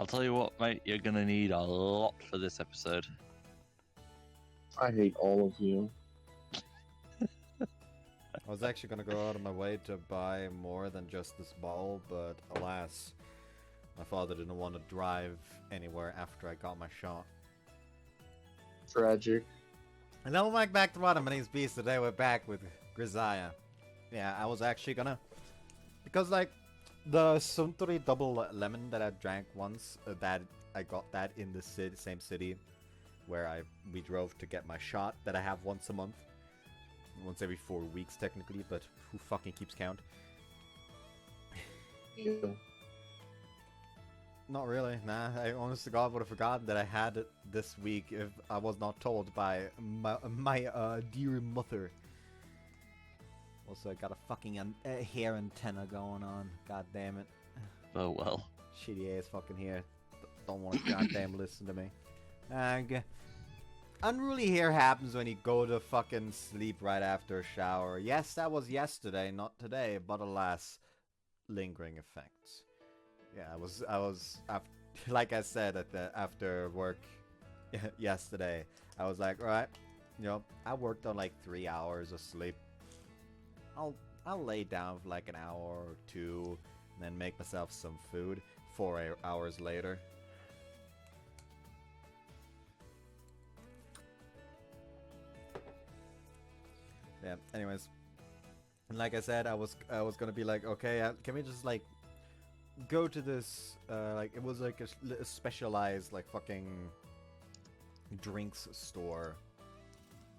tell you what, mate, you're gonna need a lot for this episode. I hate all of you. I was actually gonna go out of my way to buy more than just this ball, but alas, my father didn't want to drive anywhere after I got my shot. Tragic. And then we're back to Bottom Beast. Today we're back with Grisaia. Yeah, I was actually gonna... Because, like, the Suntory double lemon that I drank once, that I got that in the same city where we drove to get my shot that I have once a month. Once every 4 weeks, technically, but who fucking keeps count? You. Not really, nah. I honest to God would have forgotten that I had it this week if I was not told by my dear mother. Also, I got a fucking hair antenna going on. God damn it. Oh well. Shitty ass fucking hair. Don't want to goddamn listen to me. Unruly hair happens when you go to fucking sleep right after a shower. Yes, that was yesterday, not today, but alas, lingering effects. Yeah, I was like I said after work yesterday. I was like, all right, you know, I worked on like 3 hours of sleep. I'll lay down for like an hour or two, and then make myself some food. 4 hours later. Yeah, anyways. And like I said, I was gonna be like, okay, can we just like go to this, like, it was like a specialized, like, fucking drinks store.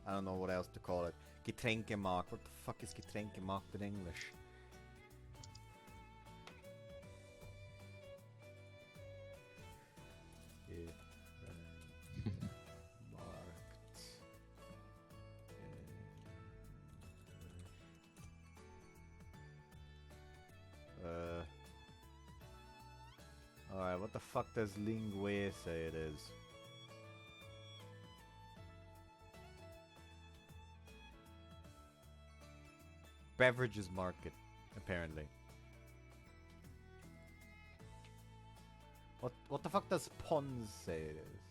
I don't know what else to call it. Getränkemarkt. What the fuck is Getränkemarkt in English? Alright, what the fuck does lingue say it is? Beverages market, apparently. What the fuck does Pons say it is?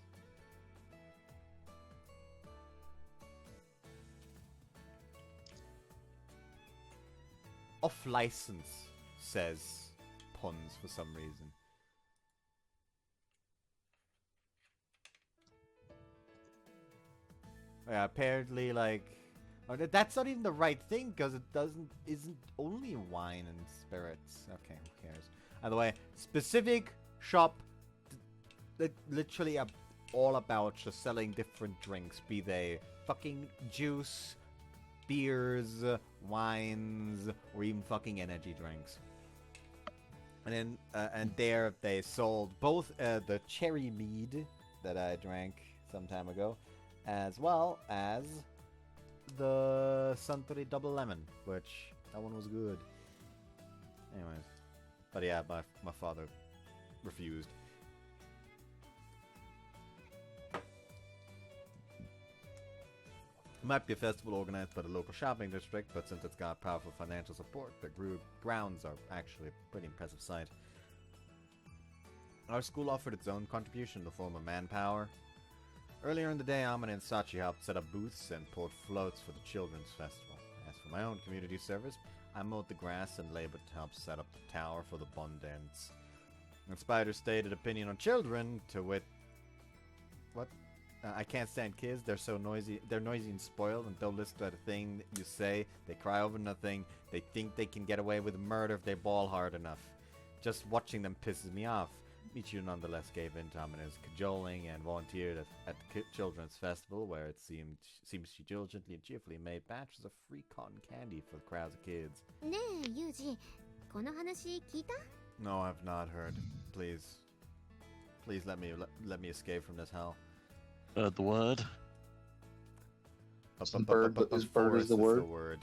Off license, says Pons for some reason. Yeah, apparently, like, that's not even the right thing because it isn't only wine and spirits. Okay, who cares? By the way, specific shop, literally all about just selling different drinks, be they fucking juice, beers, wines, or even fucking energy drinks. And then, and there they sold both the cherry mead that I drank some time ago, as well as the Suntory Double Lemon, which that one was good. Anyways, but yeah, my father refused. It might be a festival organized by the local shopping district, but since it's got powerful financial support, the grounds are actually a pretty impressive sight. Our school offered its own contribution in the form of manpower. Earlier in the day, Amane and Sachi helped set up booths and poured floats for the children's festival. As for my own community service, I mowed the grass and labored to help set up the tower for the Bond dance. And Spider's stated opinion on children, to wit... What? I can't stand kids, they're so noisy. They're noisy and spoiled and don't listen to a thing that you say. They cry over nothing. They think they can get away with murder if they bawl hard enough. Just watching them pisses me off. Michiru nonetheless gave in to Amane's cajoling and volunteered at the children's festival, where it seems she diligently and cheerfully made batches of free cotton candy for the crowds of kids. No, I've not heard. Please let me escape from this hell. Heard the word. Bird is the word.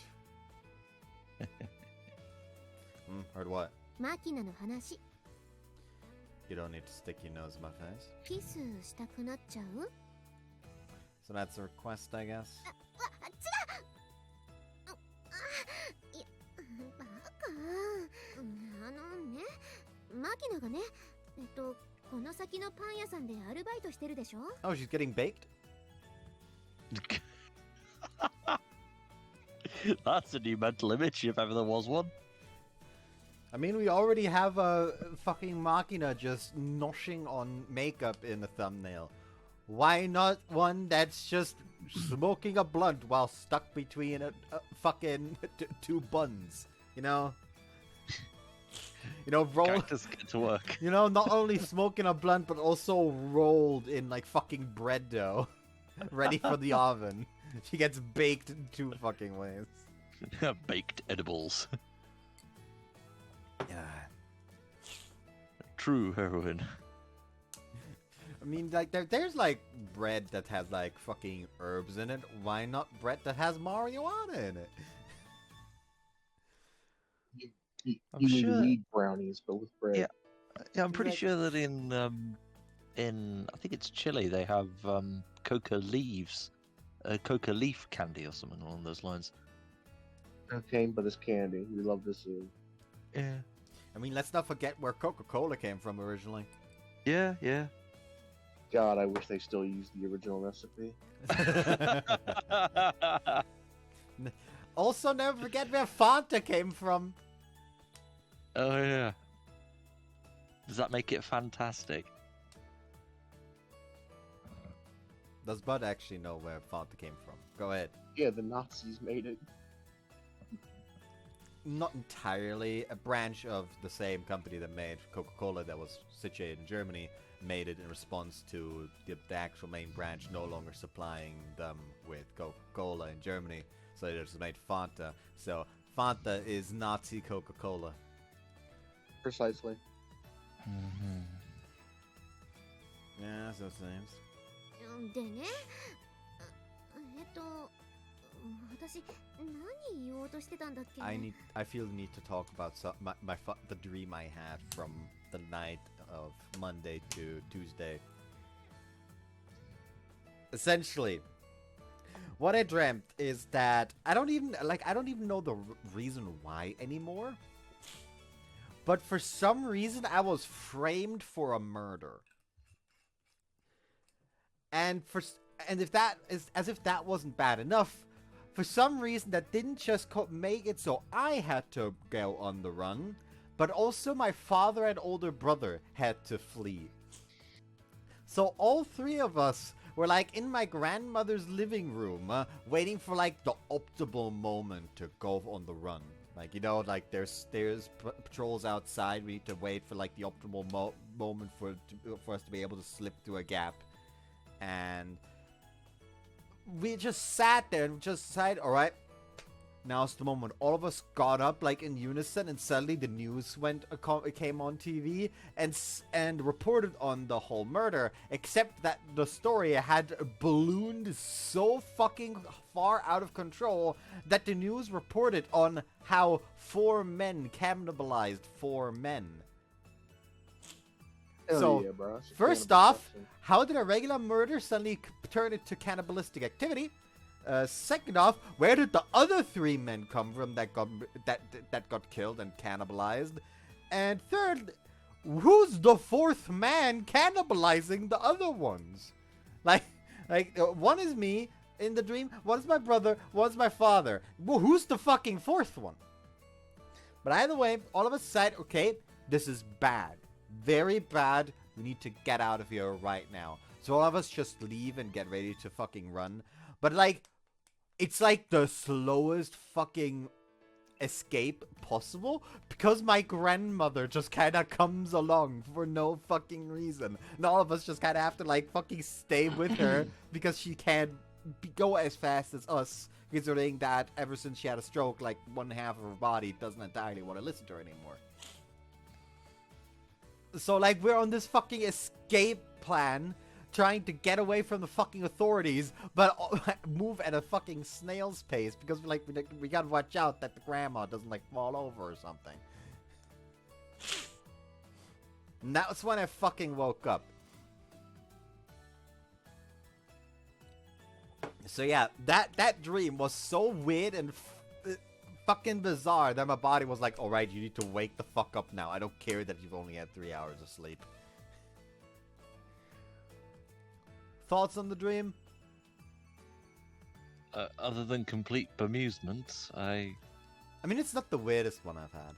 Heard what? You don't need to stick your nose in my face. So that's a request, I guess? Oh, she's getting baked? That's a new mental image if ever there was one. I mean, we already have a fucking Machina just noshing on makeup in the thumbnail. Why not one that's just smoking a blunt while stuck between a fucking two buns? You know? You know, Characters get to work. You know, not only smoking a blunt, but also rolled in like fucking bread dough, ready for the oven. She gets baked in 2 fucking ways. Baked edibles. Yeah. True heroine. I mean, like, there's like bread that has like fucking herbs in it. Why not bread that has marijuana in it? You need weed brownies, but with bread. Yeah, I'm pretty sure that in I think it's Chile, they have coca leaves, coca leaf candy or something along those lines. Okay, but it's candy. We love this food. Yeah. I mean, let's not forget where Coca-Cola came from originally. Yeah. God, I wish they still used the original recipe. Also, never forget where Fanta came from. Oh yeah. Does that make it fantastic? Does Bud actually know where Fanta came from? Go ahead. Yeah, the Nazis made it. Not entirely. A branch of the same company that made Coca-Cola that was situated in Germany made it in response to the actual main branch no longer supplying them with Coca-Cola in Germany. So they just made Fanta. So Fanta is Nazi Coca-Cola. Precisely. Mm-hmm. Yeah, so it seems. I feel the need to talk about the dream I had from the night of Monday to Tuesday. Essentially, what I dreamt is that I don't even know the reason why anymore. But for some reason, I was framed for a murder. And if that wasn't bad enough, for some reason that didn't just make it so I had to go on the run, but also my father and older brother had to flee. So all 3 of us were like in my grandmother's living room, waiting for like the optimal moment to go on the run. Like, you know, like there's patrols outside. We need to wait for like the optimal moment for us to be able to slip through a gap. And we just sat there and just decided, all right, now's the moment. All of us got up like in unison, and suddenly the news came on TV and reported on the whole murder. Except that the story had ballooned so fucking far out of control that the news reported on how 4 men cannibalized 4 men. So, yeah, bro. first off, how did a regular murder suddenly turn into cannibalistic activity? Second off, where did the other 3 men come from that got killed and cannibalized? And third, who's the 4th man cannibalizing the other ones? Like one is me in the dream, one is my brother, one's my father. Well, who's the fucking 4th one? But either way, all of us said, okay, this is bad. Very bad. We need to get out of here right now. So all of us just leave and get ready to fucking run. But like, it's like the slowest fucking escape possible because my grandmother just kind of comes along for no fucking reason. And all of us just kind of have to like fucking stay with her because she can't go as fast as us, considering that ever since she had a stroke, like 1/2 of her body doesn't entirely want to listen to her anymore. So, like, we're on this fucking escape plan, trying to get away from the fucking authorities, but move at a fucking snail's pace, because, we gotta watch out that the grandma doesn't, like, fall over or something. And that's when I fucking woke up. So, yeah, that dream was so weird and fucking bizarre that my body was like, alright, you need to wake the fuck up now. I don't care that you've only had 3 hours of sleep. Thoughts on the dream? Other than complete bemusement, I mean, it's not the weirdest one I've had.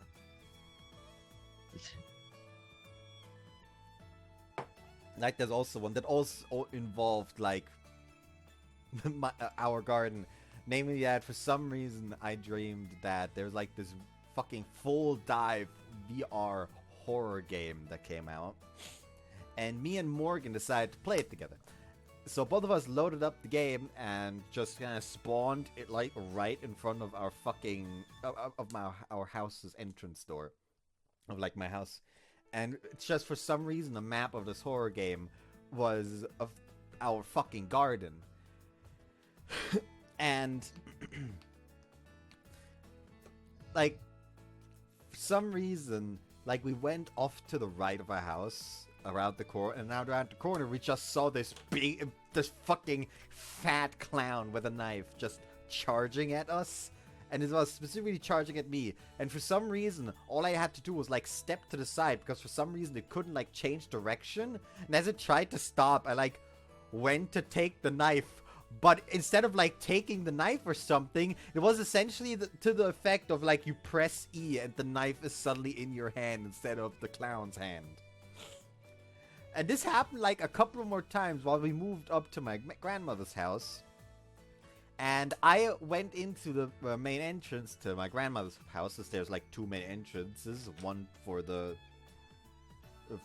Like, there's also one that also involved, like, our garden. Namely that, for some reason, I dreamed that there's, like, this fucking full dive VR horror game that came out. And me and Morgan decided to play it together. So both of us loaded up the game and just kind of spawned it, like, right in front of our fucking... our house's entrance door. Of, like, my house. And it's just for some reason the map of this horror game was of our fucking garden. And like for some reason, like, we went off to the right of our house around the corner, and now around the corner we just saw this fucking fat clown with a knife just charging at us. And it was specifically charging at me. And for some reason, all I had to do was, like, step to the side. Because for some reason, it couldn't, like, change direction. And as it tried to stop, I, like, went to take the knife. But instead of, like, taking the knife or something, it was essentially to the effect of, like, you press E and the knife is suddenly in your hand instead of the clown's hand. And this happened, like, a couple more times while we moved up to my grandmother's house. And I went into the main entrance to my grandmother's house. There's like two main entrances, one for the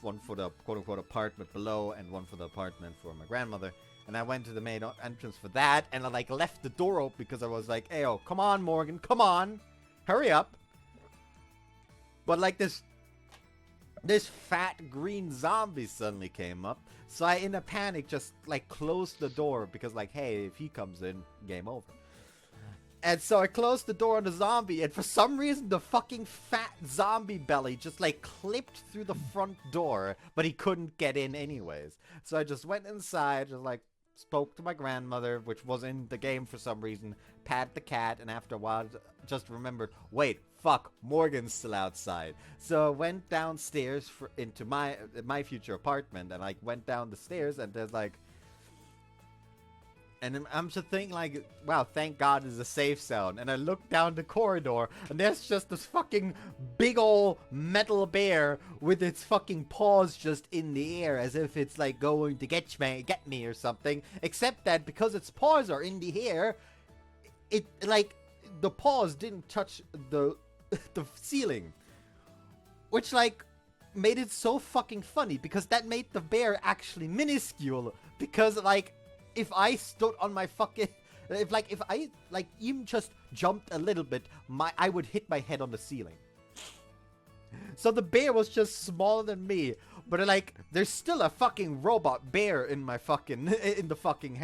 quote-unquote apartment below, and one for the apartment for my grandmother. And I went to the main entrance for that, and I, like, left the door open because I was like, "Hey, oh, come on, Morgan, come on, hurry up!" But, like, this fat green zombie suddenly came up. So I, in a panic, just, like, closed the door because, like, hey, if he comes in, game over. And so I closed the door on the zombie, and for some reason, the fucking fat zombie belly just, like, clipped through the front door, but he couldn't get in anyways. So I just went inside, just, like, spoke to my grandmother, which was in the game for some reason, pat the cat, and after a while, just remembered, wait, fuck, Morgan's still outside. So I went downstairs into my future apartment, and I went down the stairs, and there's like... And I'm just thinking, like, wow, thank God it's a safe zone. And I look down the corridor, and there's just this fucking big ol' metal bear with its fucking paws just in the air, as if it's, like, going to get me or something. Except that because its paws are in the air, it, like, the paws didn't touch the ceiling. Which, like, made it so fucking funny, because that made the bear actually minuscule. Because, like... if I stood on my fucking... If I, like, even just jumped a little bit, I would hit my head on the ceiling. So the bear was just smaller than me. But, like, there's still a fucking robot bear in my fucking... in the fucking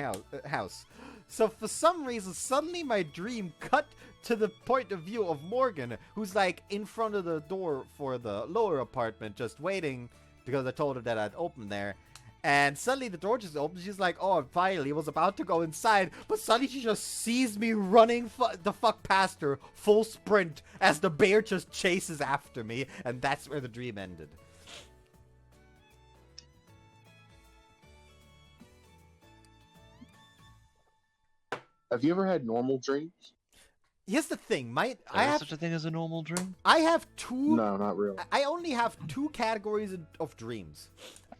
house. So for some reason, suddenly my dream cut to the point of view of Morgan, who's, like, in front of the door for the lower apartment, just waiting, because I told her that I'd open there. And suddenly the door just opens. She's like, oh, finally, was about to go inside. But suddenly she just sees me running the fuck past her, full sprint, as the bear just chases after me. And that's where the dream ended. Have you ever had normal dreams? Here's the thing, Is there such a thing as a normal dream? I have two... No, not really. I only have two categories of dreams.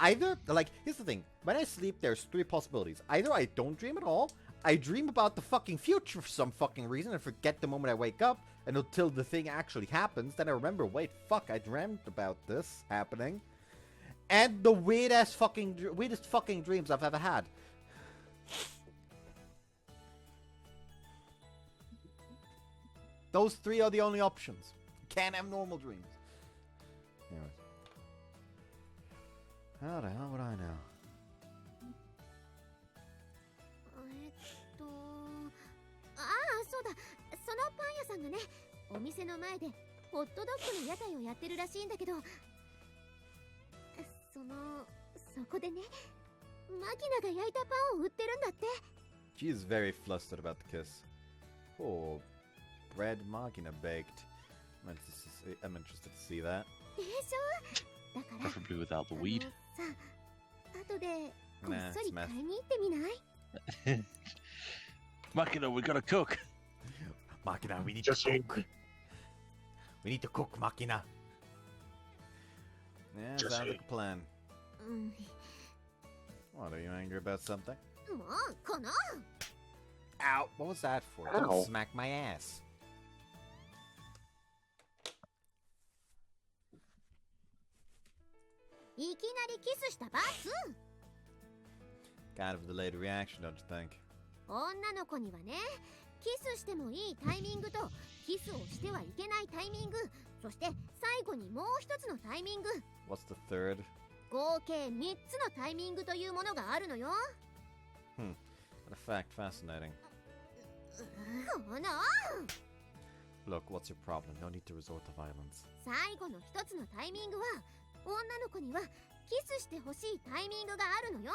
Either, like, here's the thing. When I sleep, there's three possibilities. Either I don't dream at all, I dream about the fucking future for some fucking reason and forget the moment I wake up, and until the thing actually happens, then I remember, wait, fuck, I dreamt about this happening. And the weirdest fucking dreams I've ever had. Those three are the only options. Can't have normal dreams. Anyways. How the hell would I know? ああ、そうだ。そのパン屋さんがね、お店の前でホットドッグの屋台をやってるらしいんだけど、そこでね、マキナが焼いたパンを売ってるんだって。She is very flustered about the kiss. Oh, bread Machina baked. I'm interested to see that. でしょ？だから Preferably without the weed. さ、後でこっ Nah, そ it's り meth. 買いに行ってみない Makina, we gotta cook. Machina, we need Just to saying. cook. We need to cook, Machina. Yeah, Just sounds like saying. a plan. うん What, are you angry about something? もうこの Ow! What was that for? Ow. Don't smack my ass. いきなりキスしたバス Kind of a delayed reaction, don't you think? 女の子にはねキスしてもいいタイミングとキスをしてはいけないタイミングそして最後にもう一つのタイミング What's the third? 合計3つのタイミングというものがあるのよ What a fact, fascinating. この Look, what's your problem? No need to resort to violence. 最後の一つのタイミングは女の子にはキスしてほしいタイミングがあるのよ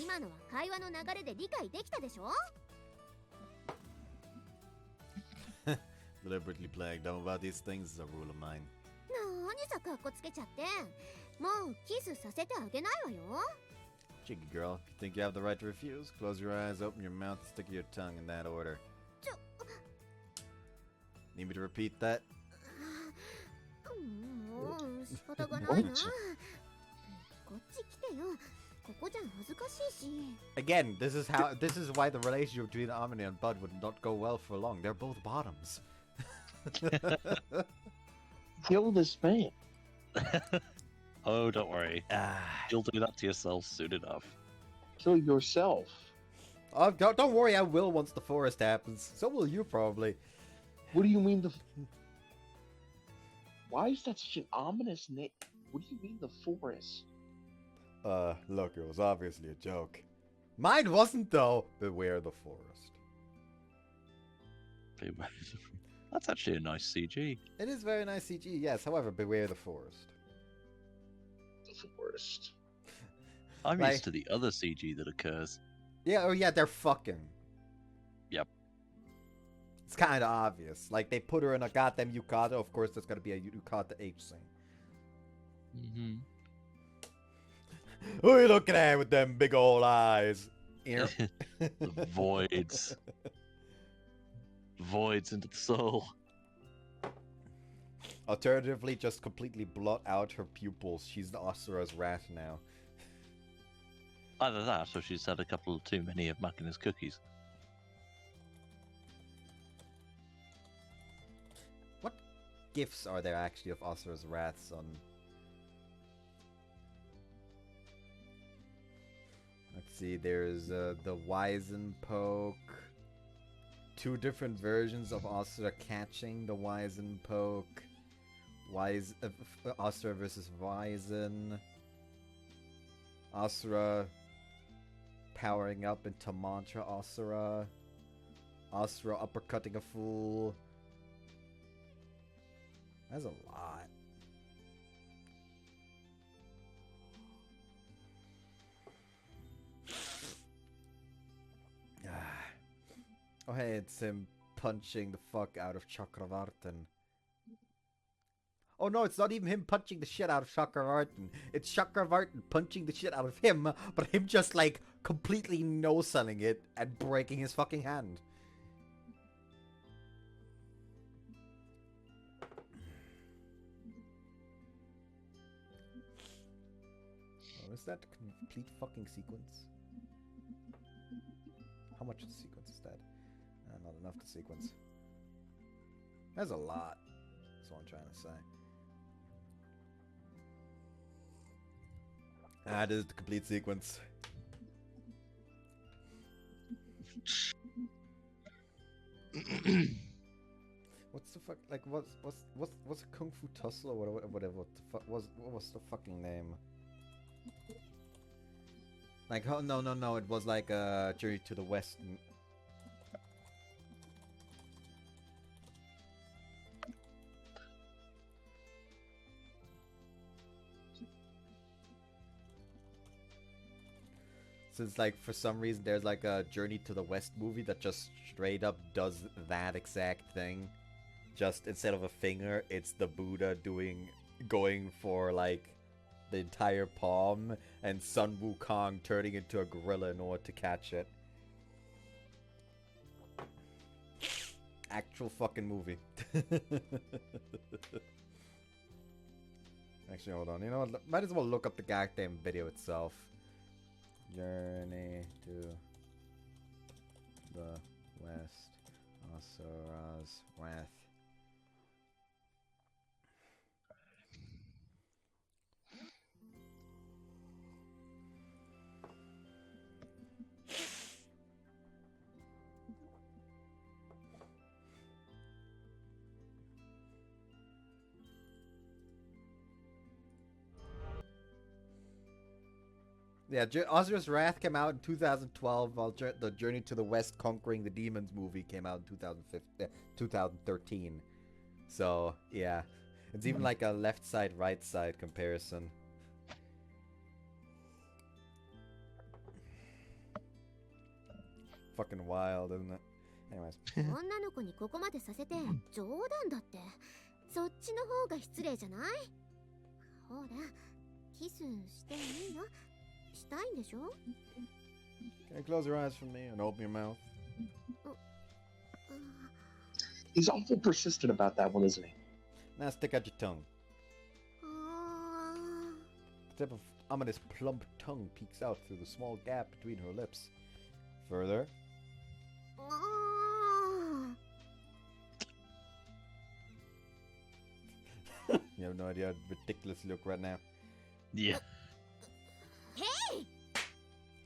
今のは会話の流れで理解できたでしょ Deliberately playing dumb about these things is a rule of mine. 何さかっこつけちゃってもうキスさせてあげないわよ Cheeky girl, if you think you have the right to refuse, close your eyes, open your mouth, and stick your tongue in that order. Need me to repeat that? もう仕方がないな What? こっち来てよここじゃ恥ずかしいし Again, this is why the relationship between Amane and Bud would not go well for long. They're both bottoms. Kill this man. Oh, don't worry. Ah. You'll do that to yourself soon enough. Kill yourself. Oh, don't worry, I will once the forest happens. So will you probably. What do you mean the? Why is that such an ominous name? What do you mean the forest? Look, it was obviously a joke. Mine wasn't though. Beware the forest. That's actually a nice CG. It is very nice CG, yes. However, beware the forest. The forest. I'm Right. used to the other CG that occurs. Yeah, oh yeah, they're fucking. Yep. It's kind of obvious. Like, they put her in a goddamn yukata. Of course, there's gotta be a yukata H scene. Mm-hmm. Who are you looking at with them big old eyes? Ear. The voids. Voids into the soul. Alternatively, just completely blot out her pupils. She's the Asura's rat now. Either that, or she's had a couple too many of Makina's cookies. What gifts are there actually of Asura's rats on... Let's see, there's the Wizen Poke. Two different versions of Asura catching the Wizen Poke. Asura versus Wizen. Asura powering up into Mantra Asura. Asura uppercutting a fool. That's a lot. Oh hey, it's him punching the fuck out of Chakravartin. Oh no, it's not even him punching the shit out of Chakravartin. It's Chakravartin punching the shit out of him, but him just like completely no-selling it and breaking his fucking hand. Oh, is that complete fucking sequence? How much of the sequence is that? Not enough to sequence. That's a lot. That's what I'm trying to say. That is the complete sequence. What's the fuck? Like, what's a Kung Fu Tussle or whatever? What the fuck what was the fucking name? Like, oh no! It was like a Journey to the West. Since, like, for some reason there's like a Journey to the West movie that just straight up does that exact thing. Just instead of a finger, it's the Buddha going for like the entire palm and Sun Wukong turning into a gorilla in order to catch it. Actual fucking movie. Actually, hold on. You know what? Might as well look up the goddamn video itself. Journey to the West. Asura's Wrath. Yeah, Asura's Wrath came out in 2012, while the Journey to the West Conquering the Demons movie came out in 2013. So, yeah. It's even like a left side, right side comparison. Fucking wild, isn't it? Anyways. 女の子にここまでさせて冗談だって。そっちの方が失礼じゃない？ほら、キスしていいよ。したいんでしょ？ Can you close your eyes for me and open your mouth? He's awful persistent about that one, isn't he? Now stick out your tongue. The tip of Amane's plump tongue peeks out through the small gap between her lips. Further. You have no idea how ridiculous you look right now. Yeah. Hey!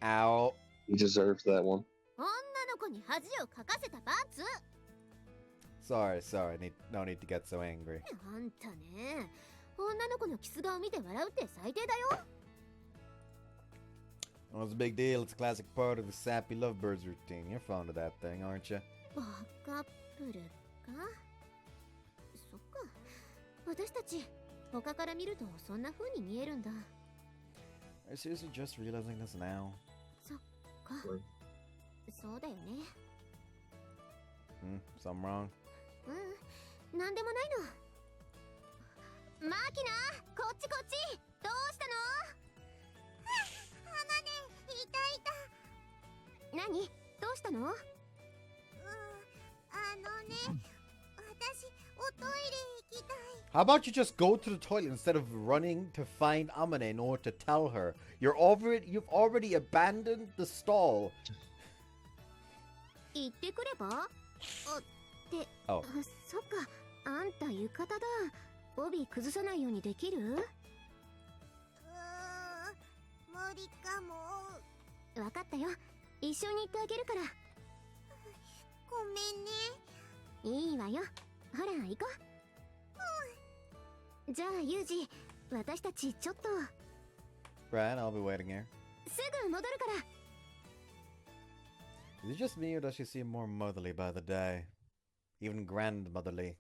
Ow. He deserves that one. 女の子に恥をかかせた罰。 Sorry. No need to get so angry. あんたね、女の子のキス顔見て笑うって最低だよ。 Well, it's a big deal. It's a classic part of the sappy lovebirds routine. You're fond of that thing, aren't you? バカップルか？そっか。私たち他から見るとそんな風に見えるんだ。 Are you seriously just realizing this now? そっか。そうだよね。Something wrong? なんでもないの。マキナ、こっちこっち。どうしたの？鼻で痛い。何？どうしたの？私おトイレ行きたい。 How about you just go to the toilet instead of running to find Amane in order to tell her? You've already abandoned the stall. 行ってくれば？Oh. そっか。あんた浴衣だ。帯崩さないようにできる？無理かも。わかったよ。一緒に行ってあげるから。ごめんね。いいわよ。ほら行こう。じゃあユージ、私たちちょっと。Brad, I'll be waiting here. すぐ戻るから。 Is it just me or does she seem more motherly by the day? Even grandmotherly?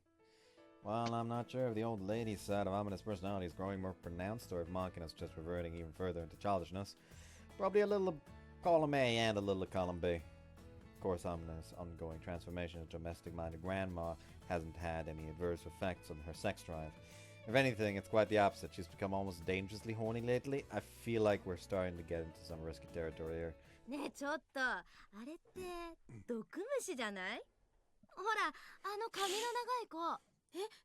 Well, I'm not sure if the old lady's side of Amane's personality is growing more pronounced or if Machina is just reverting even further into childishness. Probably a little of column A and a little of column B. Of course, Amane's ongoing transformation into domestic-minded grandma hasn't had any adverse effects on her sex drive. If anything, it's quite the opposite. She's become almost dangerously horny lately. I feel like we're starting to get into some risky territory here. ねえちょっとあれって毒虫じゃない？ほらあの髪の長い子。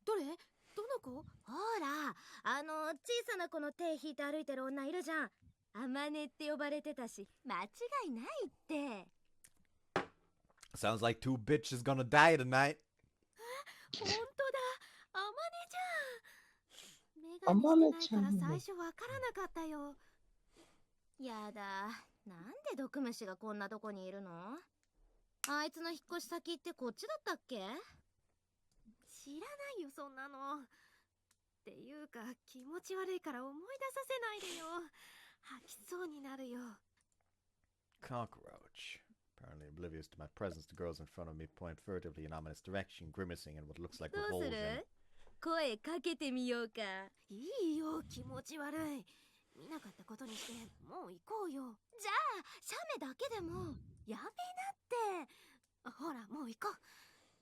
どれ？どの子？ほら小さな子の手引いて歩いてる女いるじゃん。アマネって呼ばれてたし間違いないって。 Sounds like two bitches gonna die tonight. 本当だ、アマネじゃん。メガネしてないから最初わからなかったよ。やだ、なんで毒虫がこんなとこにいるの？あいつの引っ越し先ってこっちだったっけ？知らないよそんなの。っていうか気持ち悪いから思い出させないでよ。吐きそうになるよ。 Cockroach. Apparently oblivious to my presence, the girls in front of me point furtively in ominous direction, grimacing in what looks like どうす revulsion. る？声かけてみようか。いいよ、気持ち悪い。見なかったことにしてもう行こうよ。じゃあ写メだけでもやめなって。ほらもう行こう。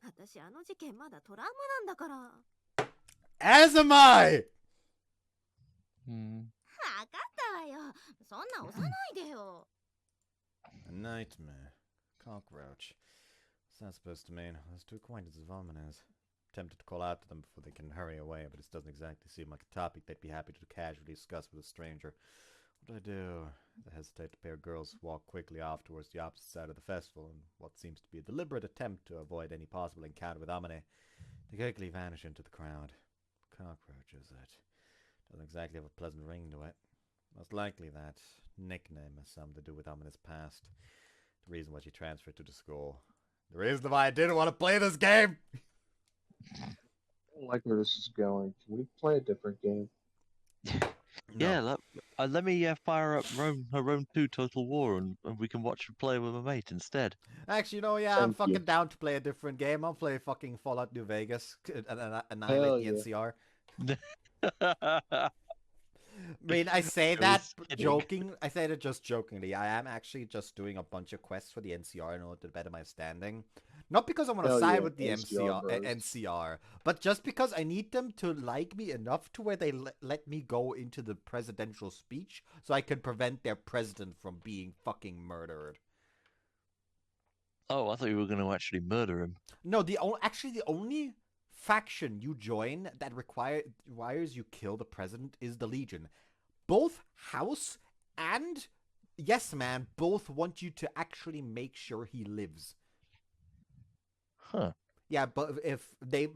私あの事件まだトラウマなんだから。 As am I! はそんな押さないでよ。 A nightmare. Cockroach. What's that supposed to mean? There's two acquaintances of Amane's. Tempted to call out to them before they can hurry away, but it doesn't exactly seem like a topic they'd be happy to casually discuss with a stranger. What do I do? The hesitate pair of girls walk quickly off towards the opposite side of the festival in what seems to be a deliberate attempt to avoid any possible encounter with Amane. They quickly vanish into the crowd. Cockroaches, that doesn't exactly have a pleasant ring to it. Most likely that nickname has something to do with Amane's past. The reason why she transferred to the school. The reason why I didn't want to play this game! I don't like where this is going. Can we play a different game? Yeah, let me fire up Rome 2 Total War and we can watch and play with a mate instead. Actually, I'm Thank fucking you. down to play a different game. I'll play fucking Fallout New Vegas and annihilate Hell the yeah. NCR. I mean, I say I that was kidding. joking. I say that just jokingly. I am actually just doing a bunch of quests for the NCR in order to better my standing. Not because I want to Hell side yeah, with the NCR bros. NCR, but just because I need them to like me enough to where they let me go into the presidential speech so I can prevent their president from being fucking murdered. Oh, I thought you were going to actually murder him. No, the only faction you join that requires you kill the president is the Legion. Both House and Yes Man both want you to actually make sure he lives. Huh. Yeah, but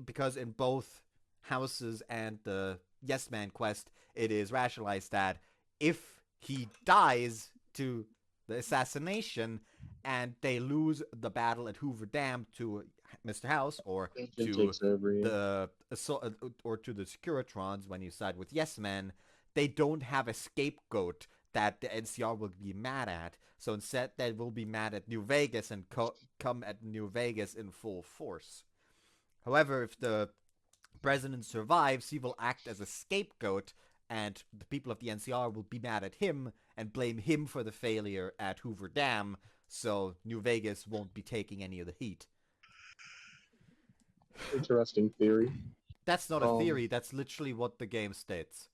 because in both Houses and the Yes Man quest, it is rationalized that if he dies to the assassination and they lose the battle at Hoover Dam to Mr. House or Benjamin to takes over, yeah. the or to the Securitrons when you side with Yes Man, they don't have a scapegoat that the NCR will be mad at. So instead, they will be mad at New Vegas and come at New Vegas in full force. However, if the president survives, he will act as a scapegoat, and the people of the NCR will be mad at him and blame him for the failure at Hoover Dam, so New Vegas won't be taking any of the heat. Interesting theory. That's not a theory, that's literally what the game states.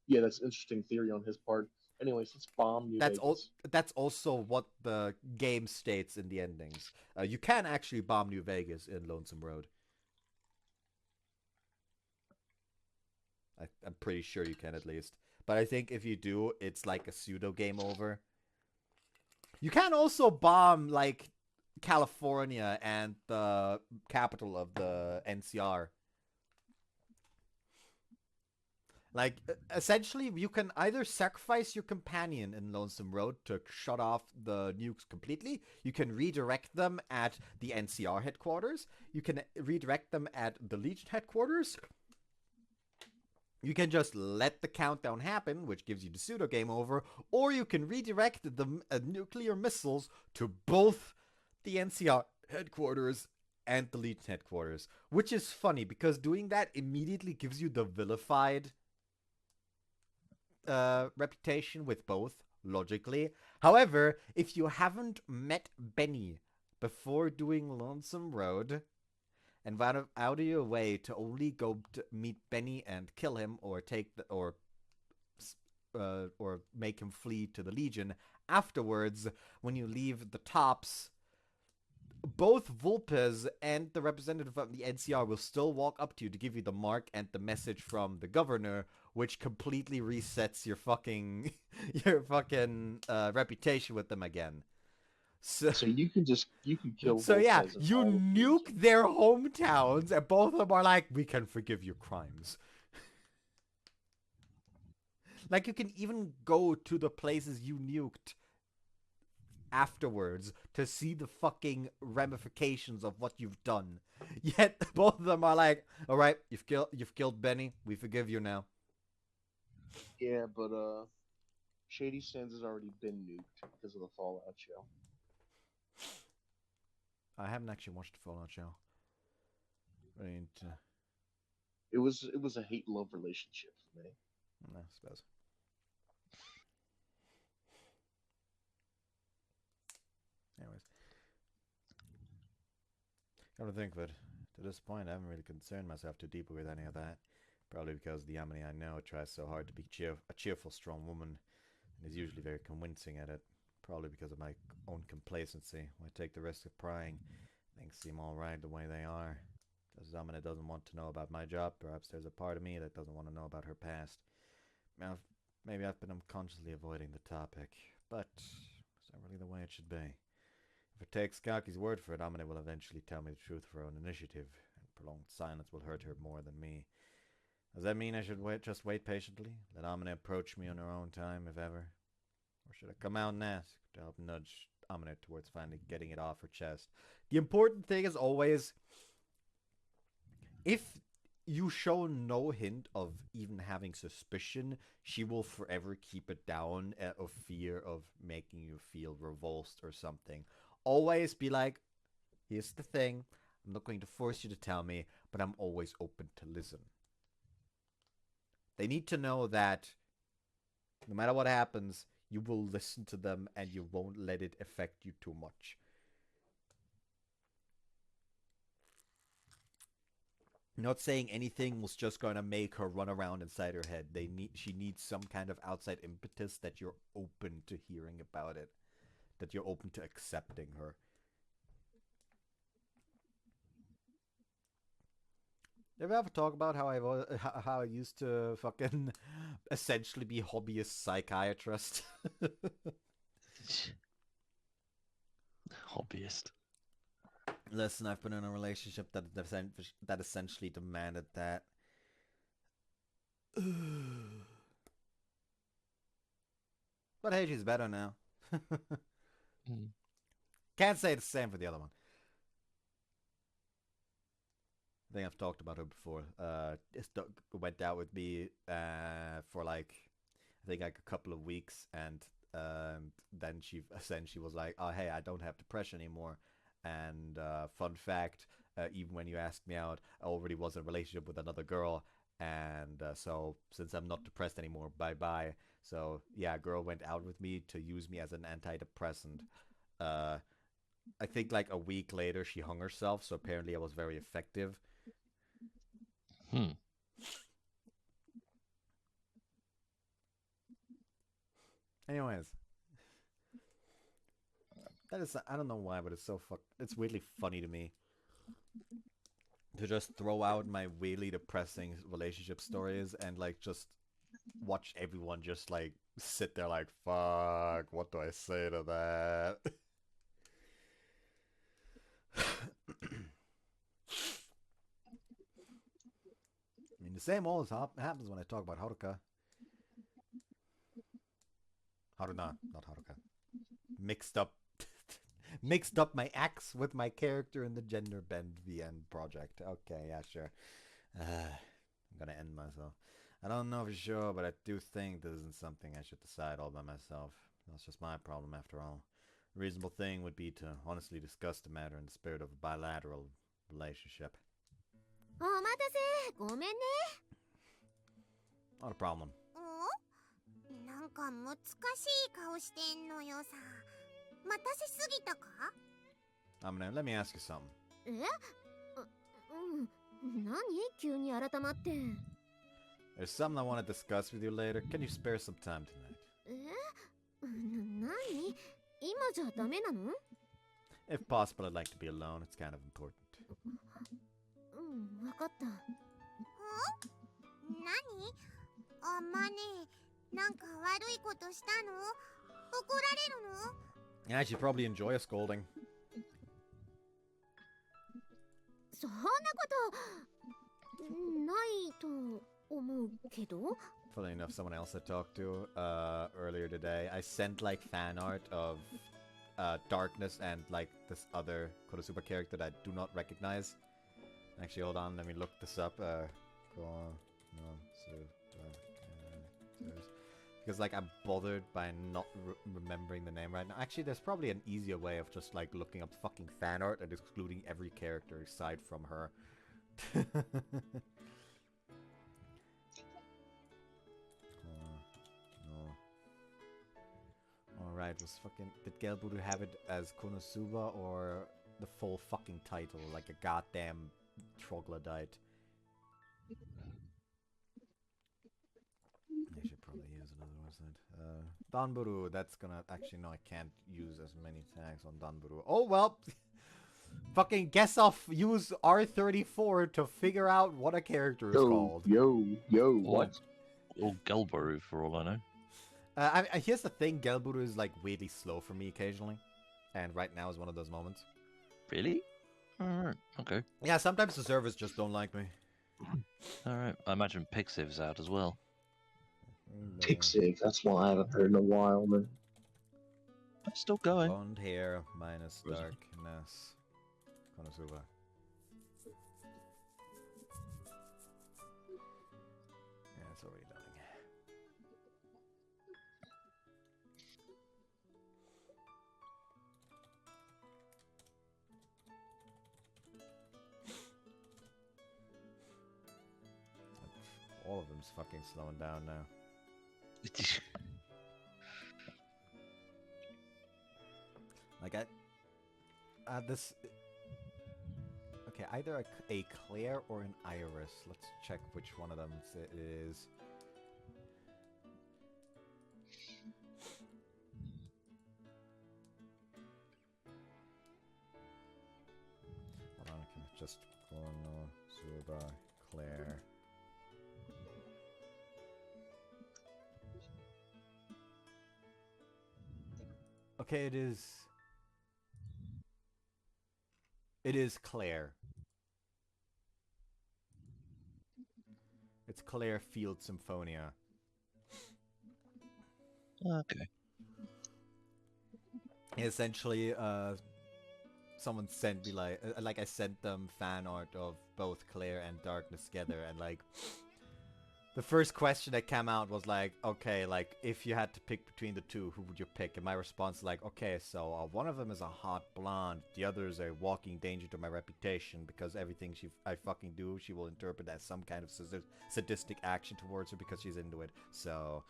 Yeah, that's interesting theory on his part. Anyways, let's bomb New Vegas. That's also what the game states in the endings. You can actually bomb New Vegas in Lonesome Road. I'm pretty sure you can at least. But I think if you do, it's like a pseudo game over. You can also bomb, like, California and the capital of the NCR. Like, essentially, you can either sacrifice your companion in Lonesome Road to shut off the nukes completely. You can redirect them at the NCR headquarters. You can redirect them at the Legion headquarters. You can just let the countdown happen, which gives you the pseudo game over. Or you can redirect the nuclear missiles to both the NCR headquarters and the Legion headquarters. Which is funny, because doing that immediately gives you the vilified reputation with both, logically. However, if you haven't met Benny before doing Lonesome Road, and went out of your way to only go to meet Benny and kill him, or or make him flee to the Legion, afterwards, when you leave the tops, both Vulpes and the representative of the NCR will still walk up to you to give you the mark and the message from the governor, which completely resets your fucking reputation with them again. So you can kill. So yeah, you nuke their hometowns, and both of them are like, we can forgive your crimes. Like, you can even go to the places you nuked afterwards to see the fucking ramifications of what you've done. Yet both of them are like, all right, you've killed Benny, we forgive you now. Yeah, but Shady Sands has already been nuked because of the Fallout show. I haven't actually watched the Fallout show. It was a hate-love relationship for me. I suppose. Anyways. Come to think of it, to this point, I haven't really concerned myself too deeply with any of that. Probably because the Amane I know tries so hard to be a cheerful, strong woman, and is usually very convincing at it, probably because of my own complacency. When I take the risk of prying, things seem alright the way they are. Just Amane doesn't want to know about my job. Perhaps there's a part of me that doesn't want to know about her past. Now, maybe I've been unconsciously avoiding the topic, but it's not really the way it should be. If I take Skaki's word for it, Amane will eventually tell me the truth of her own initiative, and prolonged silence will hurt her more than me. Does that mean I should just wait patiently? Let Amane approach me on her own time, if ever? Or should I come out and ask to help nudge Amane towards finally getting it off her chest? The important thing is always, if you show no hint of even having suspicion, she will forever keep it down out of fear of making you feel revulsed or something. Always be like, here's the thing, I'm not going to force you to tell me, but I'm always open to listen. They need to know that no matter what happens, you will listen to them and you won't let it affect you too much. Not saying anything was just going to make her run around inside her head. She needs some kind of outside impetus that you're open to hearing about it. That you're open to accepting her. Ever have a talk about how I used to fucking essentially be hobbyist psychiatrist? Hobbyist. Listen, I've been in a relationship that essentially demanded that. But hey, she's better now. Can't say the same for the other one. I think I've talked about her before. Went out with me for like, I think like a couple of weeks, and then she essentially was like, "Oh, hey, I don't have depression anymore." And fun fact, even when you asked me out, I already was in a relationship with another girl, and so since I'm not depressed anymore, bye-bye. So yeah, a girl went out with me to use me as an antidepressant. I think like a week later she hung herself, so apparently I was very effective. Anyways, that is, I don't know why, but it's weirdly funny to me to just throw out my weirdly depressing relationship stories and like just watch everyone just like sit there like, fuck, what do I say to that? I mean, the same always happens when I talk about Haruka. Haruna, not Haruka. Mixed up my axe with my character in the Gender Bend VN project. Okay, yeah, sure. I'm gonna end myself. I don't know for sure, but I do think this isn't something I should decide all by myself. That's just my problem after all. A reasonable thing would be to honestly discuss the matter in the spirit of a bilateral relationship. Not a problem. なんか難しい顔してんのよさ。待たせすぎたか？ Amane, let me ask you something. 何？急に改まって。There's something I want to discuss with you later. Can you spare some time tonight? 何？今じゃダメなの？ If possible, I'd like to be alone. It's kind of important. わかった。何？あまね、なんか悪いことしたの？怒られるの？ Yeah, she'd probably enjoy a scolding. そんなことないと思うけど。 Funny enough, someone else I talked to earlier today, I sent like fan art of Darkness and like this other Konosuba character that I do not recognize. Actually, hold on, let me look this up. Because like I'm bothered by not remembering the name right now. Actually, there's probably an easier way of just like looking up fucking fan art and excluding every character aside from her. No. Alright, was fucking... Did Gelbudu have it as Konosuba or the full fucking title? Like a goddamn troglodyte. I should probably use another website. Danburu, that's gonna... Actually, no, I can't use as many tags on Danburu. Oh, well! Fucking guess off, use R34 to figure out what a character is called. What? Or Gelbaru, for all I know. Here's the thing, Gelburu is like weirdly slow for me occasionally. And right now is one of those moments. Really? Alright, okay. Yeah, sometimes the servers just don't like me. Alright, I imagine Pixiv's out as well. Pixiv, that's why I haven't heard in a while, man. It's still going. Blonde hair minus Risen. darkness. Konosuba. Yeah, it's already done. All of them's fucking slowing down now. Like this. Okay, either a Claire or an Iris. Let's check which one of them it is. Hold on, I can just Konosuba Claire. Okay, it is. It is Claire. It's Claire Field Symphonia. Okay. Essentially, someone sent me like I sent them fan art of both Claire and Darkness together, and like the first question that came out was like, okay, like if you had to pick between the two, who would you pick? And my response is like, okay, so one of them is a hot blonde, the other is a walking danger to my reputation because everything I fucking do, she will interpret as some kind of sadistic action towards her because she's into it. So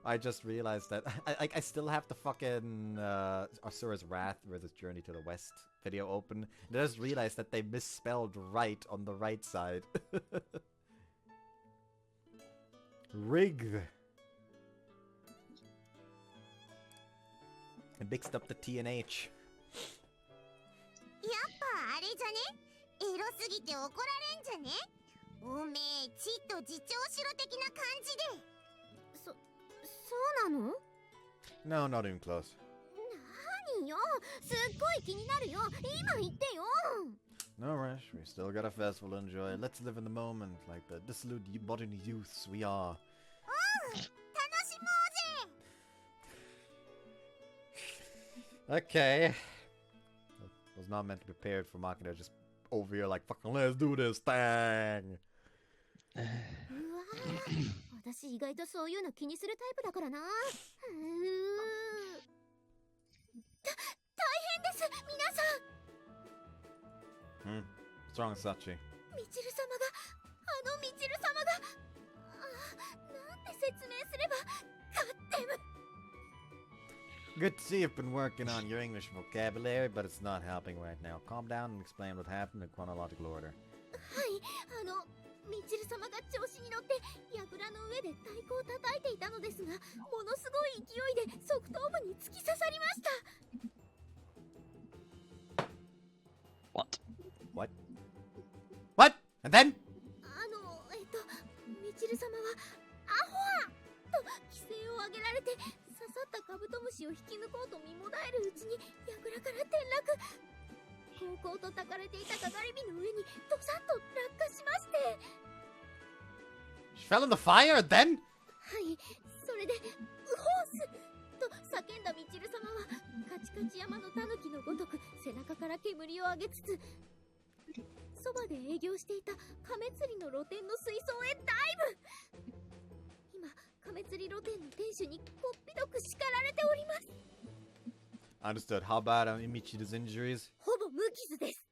I just realized that I still have the fucking Asura's Wrath versus Journey to the West video open. And I just realized that they misspelled right on the right side. Rigged. I mixed up the T and H. やっぱあれじゃね、エロすぎて怒られんじゃね。おめえちっと自重しろ的な感じで。そうなの？ No, not even close. 何よ、すっごい気になるよ。今言ってよ。 No rush, we still got a festival to enjoy. Let's live in the moment, like the dissolute modern youths we are. 楽しもうぜ。 Okay. Was not meant to be prepared for Makina, just over here like, fucking let's do this thing. うわ私意外とそういうの気にするタイプだからな。大変です皆さん。What's wrong with Sachi? みちる様がみちる様がなんて説明すればガッテム。 Good to see you've been working on your English vocabulary, but it's not helping right now. Calm down and explain what happened in chronological order. はいみちる様が調子に乗って櫓の上で太鼓を叩いていたのですが、ものすごい勢いで側頭部に突き刺さりました。 What? What? What? And then? みちる様はアホアと規制を上げられて刺さったカブトムシを引き抜こうと身もだえるうちに櫓から転落。 高校とたかれていたかがり火の上にドサッと落下しまして。 She fell in the fire, and then? はい、それでウホースと叫んだみちる様はカチカチ山のタヌキのごとく背中から煙を上げつつ、そばで営業していた亀釣りの露店の水槽へダイブ。今亀釣り露店の店主にこっぴどく叱られております。 Understood. How about Michiru's injuries? ほぼ無傷です。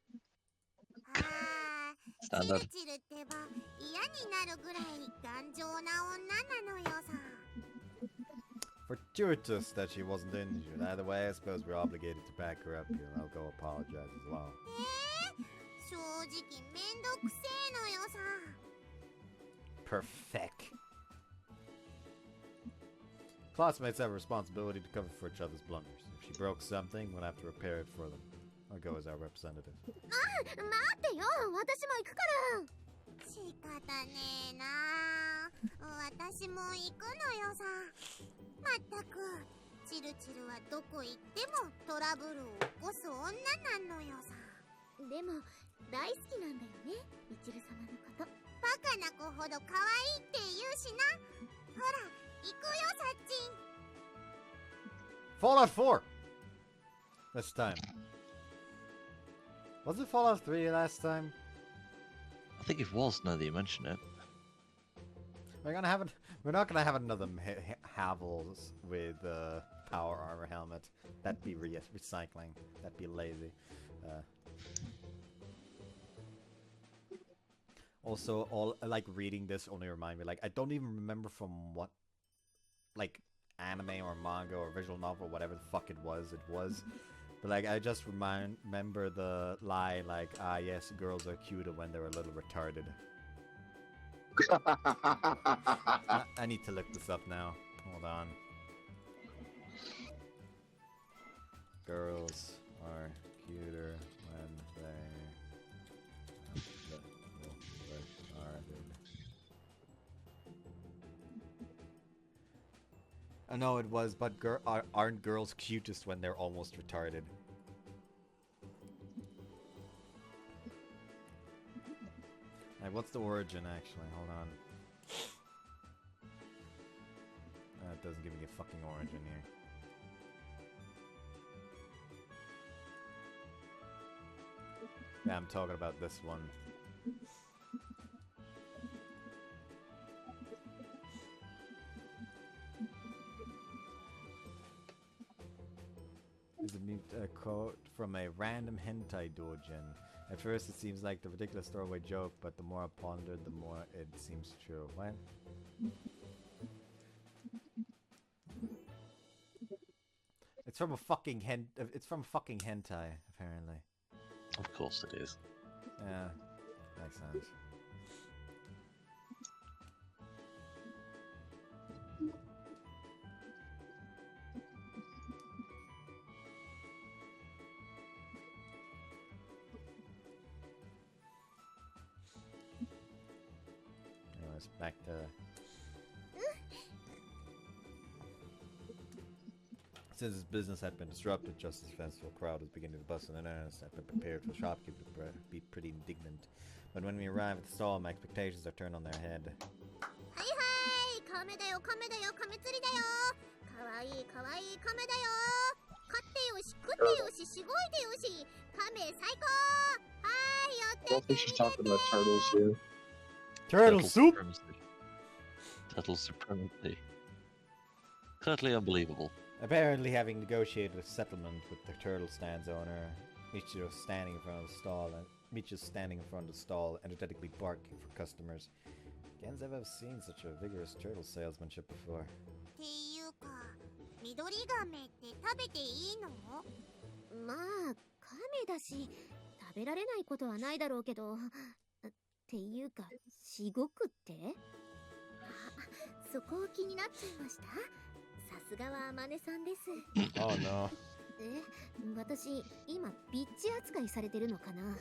チルチルってば嫌になるぐらい頑丈な女なのよさ。 Fortuitous that she wasn't injured. Either way, I suppose we're obligated to back her up here. I'll go apologize as well. 正直めんどくせえのよさ。Perfect. Classmates have a responsibility to cover for each other's blunders. If she broke something, we'll have to repair it for them. I'll go as our representative. 待ってよ、私も行くから。仕方ねえな。私も行くのよさ。まったく、チルチルはどこ行ってもトラブルを起こす女なのよさ。でも大好きなんだよね、みちる様のこと。バカな子ほど可愛いって言うしな。ほら、行くよさっちん。Fallout 4! This time. Was it Fallout 3 last time? I think it was, now that you mention it. We're not gonna have another Havels with power armor helmet. That'd be recycling. That'd be lazy. Also, all like reading this only remind me, like, I don't even remember from what, like, anime or manga or visual novel, whatever the fuck it was. But like, I just remember the line, like, ah yes, girls are cuter when they're a little retarded. I need to look this up now. Hold on. Girls are cuter when they're retarded. I know it was, but aren't girls cutest when they're almost retarded? Like, what's the origin, actually? Hold on. It doesn't give me a fucking origin here. Yeah, I'm talking about this one. Is a quote from a random hentai doujin. At first it seems like the ridiculous throwaway joke, but the more I ponder, the more it seems true. What? It's from a fucking hentai, apparently. Of course it is. Yeah, makes sense. Anyways, back to... Since his business had been disrupted, just as the festival crowd was beginning to bustle in earnest, I'd been prepared for the shopkeeper to be pretty indignant. But when we arrived at the stall, my expectations are turned on their head. Hi hi! Kame da yo, kame da yo, kame tsuri da yo! Kawaii, kawaii kame da yo! Katte yoshi, kutte yoshi, shigoi de yoshi! Kame saiko! Hi, I don't think she's talking about turtles here. Turtle soup! Supremacy. Turtle supremacy. Totally unbelievable. Apparently, having negotiated a settlement with the turtle stand's owner, Michiru's standing in front of the stall, energetically barking for customers. Ken's ever seen such a vigorous turtle salesmanship before. ていうか、緑亀って食べていいの？まあ亀だし食べられないことはないだろうけど、っていうかしごくって？あ、そこを気になっちゃいました。さすがは天音さんです。Oh no. 私今ビッチ扱いされてるのかな。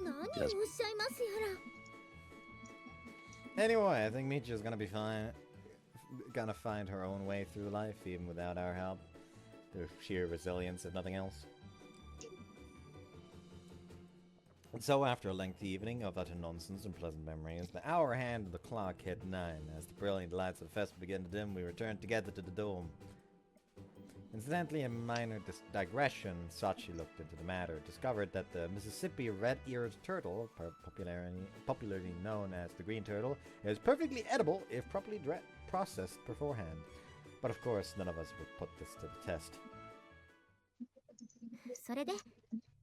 何をおっしゃいますやら。Anyway, I think Michiru's gonna be fine. Gonna find her own way through life, even without our help. Through sheer resilience, if nothing else. And so, after a lengthy evening of utter nonsense and pleasant memories, the hour hand of the clock hit 9. As the brilliant lights of the festival began to dim, we returned together to the dome. Incidentally, a minor digression, Sachi looked into the matter, discovered that the Mississippi red-eared turtle, popularly known as the green turtle, is perfectly edible if properly processed beforehand. But of course, none of us would put this to the test. それで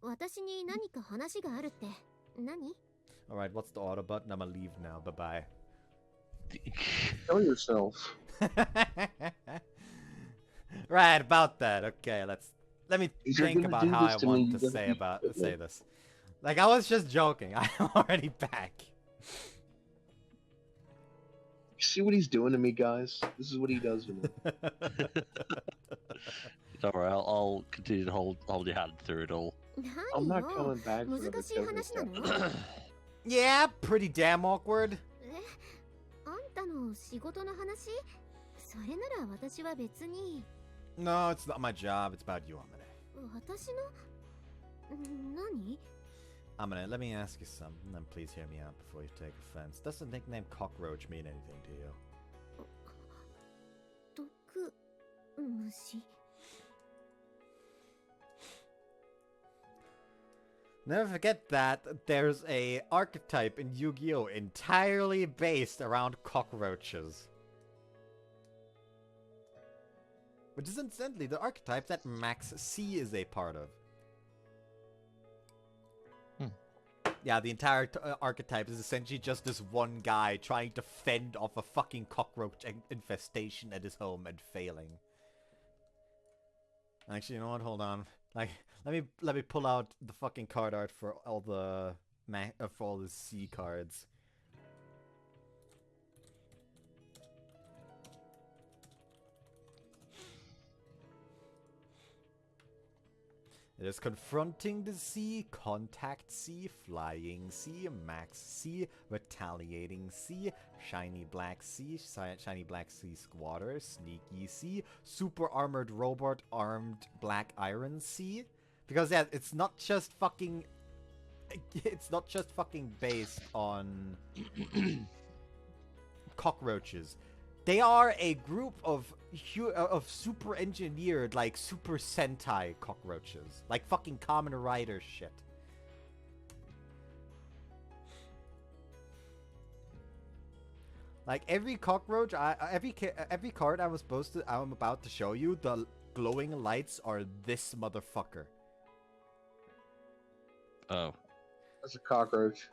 私に何か話があるって何？ Alright, what's the auto button? I'ma leave now. Bye-bye. Kill yourself. Right, about that. Okay, let me If you're think gonna about do how this I to want me, to you say gotta say this. Like, I was just joking. I'm already back. see what he's doing to me, guys? This is what he does to me. All right, I'll continue to hold your hand through it all. I'm not coming back for another 難しい話なの Yeah, pretty damn awkward. あんたの仕事の話それなら私は別に No, it's not my job. It's about you, Amane. 私の何 Amane, let me ask you something, and please hear me out before you take offense. Does the nickname Cockroach mean anything to you? 毒虫 Never forget that there's a archetype in Yu-Gi-Oh! Entirely based around cockroaches. Which is incidentally the archetype that Max C is a part of. Yeah, the entire archetype is essentially just this one guy trying to fend off a fucking cockroach infestation at his home and failing. Actually, you know what? Hold on. Like, let me pull out the fucking card art for all the C cards. It is Confronting the Sea, Contact Sea, Flying Sea, Max Sea, Retaliating Sea, Shiny Black Sea, Shiny Black Sea Squatter, Sneaky Sea, Super Armored Robot, Armed Black Iron Sea. Because yeah, it's not just fucking based on cockroaches. They are a group of super engineered, like, Super Sentai cockroaches. Like fucking Kamen Rider shit. Like, every cockroach, every card I'm about to show you, the glowing lights are this motherfucker. Oh. That's a cockroach.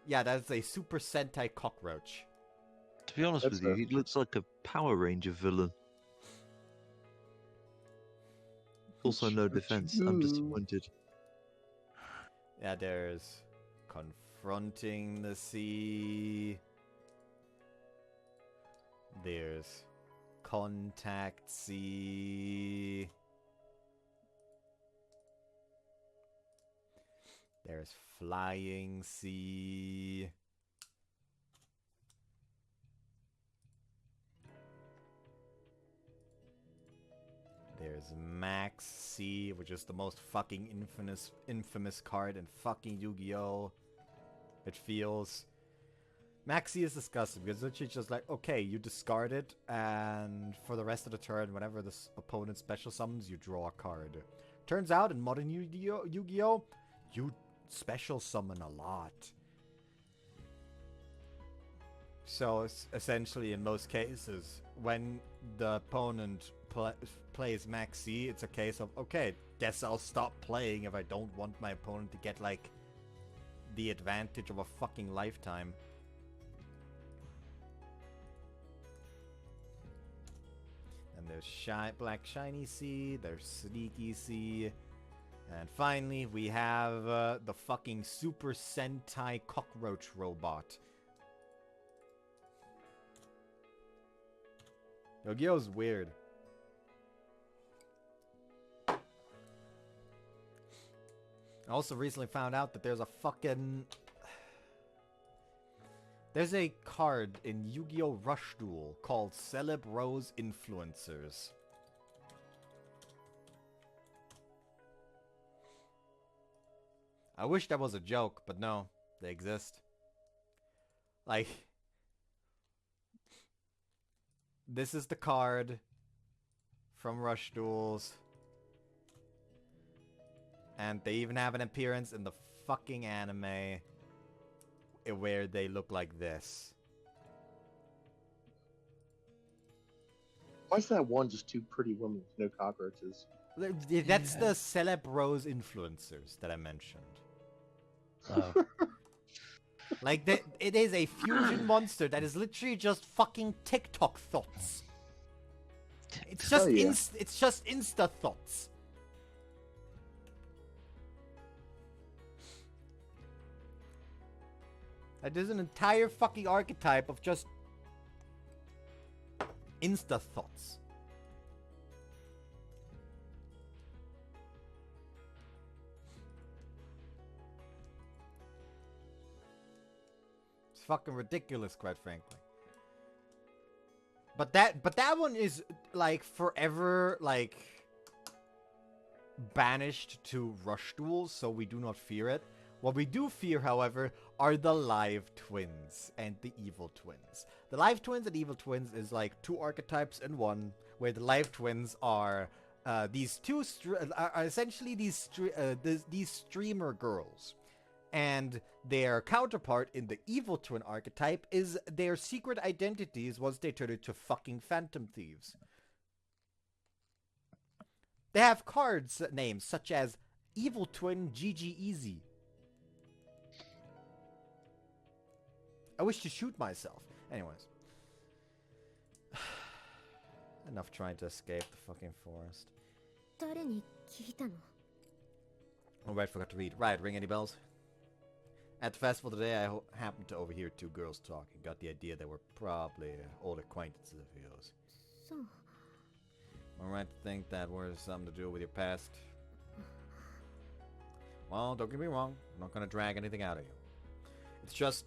Yeah, that's a Super Sentai cockroach. To be honest with you, he looks like a Power Ranger villain. Also, no defense. I'm disappointed. Yeah, there's Confronting the Sea. There's Contact Sea. There's Flying Sea. There's Max C, which is the most fucking infamous card in fucking Yu-Gi-Oh! It feels. Max C is disgusting because it's just like, okay, you discard it, and for the rest of the turn, whenever the opponent special summons, you draw a card. Turns out, in modern Yu-Gi-Oh! You special summon a lot. So, essentially, in most cases, when the opponent plays Max C, it's a case of, okay, guess I'll stop playing if I don't want my opponent to get, like, the advantage of a fucking lifetime. And there's Black Shiny C, there's Sneaky C, and finally we have the fucking Super Sentai Cockroach Robot. Yu-Gi-Oh's weird. I also recently found out that there's a fucking... There's a card in Yu-Gi-Oh! Rush Duel called Celeb Rose Influencers. I wish that was a joke, but no, they exist. Like... This is the card from Rush Duels. And they even have an appearance in the fucking anime where they look like this. Why is that one just two pretty women with no cockroaches? That's the Celeb Rose influencers that I mentioned. Oh. Like, it is a fusion monster that is literally just fucking TikTok thoughts. It's just it's just Insta thoughts. Like, there's an entire fucking archetype of just Insta thoughts. It's fucking ridiculous, quite frankly. But that one is like forever like banished to rush duels, so we do not fear it. What we do fear, however, are the live twins and the evil twins. The live twins and evil twins is like two archetypes in one, where the live twins are these two are essentially these streamer girls. And their counterpart in the evil twin archetype is their secret identities once they turn into fucking phantom thieves. They have cards names such as Evil Twin GG Easy. I wish to shoot myself. Anyways. Enough trying to escape the fucking forest. Oh, right, forgot to read. Right, ring any bells? At the festival today, I happened to overhear two girls talking. Got the idea they were probably old acquaintances of yours. So. Am I right to think that was something to do with your past? Well, don't get me wrong. I'm not going to drag anything out of you. It's just...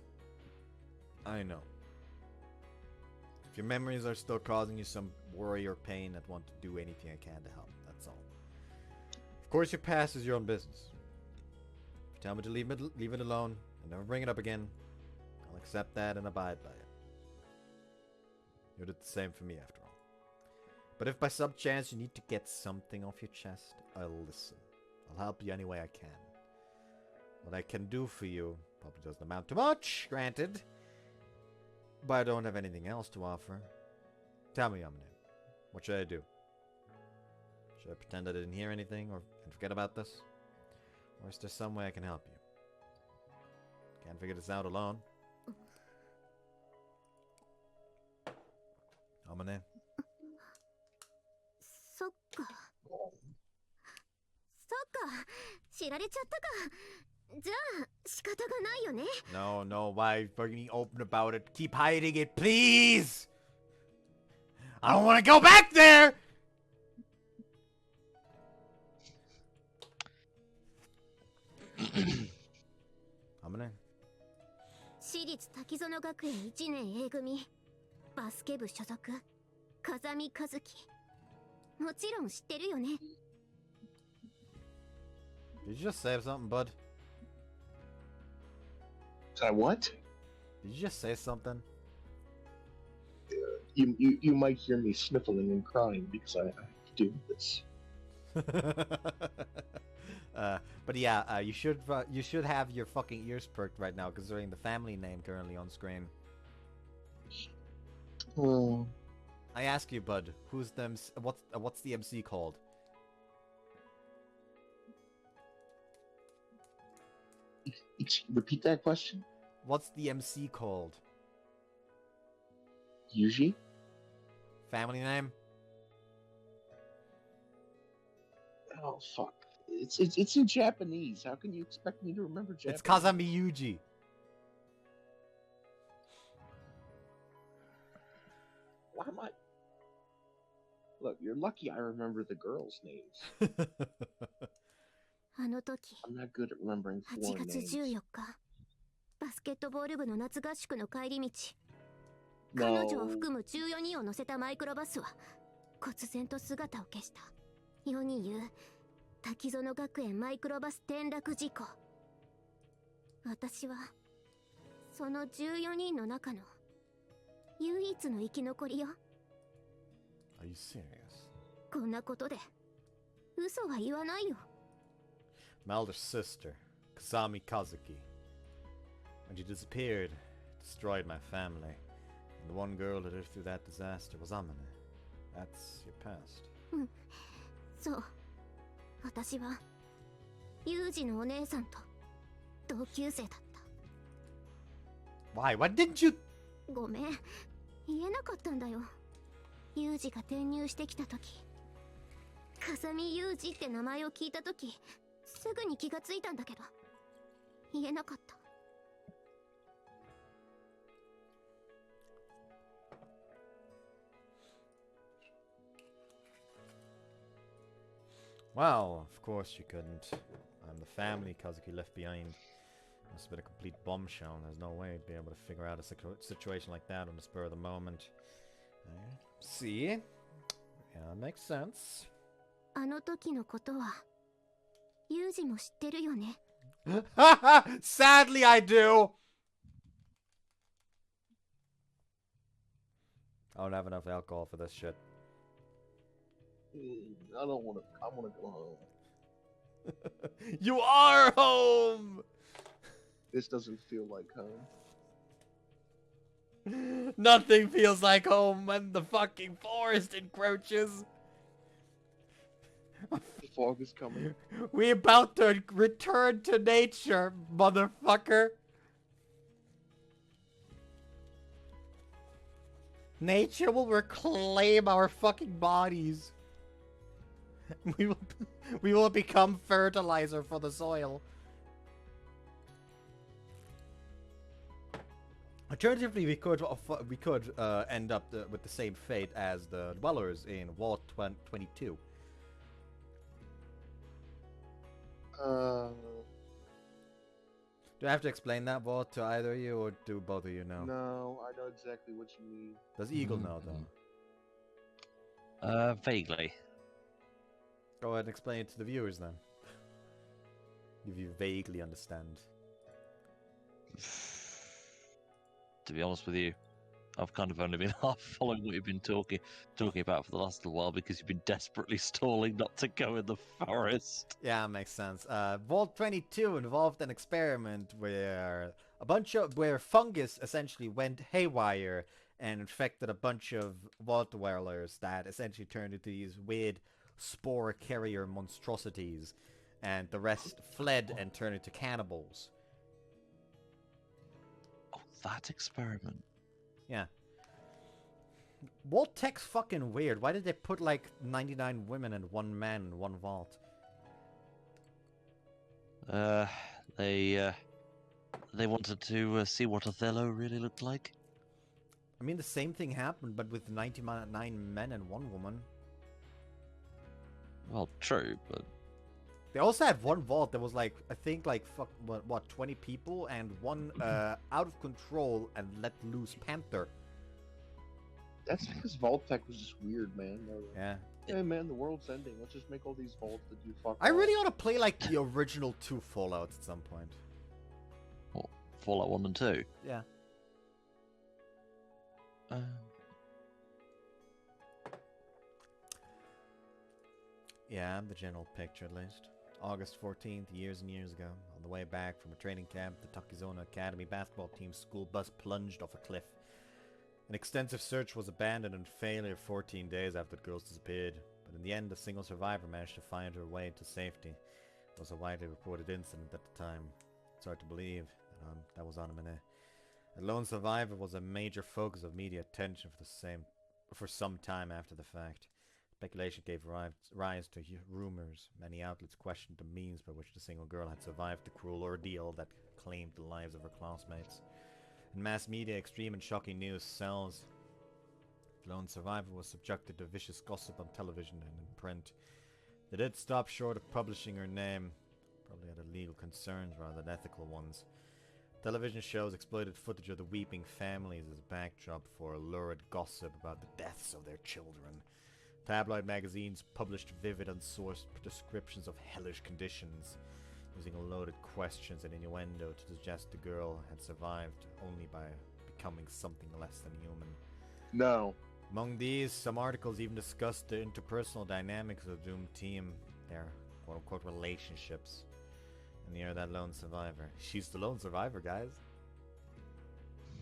I know. If your memories are still causing you some worry or pain, I'd want to do anything I can to help. That's all. Of course, your past is your own business. If you tell me to leave it alone and never bring it up again, I'll accept that and abide by it. You did the same for me, after all. But if by some chance you need to get something off your chest, I'll listen. I'll help you any way I can. What I can do for you probably doesn't amount to much, granted. But I don't have anything else to offer. Tell me, Amane. What should I do? Should I pretend I didn't hear anything and forget about this? Or is there some way I can help you? Can't figure this out alone. Amane. そっか。知られちゃったか。じゃあ仕方がないよね。 No, why fucking open about it? Keep hiding it, please! I don't want to go back there! Amane. 私立滝園学園1年 A 組バスケ部所属風見和樹もちろん知ってるよね Did you just say something, bud? Did I what? Did you just say something? You might hear me sniffling and crying because I do this. But yeah, you should have your fucking ears perked right now, considering the family name currently on screen. I ask you, bud, who's them? What's the MC called? Repeat that question. What's the MC called? Yuji? Family name? Oh fuck! It's in Japanese. How can you expect me to remember Japanese? It's Kazami Yuji. Why am I? Look, you're lucky I remember the girls' names. あの時 I'm not good at remembering 8 foreign 月 names. 14日バスケットボール部の夏合宿の帰り道彼 No. 女を含む14人を乗せたマイクロバスは忽然と姿を消した世に言う滝園学園マイクロバス転落事故私はその14人の中の唯一の生き残りよ Are you serious? こんなことで嘘は言わないよ My elder sister, Kasami Kazuki. When she disappeared, it destroyed my family. And the one girl that lived through that disaster was Amane. That's your past. そう私はユージのお姉さんと同級生だった Why? Why didn't you? ごめん言えなかったんだよユージが転入してきた時風見ユージって名前を聞いた時すぐに気がついたんだけど言えなかった Well, of course you couldn't. I'm the family Kazuki left behind. Must have been a complete bombshell. There's no way he'd be able to figure out a situation like that on the spur of the moment. See? Yeah, that makes sense. あの時のことはユージも知ってるよね。Sadly, I do! I don't have enough alcohol for this shit. I don't want to. I want to go home. You are home! This doesn't feel like home. Nothing feels like home when the fucking forest encroaches. The fog is coming. We about to return to nature, motherfucker. Nature will reclaim our fucking bodies. We will become fertilizer for the soil. Alternatively, we could end up with the same fate as the dwellers in Vault 22. Do I have to explain that Vault to either of you, or do both of you know? No, I know exactly what you mean. Does Eagle know though? Vaguely. Go ahead and explain it to the viewers then. If you vaguely understand. To be honest with you, I've kind of only been half following what you've been talking about for the last little while because you've been desperately stalling not to go in the forest. Yeah, makes sense. Vault 22 involved an experiment where where fungus essentially went haywire and infected a bunch of vault dwellers that essentially turned into these weird spore carrier monstrosities, and the rest fled and turned into cannibals. Oh, that experiment. Yeah. Vault Tech's fucking weird. Why did they put like 99 women and 1 man in one vault? They wanted to see what Othello really looked like. I mean, the same thing happened, but with 99 men and 1 woman. Well, true, but They also had one vault that was like, I think like, 20 people and one out of control and let loose panther. That's because Vault Tech was just weird, man. Yeah. Hey man, the world's ending. Let's just make all these vaults that do fuck I all. really want to play like the original 2 Fallouts at some point. what, Fallout 1 and 2? Yeah. Yeah, the general picture at least. August 14th, years and years ago, on the way back from a training camp, the Takizona Academy basketball team's school bus plunged off a cliff. An extensive search was abandoned and failure 14 days after the girls disappeared, but in the end a single survivor managed to find her way to safety. It was a widely reported incident at the time. It's hard to believe that was Amane. A lone survivor was a major focus of media attention for some time after the fact. Speculation gave rise to rumors. Many outlets questioned the means by which the single girl had survived the cruel ordeal that claimed the lives of her classmates. In mass media, extreme and shocking news sells. The lone survivor was subjected to vicious gossip on television and in print. They did stop short of publishing her name, probably out of legal concerns rather than ethical ones. Television shows exploited footage of the weeping families as backdrop for lurid gossip about the deaths of their children. Tabloid magazines published vivid, unsourced descriptions of hellish conditions, using loaded questions and innuendo to suggest the girl had survived only by becoming something less than human. No. Among these, some articles even discussed the interpersonal dynamics of the doomed team, their quote-unquote relationships. And near that lone survivor. She's the lone survivor, guys.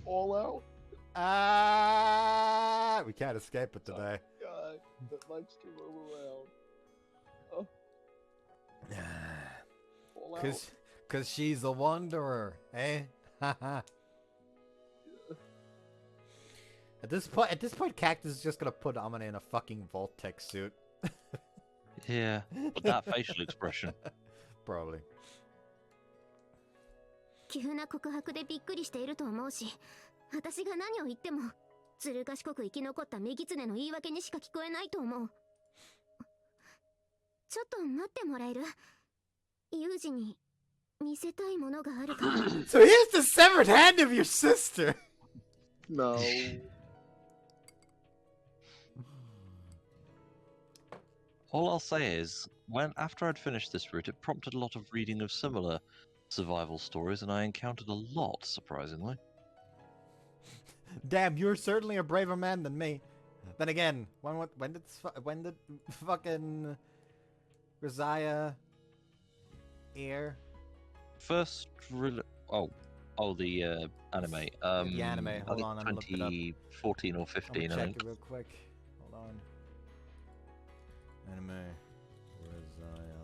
All out? We can't escape it today. God, that likes to roll around. Oh. All out. Cause she's a wanderer, eh? Haha. At this point, Cactus is just gonna put Amane in a fucking Vault Tech suit. Yeah, but that facial expression. Probably. 急な告白でびっくりしていると思うし、私が何を言ってもずる賢く生き残った女狐の言い訳にしか聞こえないと思う。ちょっと待ってもらえる？ユージに見せたいものがあるから。So here's the severed hand of your sister! No. All I'll say is, after I'd finished this route, it prompted a lot of reading of similar survival stories, and I encountered a lot, surprisingly. Damn, you're certainly a braver man than me. Then again, when did fucking Grisaia air? First, the anime. The anime. I Hold think on, I'm looking it up. 2014 or 15. I'm I check think. it real quick. Hold on. Anime. Grisaia.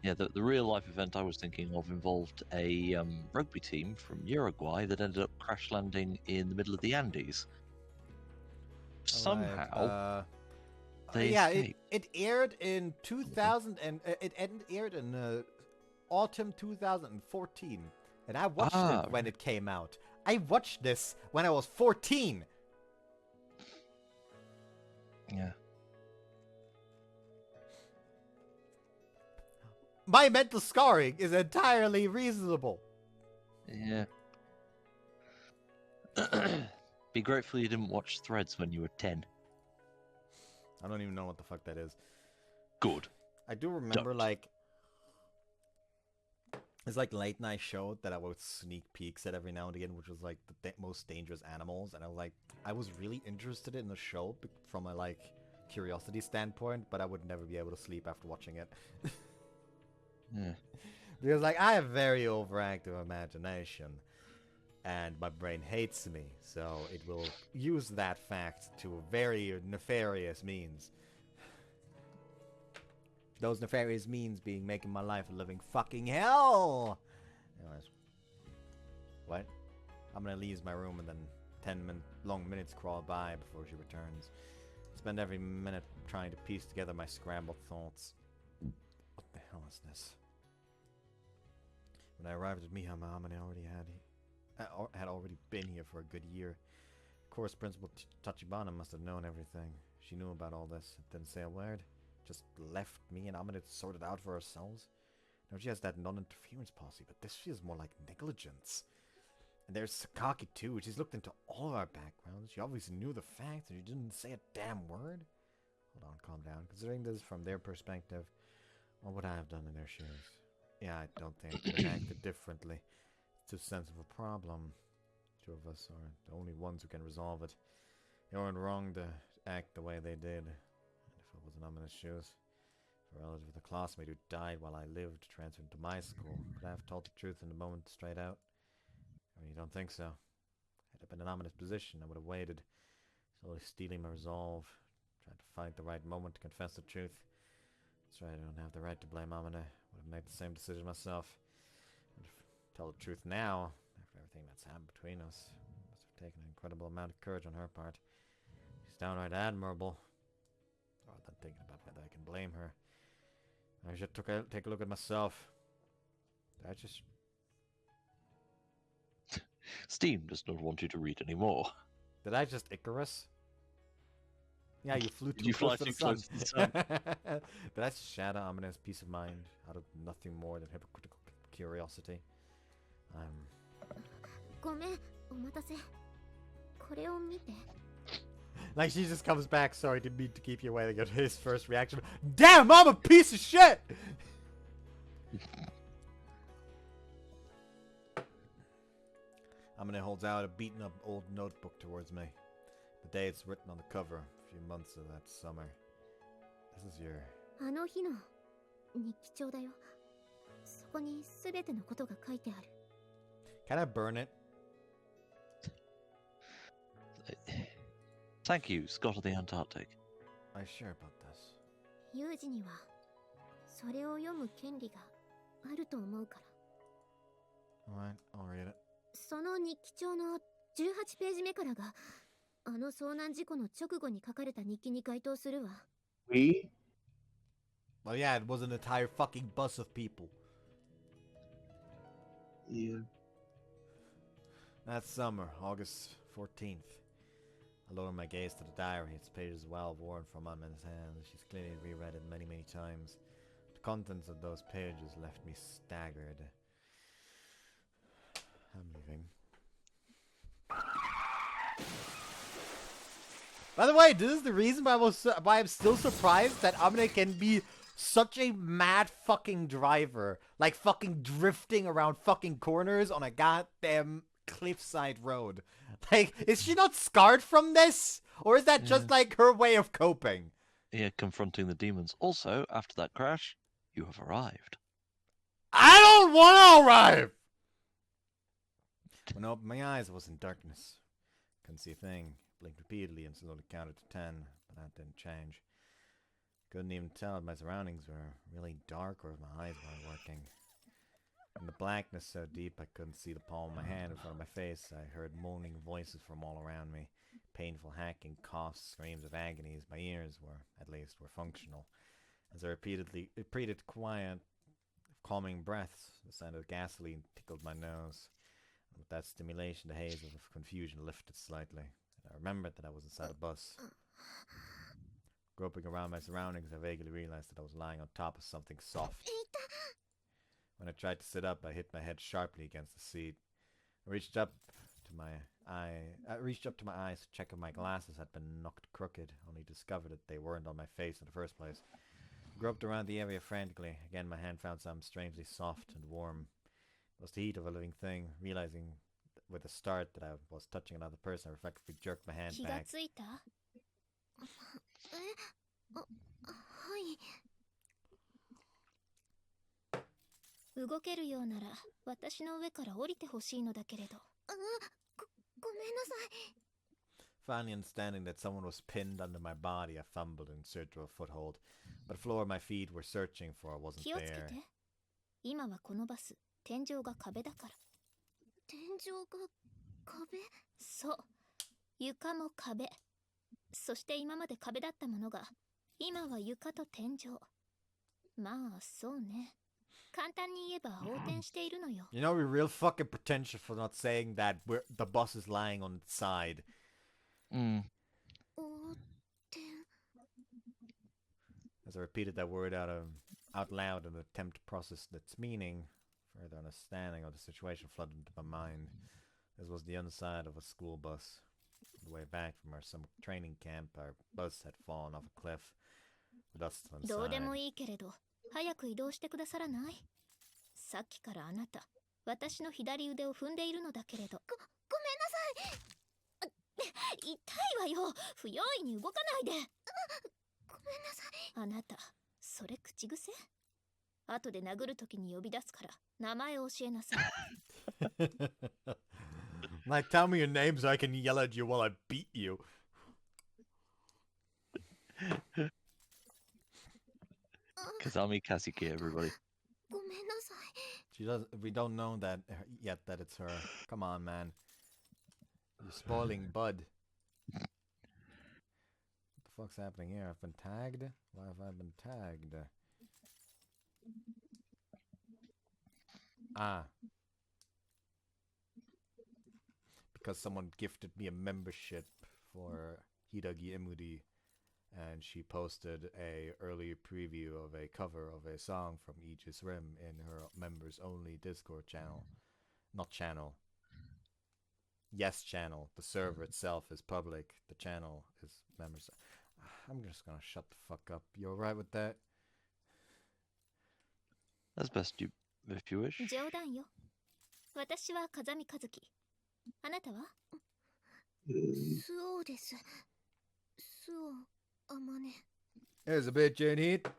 Yeah, the real life event I was thinking of involved a rugby team from Uruguay that ended up crash landing in the middle of the Andes. Somehow, they escaped. It aired in 2000 and it aired in autumn 2014, and I watched it when it came out. I watched this when I was 14. Yeah. My mental scarring is entirely reasonable. Yeah. Be grateful you didn't watch Threads when you were 10. I don't even know what the fuck that is. Good. I do remember, Don't. like, it's like late night show that I would sneak peeks at every now and again, which was like the most dangerous animals, and I was really interested in the show from a like curiosity standpoint, but I would never be able to sleep after watching it. Yeah. Because like I have very overactive imagination, and my brain hates me, so it will use that fact to very nefarious means. Those nefarious means being making my life a living fucking hell! Anyways. What? I'm gonna leave my room and then 10 long minutes crawl by before she returns. Spend every minute trying to piece together my scrambled thoughts. What the hell is this? When I arrived at Mihama, Amane had already been here for a good year. Of course, Principal Tachibana must have known everything. She knew about all this. Didn't say a word. Just left me and Amane to sort it out for ourselves. Now she has that non-interference policy, but this feels more like negligence. And there's Sakaki too. She's looked into all our backgrounds. She obviously knew the facts and she didn't say a damn word. Hold on, calm down. Considering this from their perspective, what would I have done in their shoes? Yeah, I don't think I could have acted differently. It's too sensitive a problem. Two of us are the only ones who can resolve it. They weren't wrong to act the way they did. And if I wasn't in his shoes, a relative of the classmate who died while I lived transferred to my school, could I have told the truth in the moment straight out? I mean, you don't think so? Had I been in Amane's position, I would have waited, slowly stealing my resolve, tried to find the right moment to confess the truth. That's right, I don't have the right to blame Amane. Would have made the same decision myself. And tell the truth now, after everything that's happened between us, must have taken an incredible amount of courage on her part. She's downright admirable. Rather than thinking about whether I can blame her, I should take a look at myself. Did I just... Steam does not want you to read anymore. Did I just Icarus? Yeah, you flew too You close fly to too the sun. close to the sun. Did I shatter Amane's peace of mind out of nothing more than hypocritical curiosity? ごめん、お待たせ。これを見て。 Like she just comes back, sorry, didn't mean to keep you waiting. His first reaction, damn, I'm a piece of shit! Amane holds out a beaten up old notebook towards me. The date's written on the cover, a few months of that summer. This is your... あの日の日記帳だよ。そこにすべてのことが書いてある。Can I burn it? Thank you, Scott of the Antarctic. Are you sure about this? ユージにはそれを読む権利があると思うから。 Alright, I'll read it. その日記帳の18ページ目からがあの遭難事故の直後に書かれた日記に該当するわ。We? Well, yeah, it was an entire fucking bus of people. Yeah. That summer, August 14th. I lowered my gaze to the diary, its pages well worn from Amane's hands. She's clearly reread it many, many times. The contents of those pages left me staggered. I'm leaving. By the way, this is the reason why I'm still surprised that Amane can be such a mad fucking driver. Like fucking drifting around fucking corners on a goddamn cliffside road. Like, is she not scarred from this? Or is that just like her way of coping? Yeah, confronting the demons. Also, after that crash, you have arrived. I don't want to arrive! When I opened my eyes, I was in darkness. Couldn't see a thing. Blinked repeatedly and slowly counted to 10, but that didn't change. Couldn't even tell if my surroundings were really dark or if my eyes weren't working. In the blackness so deep I couldn't see the palm of my hand in front of my face, I heard moaning voices from all around me. Painful hacking, coughs, screams of agonies. My ears were, at least, were functional. As I repeated quiet, calming breaths, the sound of gasoline tickled my nose. With that stimulation, the haze of confusion lifted slightly. I remembered that I was inside a bus. Groping around my surroundings, I vaguely realized that I was lying on top of something soft. When I tried to sit up, I hit my head sharply against the seat. I reached up to my eyes to check if my glasses had been knocked crooked, only discovered that they weren't on my face in the first place. I groped around the area frantically. Again, my hand found something strangely soft and warm. It was the heat of a living thing. Realizing with a start that I was touching another person, I reflexively jerked my hand back. 動けるようなら私の上から降りてほしいのだけれど。ごめんなさい。 Finally understanding that someone was pinned under my body, I fumbled in search of a foothold, but the floor my feet were searching for wasn't 気をつけ there. て。今はこのバス、天井が壁だから。天井が壁？そう。床も壁。そして今まで壁だったものが、今は床と天井。まあ、そうね。簡単に言えば横転しているのよ。You know, we're real fucking pretentious for not saying that the bus is lying on its side. As I repeated that word out loud in an attempt to process its meaning, further understanding of the situation flooded into my mind. This was the underside of a school bus. On the way back from our summer training camp, our bus had fallen off a cliff, with us to the どうで side. もいいけれど、早く移動してくださらない？さっきからあなた、私の左腕を踏んでいるのだけれど。ごめんなさい。痛いわよ。不用意に動かないで。ごめんなさい。あなた、それ口癖？後で殴るときに呼び出すから名前を教えなさい。Like, tell me your name so I can yell at you while I beat you. Kazami Kazuki, everybody. ごめんなさい。 She does. We don't know that yet that it's her. Come on, man. You're spoiling Bud. What the fuck's happening here? I've been tagged? Why have I been tagged? Ah. Because someone gifted me a membership for Hidagi Emuri, and she posted a early preview of a cover of a song from Aegis Rim in her members only Discord channel. Not channel. Yes channel. The server itself is public. The channel is members. I'm just gonna shut the fuck up. You alright with that? That's best if you wish. 冗談よ。私は風見和樹。あなたは？そうです。そう、あまね。 There's a bitch in it.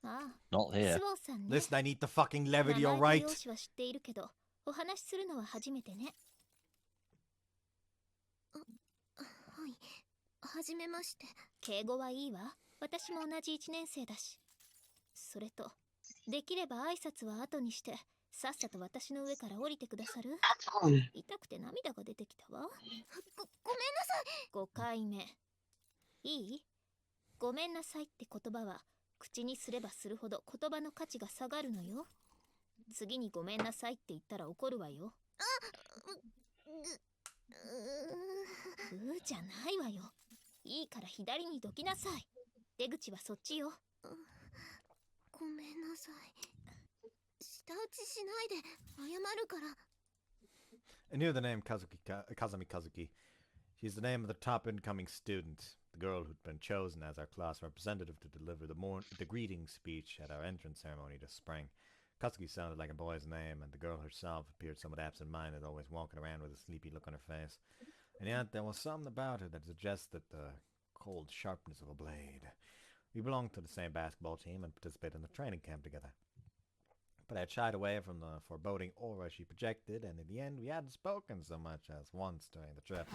ああ。 Not here. スオさんね。 Listen, I need the fucking levity, 名 alright? 前と容姿は知っているけど、お話しするのは初めてね。はい。はじめまして。敬語はいいわ。私も同じ1年生だし。それと、できれば挨拶は後にして、さっさと私の上から降りてくださる？痛くて涙が出てきたわ。ごめんなさい。5回目。いい？ごめんなさいって言葉は、口にすればするほど言葉の価値が下がるのよ。次にごめんなさいって言ったら怒るわよ。じゃないわよ。いいから左にどきなさい。出口はそっちよ。ごめんなさい。舌打ちしないで謝るから。I knew the name Kazumi Kazuki. She's the name of the top incoming student, the girl who'd been chosen as our class representative to deliver the greeting speech at our entrance ceremony this spring. Kazuki sounded like a boy's name, and the girl herself appeared somewhat absent-minded, always walking around with a sleepy look on her face. And yet there was something about her that suggested the cold sharpness of a blade. We belonged to the same basketball team and participated in the training camp together. But I had shied away from the foreboding aura she projected, and in the end we hadn't spoken so much as once during the trip.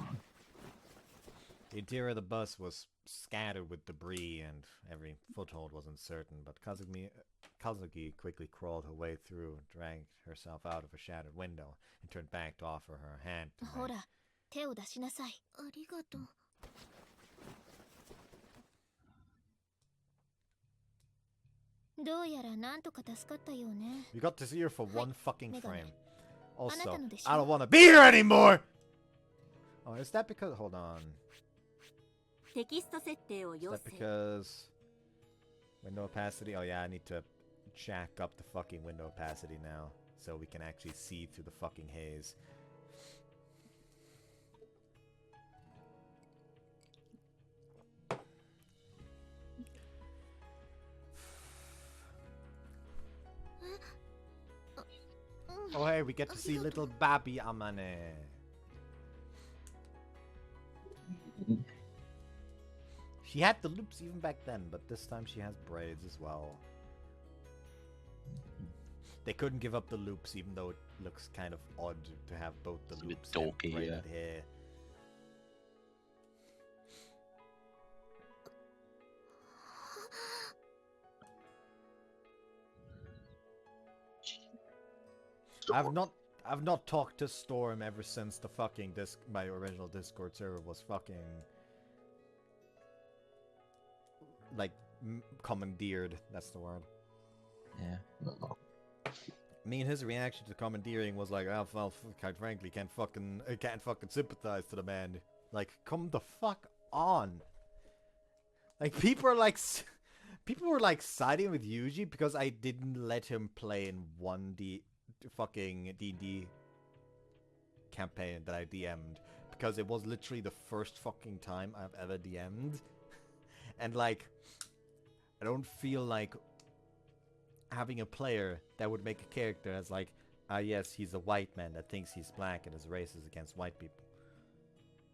The interior of the bus was scattered with debris, and every foothold was uncertain, but Kazuki quickly crawled her way through, dragged herself out of a shattered window, and turned back to offer her hand to me. ほら、手を出しなさい。ありがとう。どうやらなんとか助かったようね。 We got to see her for one fucking frame. Also, あなたのでしょ？ I don't want to be here anymore! Oh, is that because... Hold on. テキスト設定を Is 要 that 請。 because... Window opacity? Oh yeah, I need to jack up the fucking window opacity now, so we can actually see through the fucking haze. Oh hey, we get to see little baby Amane. She had the loops even back then, but this time she has braids as well. They couldn't give up the loops, even though it looks kind of odd to have both the It's a bit loops and dorky, braided yeah. hair. I've not talked to Storm ever since the fucking my original Discord server was fucking like commandeered. That's the word. Yeah. Me and his reaction to commandeering was like, oh, well, quite frankly, can't fucking sympathize to the man. Like, come the fuck on. Like, people were like siding with Yuji because I didn't let him play in one fucking D&D campaign that I DM'd, because it was literally the first fucking time I've ever DM'd. And like, I don't feel like having a player that would make a character as like, yes, he's a white man that thinks he's black and his race is against white people.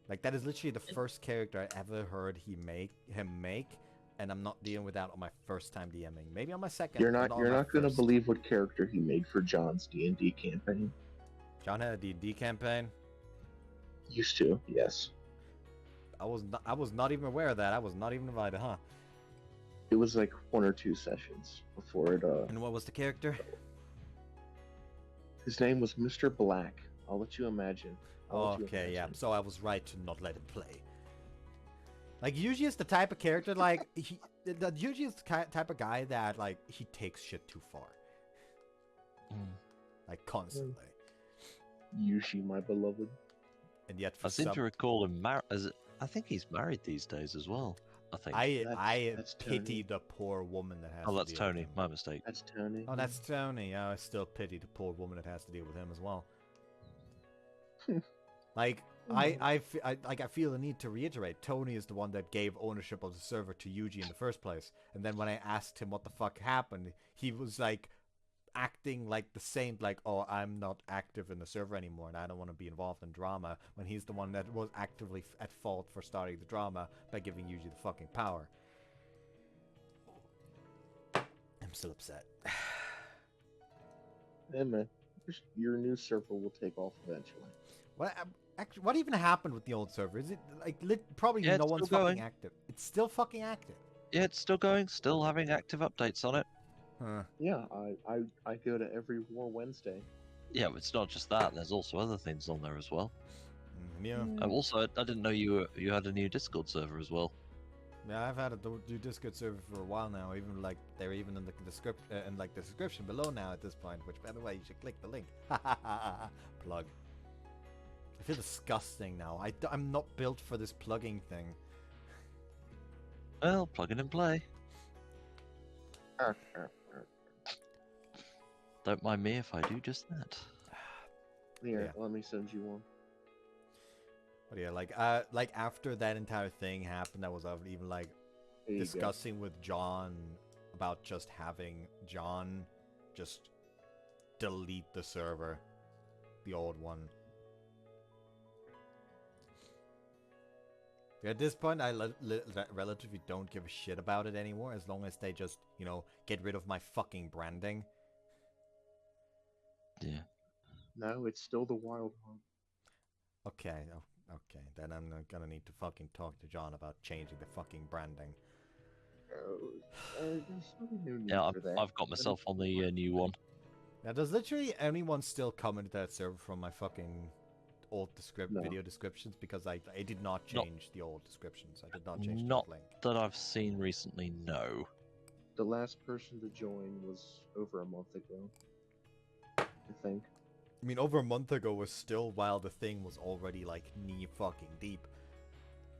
Like, that is literally the first character I ever heard him make, and I'm not dealing with that on my first time DMing. Maybe on my second. You're not gonna first. believe what character he made for John's D&D campaign. John had a D&D campaign? Used to, yes. I was not even aware of that. I was not even invited, huh? It was like 1 or 2 sessions before it. And what was the character? His name was Mr. Black. I'll let you imagine. Okay, yeah. So I was right to not let him play. Like, Yuji is the type of character, like, Yuji is the type of guy that, like, he takes shit too far. Like, constantly. Yuji, my beloved. And yet, I seem to recall him I think he's married these days as well. I think. I pity Tony. the poor woman that has Oh, to that's deal Tony. with him. My mistake. That's Tony. Oh, that's Tony. I still pity the poor woman that has to deal with him as well. Like, I feel the need to reiterate, Tony is the one that gave ownership of the server to Yuji in the first place. And then when I asked him what the fuck happened, he was like acting like the same, like, oh, I'm not active in the server anymore and I don't want to be involved in drama, when he's the one that was actively at fault for starting the drama by giving Yuji the fucking power. I'm still upset. Hey man, your new server will take off eventually. What even happened with the old server? Is it like probably Yeah, no it's one's still fucking going. active? It's still fucking active. Yeah, it's still going, still having active updates on it. Huh. Yeah, I go to every War Wednesday. Yeah, but it's not just that. There's also other things on there as well. Yeah. Also, I didn't know you had a new Discord server as well. Yeah, I've had a new Discord server for a while now. Even like they're even in the description below now at this point. Which, by the way, you should click the link. Plug. I feel disgusting now. I'm not built for this plugging thing. Well, plug in and play. Don't mind me if I do just that. Here, let me send you one. But yeah, like after that entire thing happened, I was even like discussing with John about just having John just delete the server, the old one. At this point, I relatively don't give a shit about it anymore, as long as they just, you know, get rid of my fucking branding. Yeah. No, it's still the Wild Hunt. Okay, okay, then I'm gonna need to fucking talk to John about changing the fucking branding. There's really no need Yeah, for that. I've got myself on the new one. Now, does literally anyone still come into that server from my fucking old video descriptions? Because I did not change the old descriptions. I did not change the link. That I've seen recently, no. The last person to join was over a month ago, I think. I mean, over a month ago was still while the thing was already like knee fucking deep.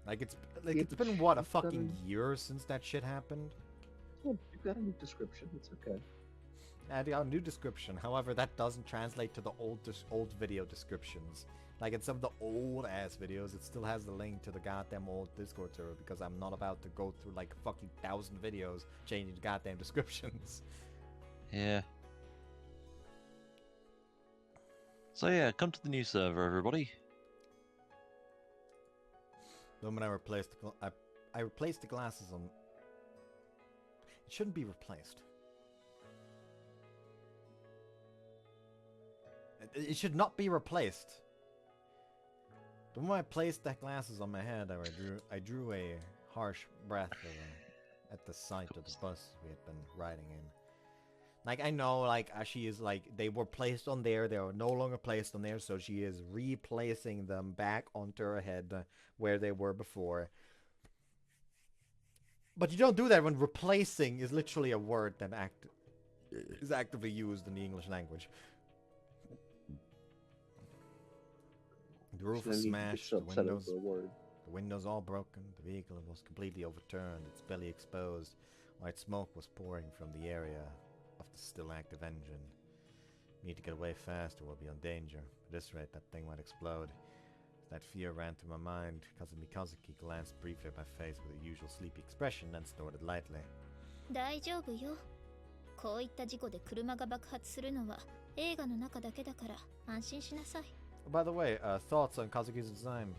Like it's been what, a fucking year since that shit happened? Yeah, you've got a new description. It's okay. Yeah, a new description. However, that doesn't translate to the old video descriptions. Like in some of the old ass videos, it still has the link to the goddamn old Discord server because I'm not about to go through like fucking 1,000 videos changing the goddamn descriptions. Yeah. So yeah, come to the new server, everybody. The moment I replaced I replaced the glasses on. It shouldn't be replaced. It should not be replaced. The moment I placed the glasses on my head, I drew a harsh breath at the sight of the bus we had been riding in. Like, I know, like, she is, like, they were placed on there, they are no longer placed on there, so she is replacing them back onto her head where they were before. But you don't do that when replacing is literally a word that is actively used in the English language. The roof was smashed, the windows all broken, the vehicle was completely overturned, its belly exposed, white smoke was pouring from the area of the still active engine. We need to get away fast or we'll be in danger. At this rate, that thing might explode. That fear ran through my mind. Kazumi Kazuki glanced briefly at my face with a usual sleepy expression, then snorted lightly. 大丈夫よ。こういった事故で車が爆発するのは映画の中だけだから安心しなさい。By the way, thoughts on Kazuki's design,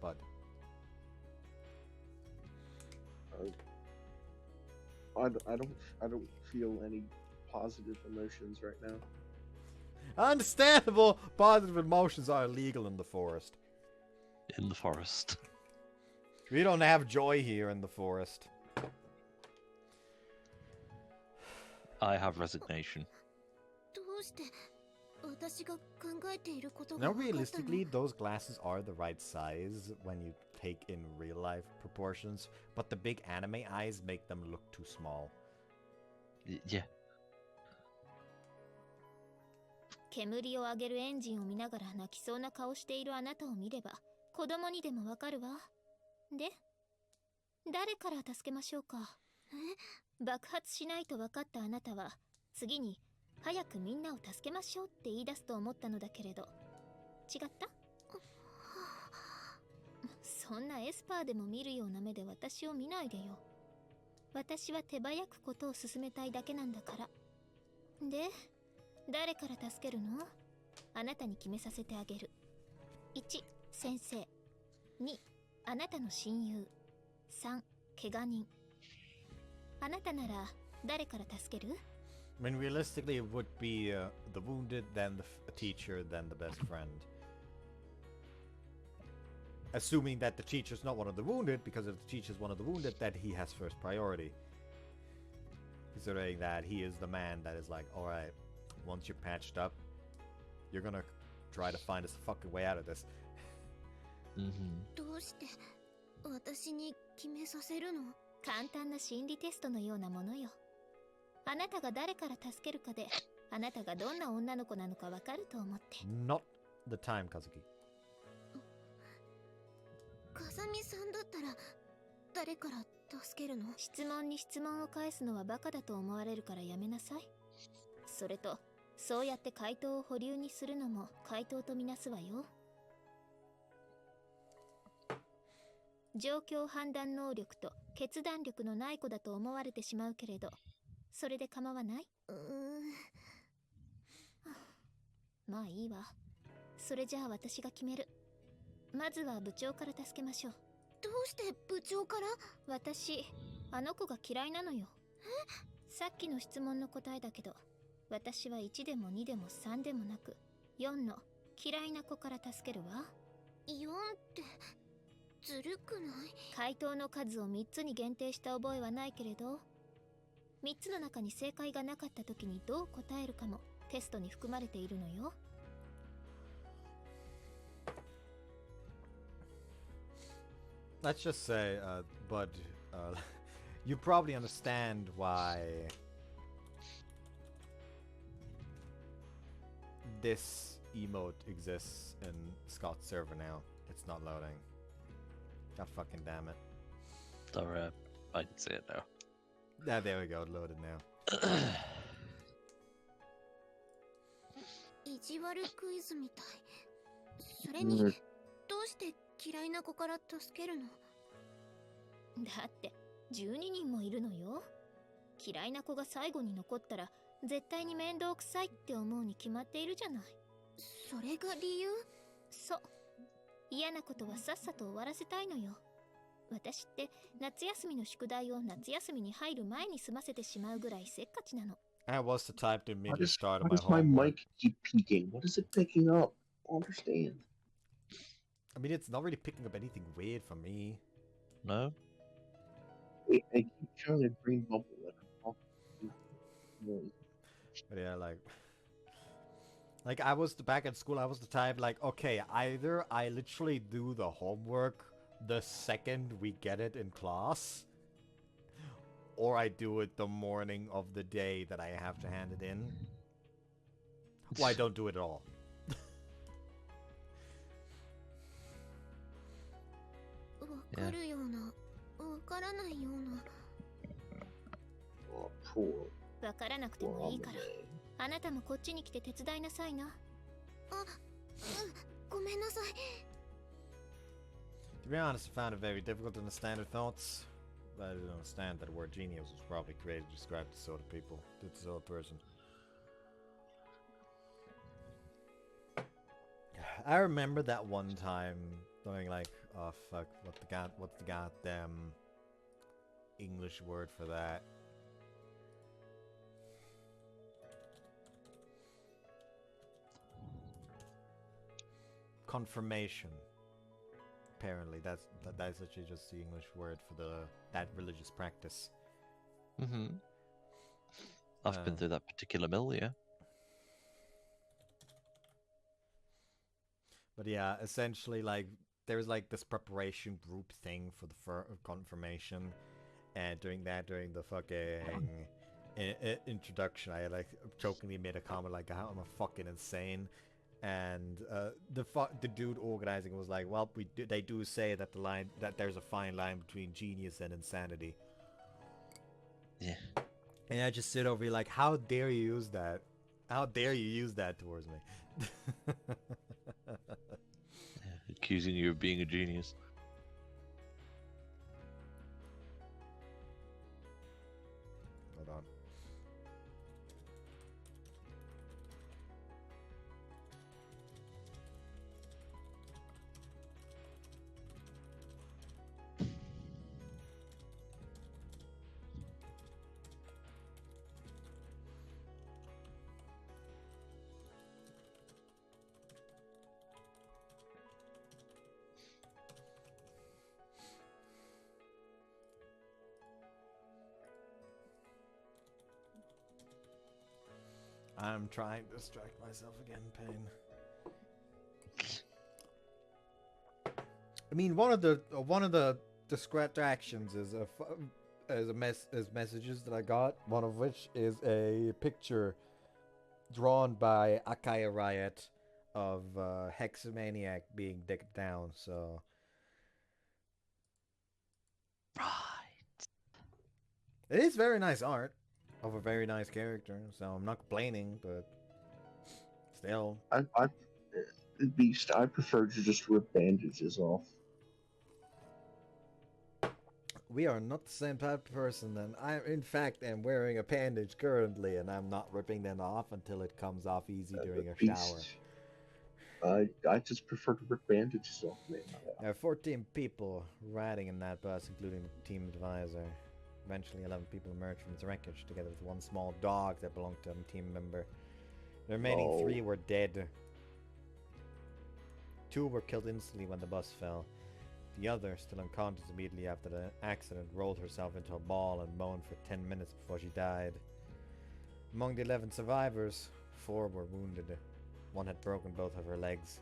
bud? I don't feel any positive emotions right now. Understandable. Positive emotions are illegal in the forest. In the forest. We don't have joy here in the forest. I have resignation. Now, realistically, those glasses are the right size when you take in real-life proportions, but the big anime eyes make them look too small. Yeah. 煙を上げるエンジンを見ながら泣きそうな顔しているあなたを見れば子供にでもわかるわ。で、誰から助けましょうか。爆発しないと分かったあなたは次に早くみんなを助けましょうって言い出すと思ったのだけれど、違った？そんなエスパーでも見るような目で私を見ないでよ。私は手早くことを進めたいだけなんだから。で、誰から助けるの？あなたに決めさせてあげる。1、先生。2、あなたの親友。3、怪我人。あなたなら誰から助ける？ I mean, realistically, it would be the wounded, then the teacher, then the best friend. Assuming that the teacher's not one of the wounded, because if the teacher's one of the wounded, that he has first priority. Considering that he is the man that is like, alright, once you're patched up, you're gonna try to find us a fucking way out of this. どうして私に決めさせるの？簡単な心理テストのようなものよ。あなたが誰から助けるかで、あなたがどんな女の子なのかわかると思って。Not the time, Kazuki. 風見さんだったら誰から助けるの？質問に質問を返すのはバカだと思われるからやめなさい。それと、そうやって回答を保留にするのも回答とみなすわよ。状況判断能力と決断力のない子だと思われてしまうけれど、それで構わない？まあいいわ。それじゃあ私が決める。まずは部長から助けましょう。どうして部長から？私、あの子が嫌いなのよ。さっきの質問の答えだけど、私は1でも2でも3でもなく4の嫌いな子から助けるわ。4ってずるくない？回答の数を3つに限定した覚えはないけれど、3つの中に正解がなかった時にどう答えるかもテストに含まれているのよ。Let's just say, Bud, you probably understand why this emote exists in Scott's server now. It's not loading. God fucking damn it. Sorry, I can see it now. Yeah, there we go. Loaded now. 意地悪クイズみたい。それに、どうして嫌いな子から助けるの？だって12人もいるのよ。嫌いな子が最後に残ったら絶対に面倒くさいって思うに決まっているじゃない。それが理由？そう。嫌なことはさっさと終わらせたいのよ。私って夏休みの宿題を夏休みに入る前に済ませてしまうぐらいせっかちなの。I was the type to Why immediately does, start why my does my homework. mic keep peaking? What is it picking up? I don't understand. I mean, it's not really picking up anything weird for me. No? Wait, I keep showing a green bubble that I'm talking. But yeah, like I was back at school. I was the type like, okay, either I literally do the homework the second we get it in class, or I do it the morning of the day that I have to hand it in. Well, I don't do it at all. わかるような、わからないような。Oh, poor わからなくてもいいから、あなたもこっちに来て手伝いなさいな。ごめんなさい。To be honest, I found it very difficult to understand her thoughts. But I didn't understand that the word genius was probably created to describe this sort of people, this sort of person. I remember that one time going like, oh fuck, what's the goddamn English word for that? Confirmation. Apparently, that's actually just the English word for that religious practice. Mm-hmm. I've been through that particular mill, yeah. But yeah, essentially, like, there's like this preparation group thing for the confirmation, and during the fucking introduction, I like jokingly made a comment like, "I'm a fucking insane." And the dude organizing was like, well, they do say that that there's a fine line between genius and insanity. Yeah. And I just sit over here like, how dare you use that? How dare you use that towards me? Accusing you of being a genius. Hold on. I'm trying to distract myself again, Pain. I mean, one of the distractions is messages that I got. One of which is a picture drawn by Akaya Riot of Hexamaniac being dicked down. So Right. it is very nice art of a very nice character. So I'm not complaining, but Still. Beast, I prefer to just rip bandages off. We are not the same type of person then. I, in fact, am wearing a bandage currently, and I'm not ripping them off until it comes off easy during a shower. I just prefer to rip bandages off, man. There are 14 people riding in that bus, including the team advisor. Eventually, 11 people emerged from the wreckage, together with one small dog that belonged to a team member. The remaining 3 were dead. 2 were killed instantly when the bus fell. The other, still unconscious immediately after the accident, rolled herself into a ball and moaned for 10 minutes before she died. Among the 11 survivors, 4 were wounded. 1 had broken both of her legs.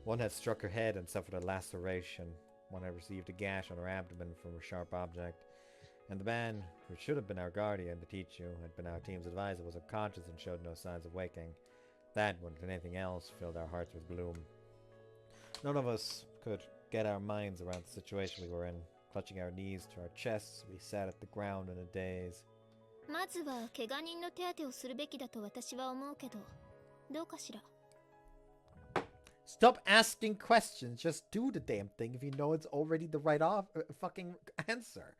1 had struck her head and suffered a laceration. 1 had received a gash on her abdomen from a sharp object. And the man, who should have been our guardian, the teacher, who had been our team's advisor, was unconscious and showed no signs of waking. That, more than anything else, filled our hearts with gloom. None of us could get our minds around the situation we were in. Clutching our knees to our chests, we sat at the ground in a daze. まずは怪我人の手当てをするべきだと私は思うけど、どうかしら。Stop asking questions. Just do the damn thing if you know it's already the right fucking answer.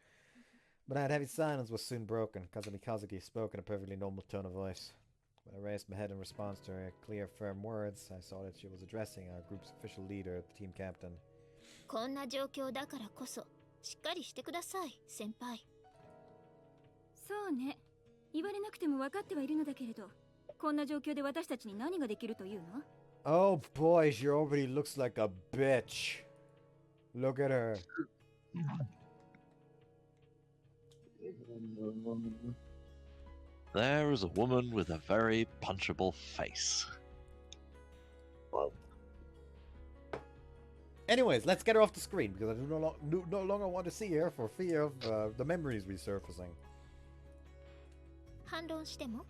But that heavy silence was soon broken. Kazumi Kazuki spoke in a perfectly normal tone of voice. When I raised my head in response to her clear, firm words, I saw that she was addressing our group's official leader, the team captain. こんな状況だからこそ、しっかりしてください、先輩。そうね。言われなくても分かってはいるのだけれど、こんな状況で私たちに何ができるというの? Oh boy, she already looks like a bitch. Look at her. There is a woman with a very punchable face. Anyways, let's get her off the screen because I do no longer want to see her for fear of the memories resurfacing. 反論しても?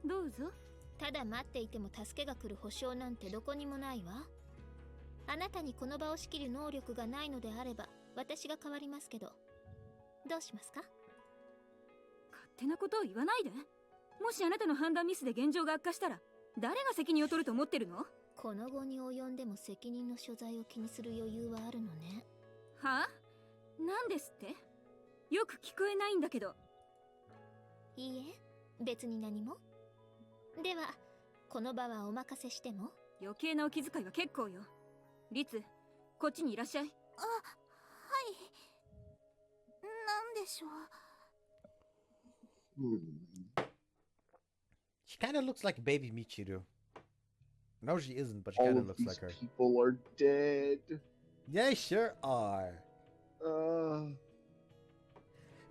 どうぞ。ただ待っていても助けが来る保証なんてどこにもないわ。あなたにこの場を仕切る能力がないのであれば、私が代わりますけど、どうしますか? 勝手なことを言わないで。もしあなたの判断ミスで現状が悪化したら、誰が責任を取ると思ってるの? この後に及んでも責任の所在を気にする余裕はあるのね。はあ? 何ですって? よく聞こえないんだけど。いいえ、別に何も。では、この場はお任せしても? 余計なお気遣いは結構よ。リツ、こっちにいらっしゃい。あ、はい。なんでしょう。She kind of looks like baby Michiru. No, she isn't, but she kind of looks like her. People are dead. They sure are.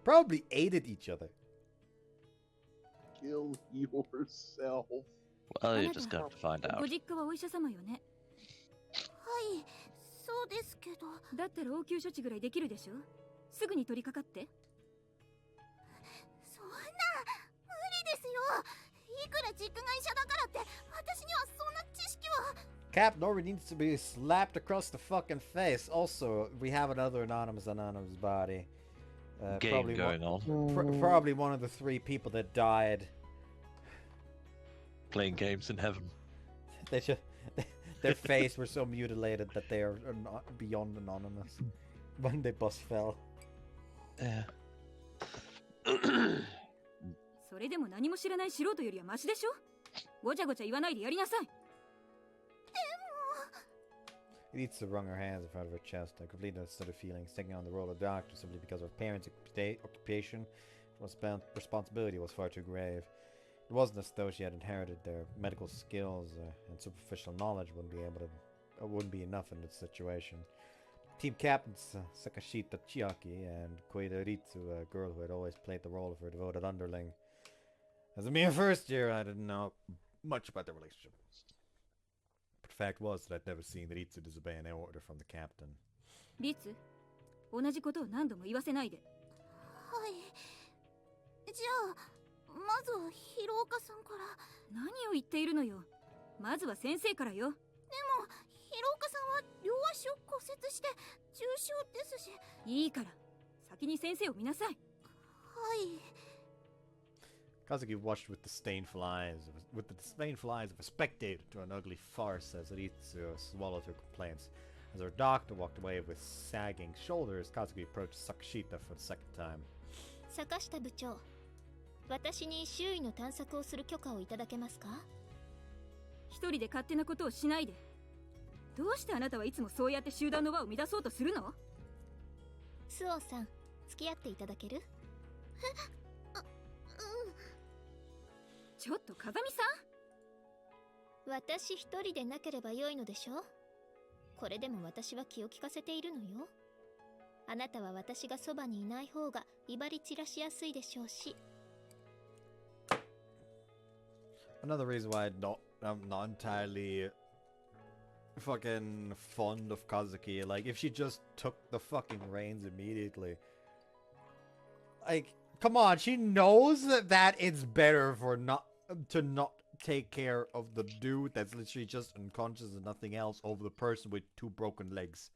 Probably aided each other. Kill yourself. Well, you're just going to find out. ご実家はお医者様よね。はい、そうですけど。だったら応急処置ぐらいできるでしょ。すぐに取り掛かって。そんな、無理ですよ。いくら実家が医者だからって、私にはそんな知識は。Cap Nori needs to be slapped across the fucking face. Also, we have another anonymous body. Game going on. Probably one of the 3 people that died. Playing games in heaven. They just, their face were so mutilated that they are not beyond anonymous. When the bus fell. Yeah. それでも何も知らない素人よりはマシでしょ。ごちゃごちゃ言わないでやりなさい。Ritsu wrung her hands in front of her chest. I completely understood her feelings, taking on the role of doctor simply because of her parents' occupation responsibility was far too grave. It wasn't as though she had inherited their medical skills and superficial knowledge wouldn't be enough in this situation. Team captains Sakashita Chiaki and Koida Ritsu, a girl who had always played the role of her devoted underling. As a mere first year, I didn't know much about their relationship. But the fact was that I'd never seen Ritsu disobey an order from the captain. リツ、同じことを何度も言わせないで。はい。じゃあ、まずは広岡さんから。何を言っているのよ。まずは先生からよ。でも、広岡さんは両足を骨折して重傷ですし。いいから、先に先生を見なさい。はい。Kazuki watched with disdainful eyes of a spectator to an ugly farce as Ritsu swallowed her complaints. As her doctor walked away with sagging shoulders, Kazuki approached Sakashita for the second time. 坂下部長、私に周囲の探索をする許可をいただけますか？一人で勝手なことをしないで。どうしてあなたはいつもそうやって集団の輪を乱そうとするの？スオさん、付き合っていただける？ちょっと風見さん、私一人でなければよいのでしょ？これでも私は気を利かせているのよ。あなたは私がそばにいない方が威張り散らしやすいでしょうし。Another reason why I'm not entirely fucking fond of Kazuki. Like, if she just took the fucking reins immediately. Like, come on, she knows that it's better for not take care of the dude that's literally just unconscious and nothing else over the person with 2 broken legs.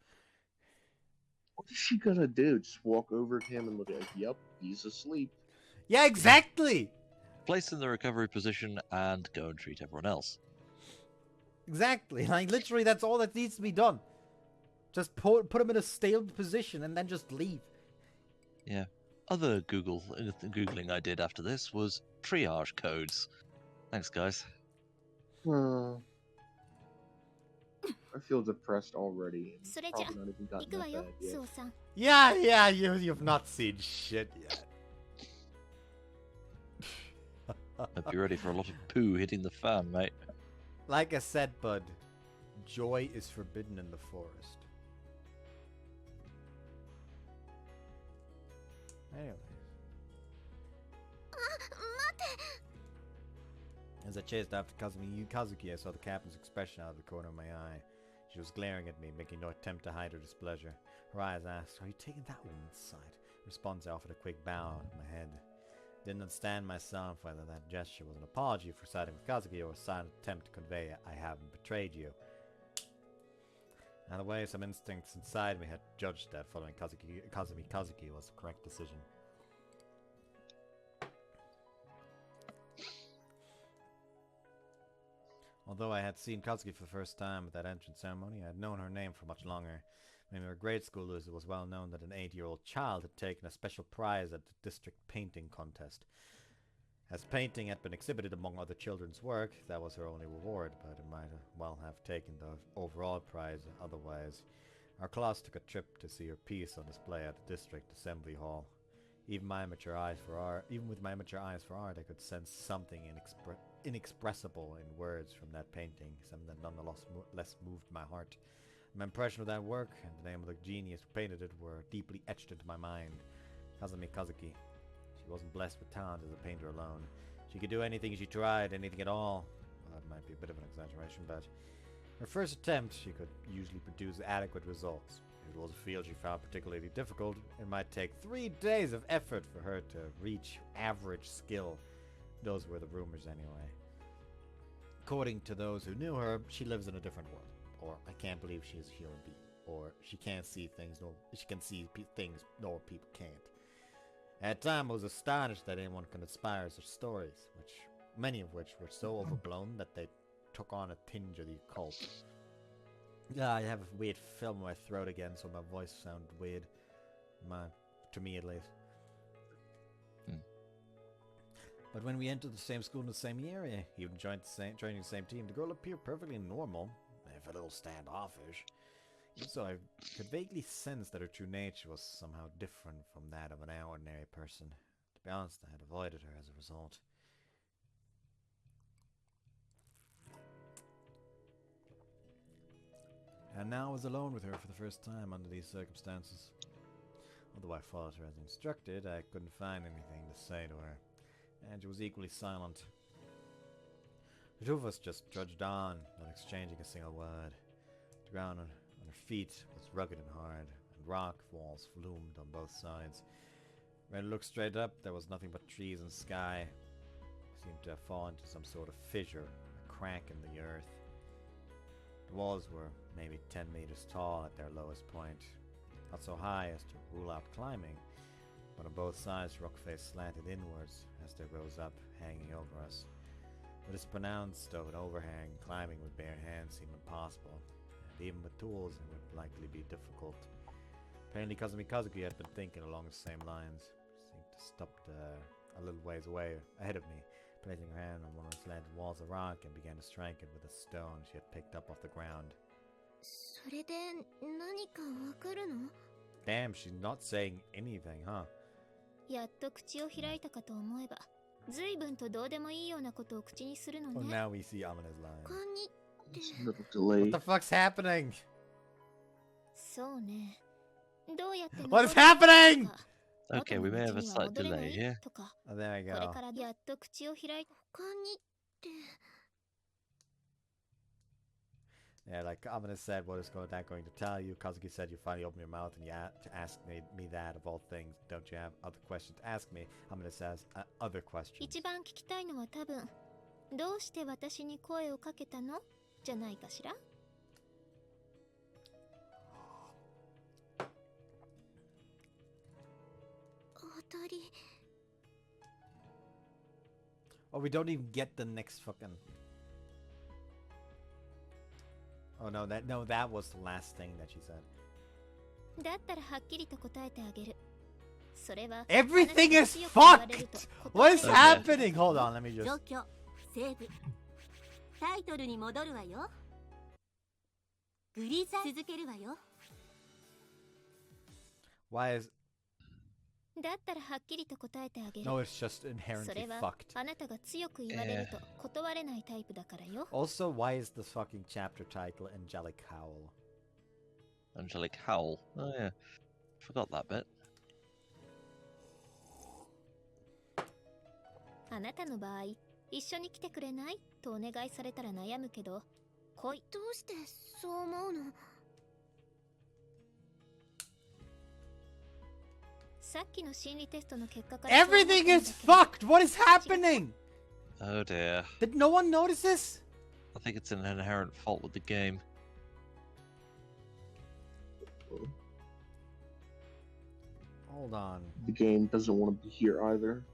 What is she gonna do? Just walk over to him and look at him? Yep, he's asleep. Yeah, exactly! Place in the recovery position and go and treat everyone else. Exactly. Like, literally, that's all that needs to be done. Just put him in a stable position and then just leave. Yeah. Other Googling I did after this was triage codes. Thanks, guys. I feel depressed already. それじゃ、 Probably not even 行 gotten くわ that よ、 bad ス yet. オさん。Yeah, you've not seen shit yet. Hope you're ready for a lot of poo hitting the fan, mate. Like I said, bud, joy is forbidden in the forest. Anyways. As I chased after Kazuki, I saw the captain's expression out of the corner of my eye. She was glaring at me, making no attempt to hide her displeasure. Her eyes asked, "Are you taking that woman's side?" In response, I offered a quick bow of my head. Didn't understand myself whether that gesture was an apology for siding with Kazuki or a silent attempt to convey I haven't betrayed you. Either way, some instincts inside me had judged that following Kazuki was the correct decision. Although I had seen Kazuki for the first time at that entrance ceremony, I had known her name for much longer. When we were grade schoolers, it was well known that an 8-year-old child had taken a special prize at the district painting contest. As painting had been exhibited among other children's work, that was her only reward, but it might well have taken the overall prize otherwise. Our class took a trip to see her piece on display at the district assembly hall. Even with my mature eyes for art, I could sense something inexpressible in words from that painting, something that nonetheless moved my heart. My impression of that work and the name of the genius who painted it were deeply etched into my mind. Kazumi Kazuki. She wasn't blessed with talent as a painter alone. She could do anything she tried, anything at all. Well, that might be a bit of an exaggeration, but her first attempt, she could usually produce adequate results. If it was a field she found particularly difficult, it might take 3 days of effort for her to reach average skill. Those were the rumors anyway. According to those who knew her, she lives in a different world. Or, I can't believe she is a human being. Or, she can't see things, she can see things nor people can't. At the time, I was astonished that anyone could inspire such stories, many of which were so overblown that they took on a tinge of the occult. I have a weird film in my throat again, so my voice sounded weird. To me, at least. But when we entered the same school in the same year, even joining the same team, the girl appeared perfectly normal, if a little standoffish. So I could vaguely sense that her true nature was somehow different from that of an ordinary person. To be honest, I had avoided her as a result. And now I was alone with her for the first time under these circumstances. Although I followed her as instructed, I couldn't find anything to say to her, and she was equally silent. The two of us just trudged on, not exchanging a single word. The ground on her feet was rugged and hard, and rock walls loomed on both sides. When I looked straight up, there was nothing but trees and sky. It seemed to have fallen into some sort of fissure, a crack in the earth. The walls were maybe 10 meters tall at their lowest point, not so high as to rule out climbing, but on both sides rock face slanted inwards as they rose up, hanging over us. With its pronounced of an overhang, climbing with bare hands seemed impossible, and even with tools it would likely be difficult. Apparently Kazumi Kazuki had been thinking along the same lines. She seemed to stop a little ways away ahead of me, placing her hand on one of the slanted walls of rock and began to strike it with a stone she had picked up off the ground. それで何かわかるの？ Damn, she's not saying anything, huh? やっと口を開いたかと思えば、随分とどうでもいいようなことを口にするの Well, ね。 now we see Amane's line. こんに It's a little delayed. What the fuck's happening? そうね。どうやって What is happening? Okay, we may have a slight delay here. とか Oh, there we これ go. からやっと口を開いた。こんにって。 Yeah, like Amane said, what is that going to tell you? Kazuki said you finally opened your mouth and you to ask me that of all things. Don't you have other questions to ask me? Amane says, other questions. 一番聞きたいのは多分、どうして私に声をかけたの？じゃないかしら？ 踊り。 Oh, we don't even get the next fucking... Oh no, that was the last thing that she said. だったらはっきりと答えてあげる。それは Everything is あなたが強く言われる fucked! と What is Okay. happening? Hold on, let me 状 just... 況セーブタイトルに戻るわよ。グリザ続けるわよ。 Why is... だったらはっきりと答えてあげる。 No, it's just そ inherently れは fucked. あなたが強く言われると断れないタイプだからよ。 Also, why is this fucking chapter title Angelic Howl? Angelic Howl. Oh yeah, forgot that bit. あなたの場合、一緒に来てくれないとお願いされたら悩むけど、来い。どうしてそう思うの？さっきの心理テストの結果からそう思ったんだ Everything けど is fucked! What is happening? Oh dear. Did no one notice this? I think it's an inherent fault with the game. Hold on. The game doesn't want to be here either.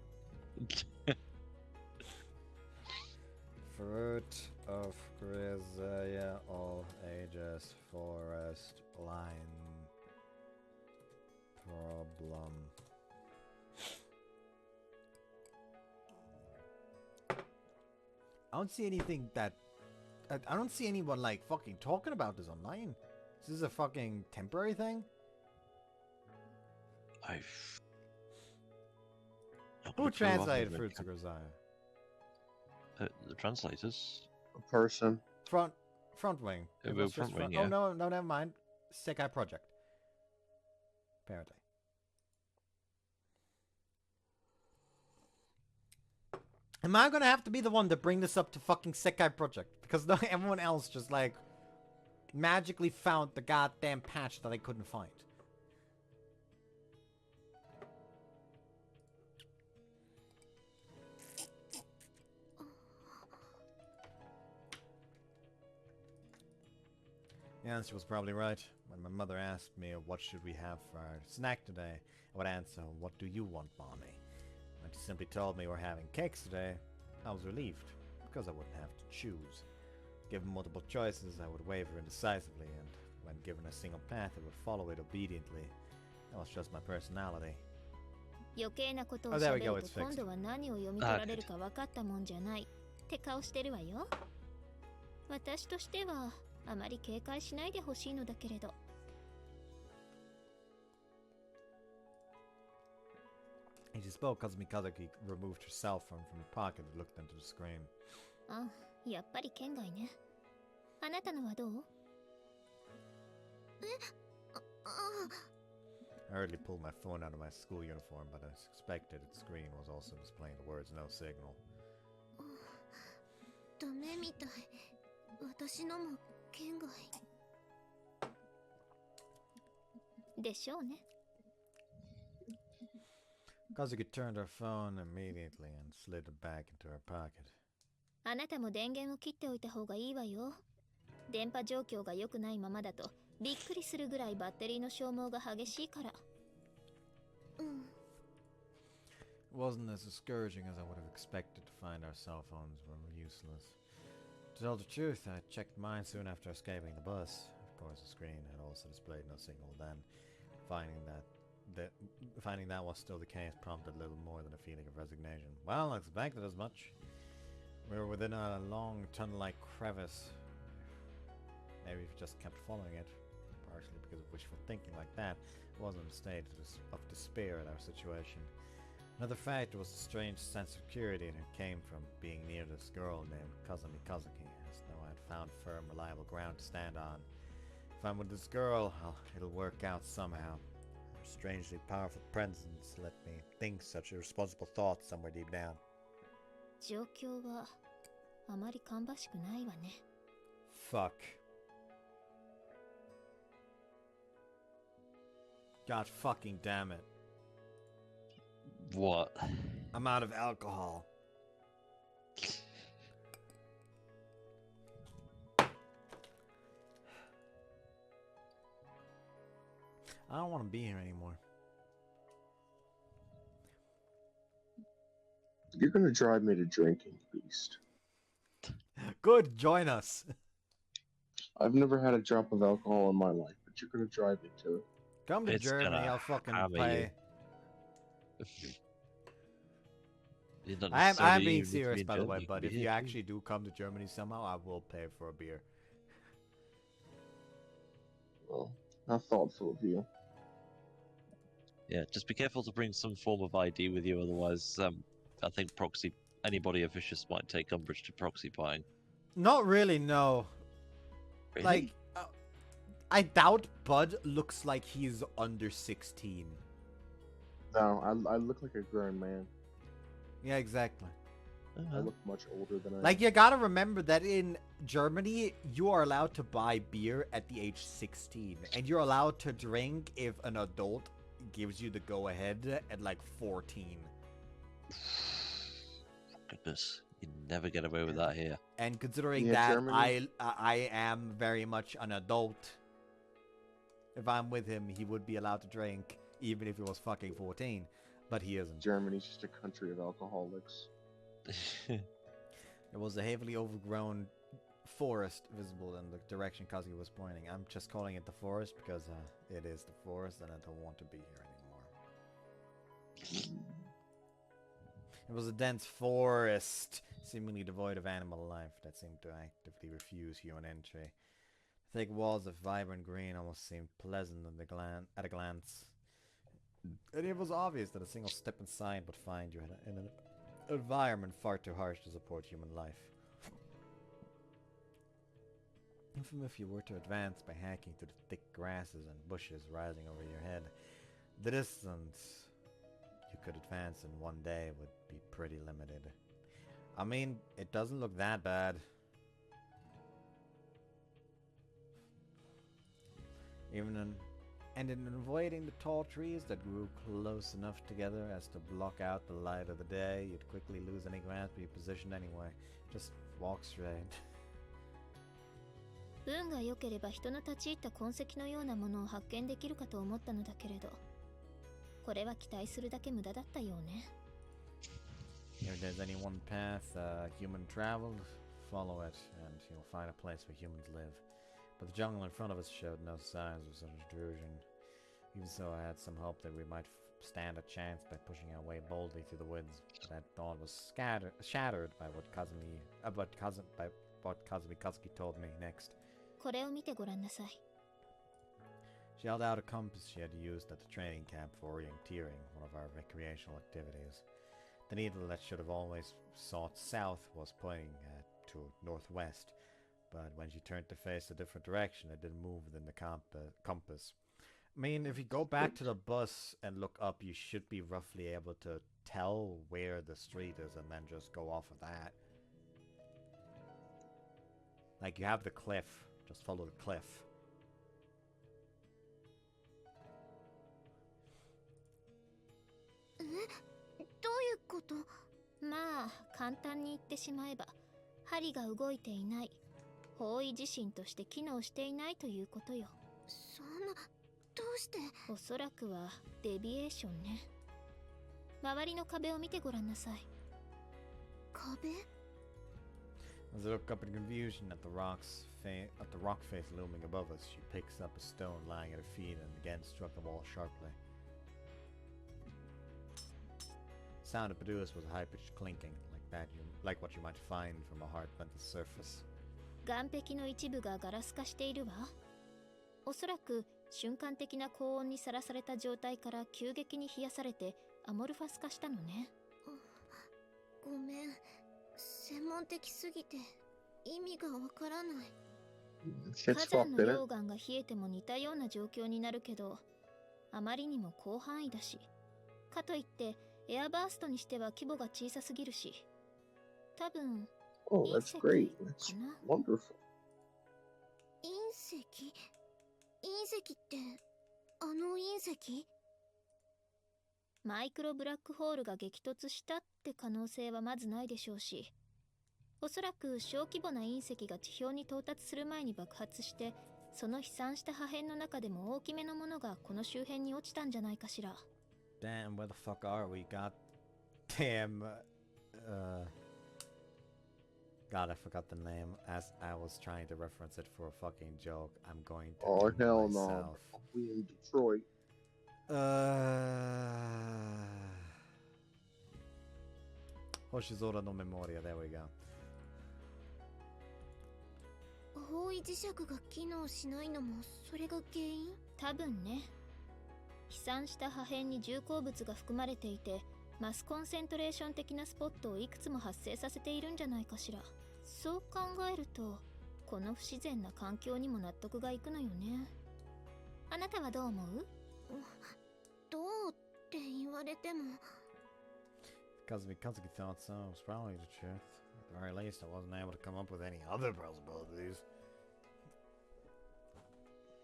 Fruit of Grisaia, all ages, forest, line, problem. I don't see anything that... I don't see anyone, like, fucking talking about this online. Is this a fucking temporary thing? I've... not Who got a clue what translated I'm Fruits doing. of Grisaia? The translators. A person. Front wing. Yeah, It well, was just front wing, Oh yeah. no, never mind. Sekai Project. Apparently. Am I gonna have to be the one to bring this up to fucking Sekai Project? Because everyone else just like magically found the goddamn patch that I couldn't find. Yeah, she was probably right. When my mother asked me what should we have for our snack today, I would answer, what do you want, Mommy? When she simply told me we're having cakes today, I was relieved, because I wouldn't have to choose. Given multiple choices, I would waver indecisively, and when given a single path, I would follow it obediently. That was just my personality. 余計なことを Oh, し there ゃ we べ go, る it's と fixed. 今度は何を読み取られるか分かったもんじゃないって顔してるわよ。私としてはあまり警戒しないでほしいのだけれど。 As she spoke, Kazumi Kazuki removed her cell phone from her pocket and looked into the screen. あ、やっぱり県外ね。あなたのはどう？I hurriedly pulled my phone out of my school uniform, but as expected, its screen was also displaying the words no signal. ダメみたい。私のも県外。でしょうね。 Kazuki turned her phone immediately and slid it back into her pocket. あなたも電源を切っておいた方がいいわよ。電波状況が良くないままだとびっくりするぐらいバッテリーの消耗が激しいから。うん。It wasn't as discouraging as I would have expected to find our cell phones were useless. To tell the truth, I checked mine soon after escaping the bus. Of course, the screen had also displayed no signal then. Finding that was still the case prompted little more than a feeling of resignation. Well, I expected as much. We were within a long tunnel-like crevice. Maybe if we just kept following it, partially because of wishful thinking like that, I wasn't in a state of despair at our situation. Another factor was the strange sense of security that came from being near this girl named Kazumi Kazuki, as though I had found firm, reliable ground to stand on. If I'm with this girl, it'll work out somehow. Her strangely powerful presence let me think such irresponsible thoughts somewhere deep down. 状況はあまり芳しくないわね。 Fuck. God fucking damn it. What? I'm out of alcohol. I don't want to be here anymore. You're gonna drive me to drinking, Beast. Good, join us. I've never had a drop of alcohol in my life, but you're gonna drive me to it. Come to It's Germany, gonna I'll fucking hammer pay. I'm being serious, by the way, but if you actually do come to Germany somehow, I will pay for a beer. Well, how thoughtful of you. Yeah, just be careful to bring some form of ID with you, otherwise, I think anybody officious might take umbrage to proxy buying. Not really, no. Really? Like, I doubt Bud looks like he's under 16. No, I look like a grown man. Yeah, exactly. I look much older than I am. Like, you gotta remember that in Germany, you are allowed to buy beer at the age 16. And you're allowed to drink if an adult gives you the go-ahead at, like, 14. Goodness, you never get away with that here. And considering Yeah, that Germany- I am very much an adult, if I'm with him, he would be allowed to drink, even if he was fucking 14. But he isn't. Germany's just a country of alcoholics. There was a heavily overgrown forest visible in the direction Kazuki was pointing. I'm just calling it the forest because it is the forest and I don't want to be here anymore. It was a dense forest, seemingly devoid of animal life, that seemed to actively refuse human entry. The thick walls of vibrant green almost seemed pleasant at a glance. And it was obvious that a single step inside would find you in an environment far too harsh to support human life. Even if you were to advance by hacking through the thick grasses and bushes rising over your head, the distance you could advance in one day would be pretty limited. I mean, it doesn't look that bad. And in avoiding the tall trees that grew close enough together as to block out the light of the day, you'd quickly lose any grasp of your position anyway. Just walk straight. 運が良ければ人の立ち入った痕跡のようなものを発見できるかと思ったのだけれど、これは期待するだけ無駄だったようね。If there's any one path human traveled, follow it, and you'll find a place where humans live. But the jungle in front of us showed no signs of such intrusion. Even so, I had some hope that we might stand a chance by pushing our way boldly through the woods. But that thought was shattered by what Kazumi Kazuki told me next. これを見てごらんなさい。 She held out a compass she had used at the training camp for orienteering, one of our recreational activities. The needle that should have always sought south was pointing to northwest, but when she turned to face a different direction, it didn't move within the compass. I mean, if you go back to the bus and look up, you should be roughly able to tell where the street is and then just go off of that. Like, you have the cliff. Just follow the cliff. どういうこと？まあ簡単に言ってしまえば針が動いていない、方位地震として機能していないということよ。そんな、どうして？おそらくはデビエーションね。周りの壁を見てごらんなさい。壁？ As I look up in confusion at the rock face looming above us, she picks up a stone lying at her feet and again struck the wall sharply. The sound it produced was a high-pitched clinking, like what you might find from a hard-bent surface. 岩壁の一部がガラス化しているわ。おそらく瞬間的な高温にさらされた状態から急激に冷やされてアモルファス化したのね。ごめん、専門的すぎて意味がわからない。火 Shit's 山 fucked, の isn't 溶岩が冷えても似たような状況になるけど、あまりにも広範囲だし、かといってエアバーストにしては規模が小さすぎるし、多分 Oh, that's great. That's かな。 wonderful. 隕石？隕石ってあの隕石？マイクロブラックホールが激突したって可能性はまずないでしょうし、おそらく小規模な隕石が地表に到達する前に爆発して、その飛散した破片の中でも大きめのものがこの周辺に落ちたんじゃないかしら。Damn, where the fuck are we? God damn. God, I forgot the name. As I was trying to reference it for a fucking joke, I'm going to. Oh, do hell myself. no. We in Detroit. Hoshizora no Memoria, there we go. 方位磁石が機能しないのもそれが原因？多分ね。飛散した破片に重鉱物が含まれていて、マスコンセントレーション的なスポットをいくつも発生させているんじゃないかしら。そう考えると、この不自然な環境にも納得がいくのよね。あなたはどう思う？どうって言われても。Kazuki thought so. It was probably the truth. At the very least, I wasn't able to come up with any other possibilities.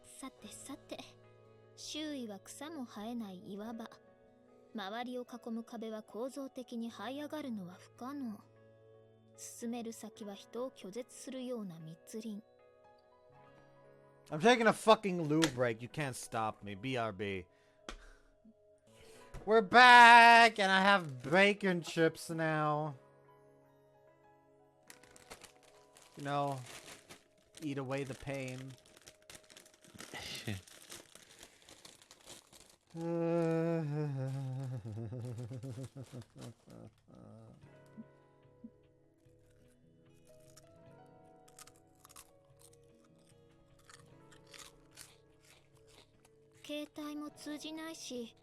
さてさて、周囲は草も生えない岩場。周りを囲む壁は構造的に這い上がるのは不可能。進める先は人を拒絶するような密林。I'm taking a fucking loo break. You can't stop me. BRB. We're back, and I have bacon chips now. You know, eat away the pain.携帯も通じないし、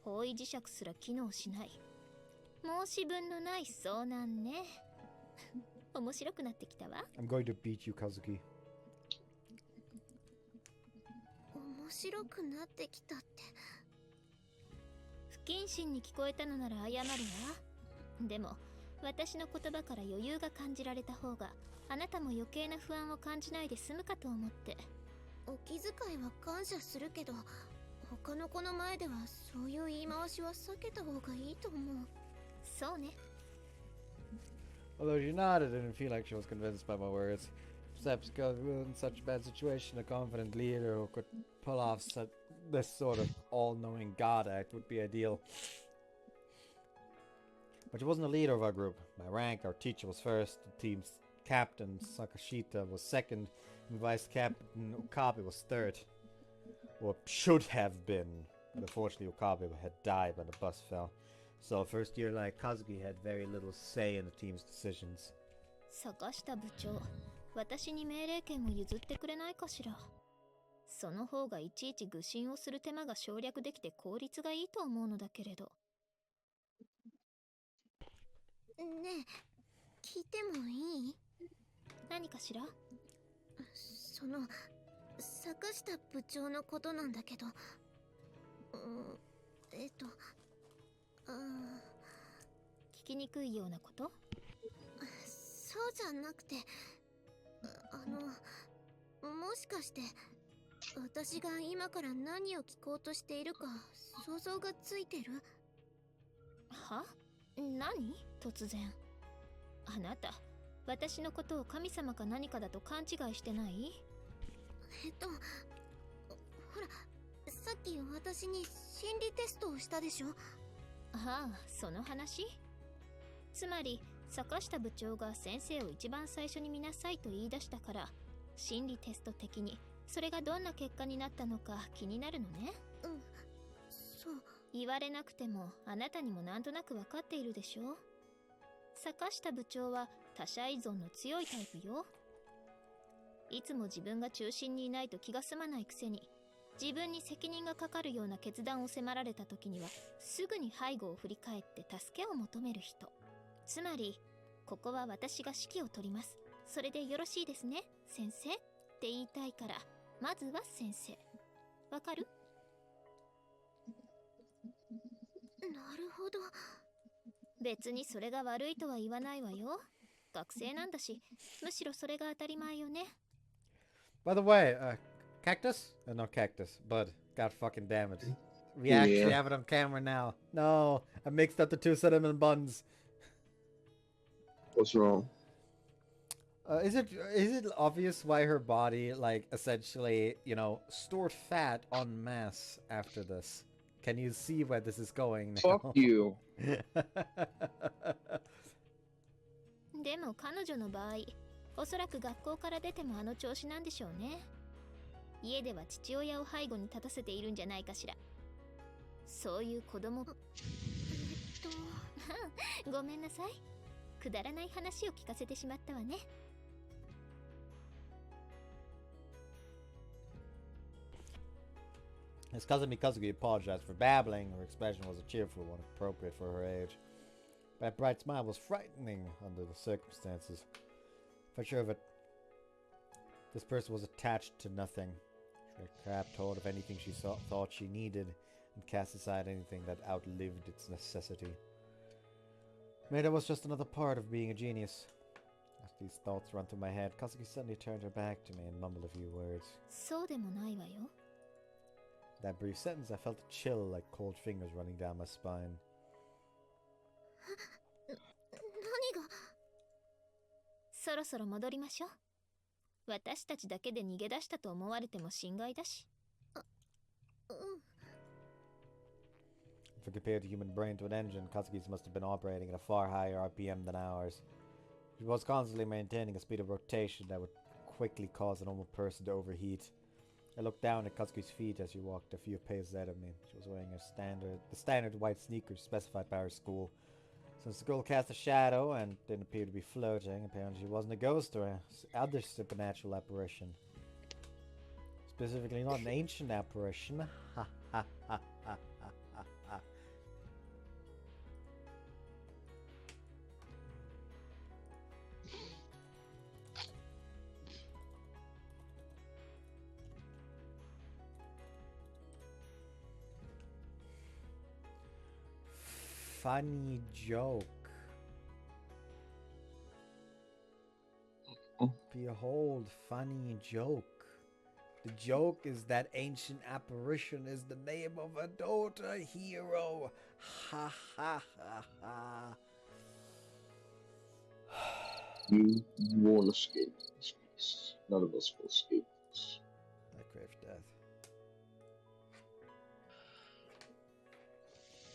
方位磁石すら機能しない。申し分のない遭難ね。面白くなってきたわ。I'm going to beat you, Kazuki. 面白くなってきたって。不謹慎に聞こえたのなら謝るわ。でも、私の言葉から余裕が感じられた方が、あなたも余計な不安を感じないで済むかと思って。お気遣いは感謝するけど、他の子の前ではそういう言い回しは避けた方がいいと思う。そうね。Although she nodded, it didn't feel like she was convinced by my words. Perhaps because in such a bad situation, a confident leader who could pull off this sort of all-knowing god act would be ideal. But she wasn't the leader of our group. By rank, our teacher was first, the team's captain, Sakashita, was second, and vice captain Okabe was third. Or should have been. But unfortunately, Okabe had died when the bus fell. So first year like Kazuki had very little say in the team's decisions. 坂下部長、私に命令権を譲ってくれないかしら。その方がいちいち愚信をする手間が省略できて効率がいいと思うのだけれど。ねえ、聞いてもいい？何かしら？坂下部長のことなんだけど、聞きにくいようなこと？そうじゃなくて、もしかして私が今から何を聞こうとしているか想像がついてる？は？何？突然。あなた、私のことを神様か何かだと勘違いしてない？ほら、さっき私に心理テストをしたでしょ？ああ、その話？つまり坂下部長が先生を一番最初に見なさいと言い出したから、心理テスト的にそれがどんな結果になったのか気になるのね。うん、そう。言われなくてもあなたにもなんとなく分かっているでしょ。坂下部長は他者依存の強いタイプよ。いつも自分が中心にいないと気が済まないくせに、自分に責任がかかるような決断を迫られた時にはすぐに背後を振り返って助けを求める人。つまりここは私が指揮を取ります、それでよろしいですね先生って言いたいから、まずは先生。わかる？なるほど。別にそれが悪いとは言わないわよ。学生なんだし、むしろそれが当たり前よね。By the way, cactus? Not cactus, bud. God fucking damn it. We actually have it on camera now. No, I mixed up the two cinnamon buns. What's wrong? Is it obvious why her body, like, essentially, you know, stored fat en masse after this? Can you see where this is going now? Fuck you. でも彼女の場合、おそらく学校から出てもあの調子なんでしょうね。家では父親を背後に立たせているんじゃないかしら。そういう子供。ごめんなさい。くだらない話を聞かせてしまったわね。His cousin Mikazuki apologized for babbling. Her expression was a cheerful one, appropriate for her age. That bright smile was frightening under the circumstances. For sure of it, this person was attached to nothing. She had grabbed hold of anything she thought she needed, and cast aside anything that outlived its necessity. Maybe that was just another part of being a genius. As these thoughts ran through my head, Kazuki suddenly turned her back to me and mumbled a few words. そうでもないわよ。 That brief sentence, I felt a chill like cold fingers running down my spine. 何が？そろそろ戻りましょう。私たちだけで逃げ出したと思われても心外だし。If we compared the human brain to an engine, Kazuki's must have been operating at a far higher RPM than ours. She was constantly maintaining a speed of rotation that would quickly cause a normal person to overheat. I looked down at Kazuki's feet as she walked a few paces ahead of me. She was wearing the standard white sneakers specified by her school. Since the girl cast a shadow and didn't appear to be floating, apparently she wasn't a ghost or other supernatural apparition. Specifically not an ancient apparition. Ha ha ha ha ha ha ha. Funny joke. Behold, funny joke. The joke is that ancient apparition is the name of a Dota hero. Ha ha ha ha. You won't escape this case. None of us will escape this. I crave death.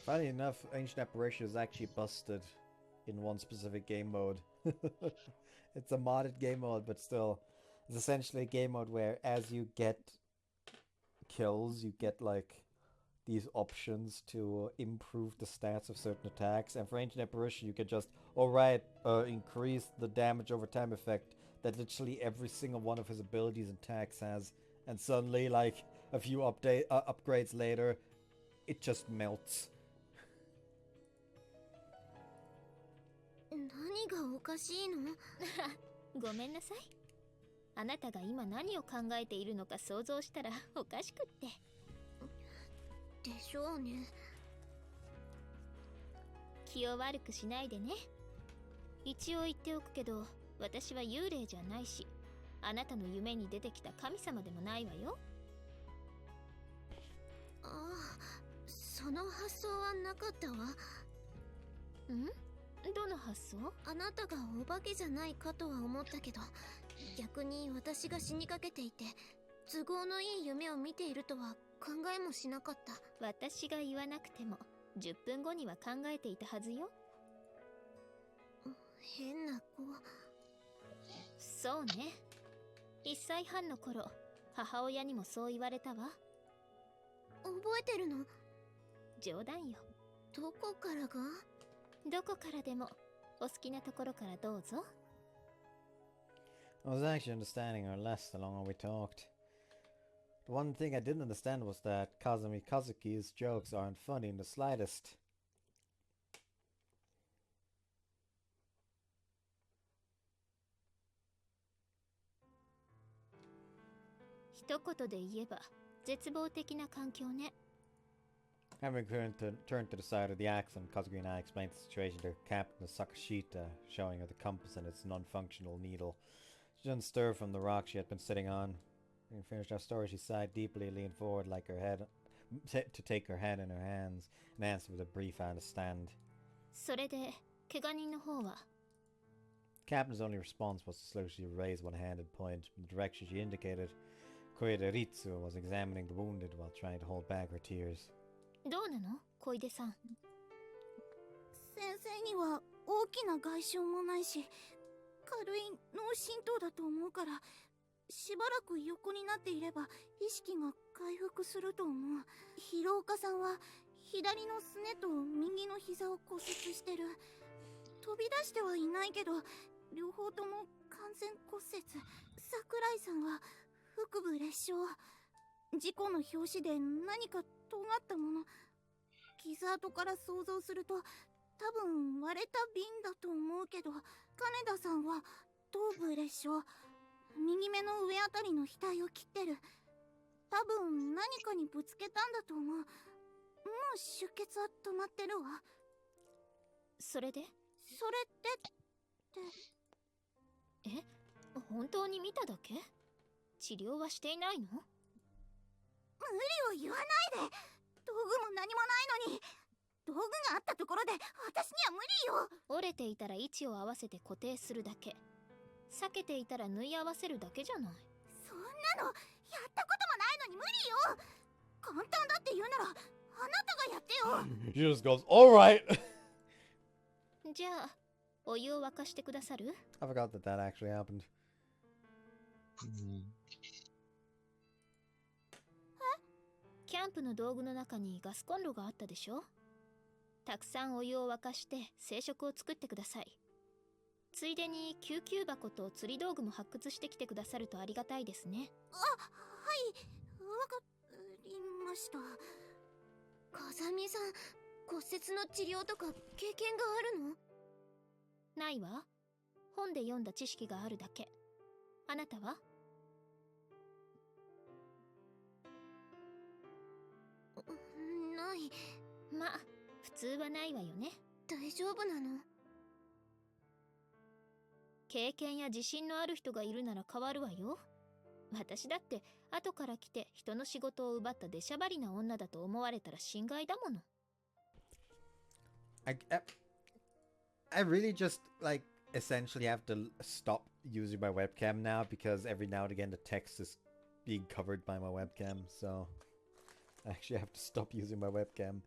Funny enough, Ancient Apparition is actually busted in one specific game mode. It's a modded game mode, but still. It's essentially a game mode where as you get kills, you get like these options to improve the stats of certain attacks. And for Ancient Apparition, you can just, alright, increase the damage over time effect that literally every single one of his abilities and attacks has. And suddenly, like, a few upgrades later, it just melts. 何がおかしいの？ごめんなさい。あなたが今何を考えているのか想像したらおかしくって。でしょうね。気を悪くしないでね。一応言っておくけど、私は幽霊じゃないし、あなたの夢に出てきた神様でもないわよ。ああ、その発想はなかったわ。ん？どの発想？あなたがお化けじゃないかとは思ったけど、逆に私が死にかけていて都合のいい夢を見ているとは考えもしなかった。私が言わなくても10分後には考えていたはずよ。変な子。そうね。1歳半の頃、母親にもそう言われたわ。覚えてるの？冗談よ。どこからが？どこからでも、お好きなところからどうぞ。I was actually understanding her less the longer we talked. The one thing I didn't understand was that Kazumi Kazuki's jokes aren't funny in the slightest. 一言で言えば、絶望的な環境ね。Having turned to the side of the axle, Kazuki and I explained the situation to Captain Sakashita, showing her the compass and its non-functional needle. She didn't stir from the rock she had been sitting on. When we finished our story, she sighed deeply, leaned forward like her head to take her head in her hands, and answered with a brief "I understand." それで、怪我人の方は Captain's only response was to slowly raise one hand and point in the direction she indicated. Koide Ritsu was examining the wounded while trying to hold back her tears. どうなの、小出さん。先生には大きな外傷もないし、軽い脳震盪だと思うから、しばらく横になっていれば意識が回復すると思う。広岡さんは左のすねと右の膝を骨折してる。飛び出してはいないけど、両方とも完全骨折。桜井さんは腹部裂傷。事故の拍子で何か尖ったもの。傷跡から想像すると多分割れた瓶だと思うけど、金田さんは頭部裂傷。右目の上あたりの額を切ってる。多分何かにぶつけたんだと思う。もう出血は止まってるわ。それで？それって。え？本当に見ただけ？治療はしていないの？無理を言わないで。道具も何もないのに。道具があったところで私には無理よ。折れていたら位置を合わせて固定するだけ。避けていたら縫い合わせるだけじゃない。そんなのやったこともないのに無理よ。簡単だって言うならあなたがやってよ。She just goes, "Alright!" じゃあ、お湯を沸かしてくださる？ I forgot that that actually happened. キャンプの道具の中にガスコンロがあったでしょ？たくさんお湯を沸かして生食を作ってください。ついでに救急箱と釣り道具も発掘してきてくださるとありがたいですね。あ、はい、わかりました。風見さん、骨折の治療とか経験があるの？ないわ。本で読んだ知識があるだけ。あなたは？ない。まあ、普通はないわよね。大丈夫なの？経験や自信のある人がいるなら変わるわよ。私だって後から来て人の仕事を奪った出しゃばりな女だと思われたら心外だもの。I really just like essentially have to stop using my webcam now because every now and again the text is being covered by my webcam, so I actually have to stop using my webcam.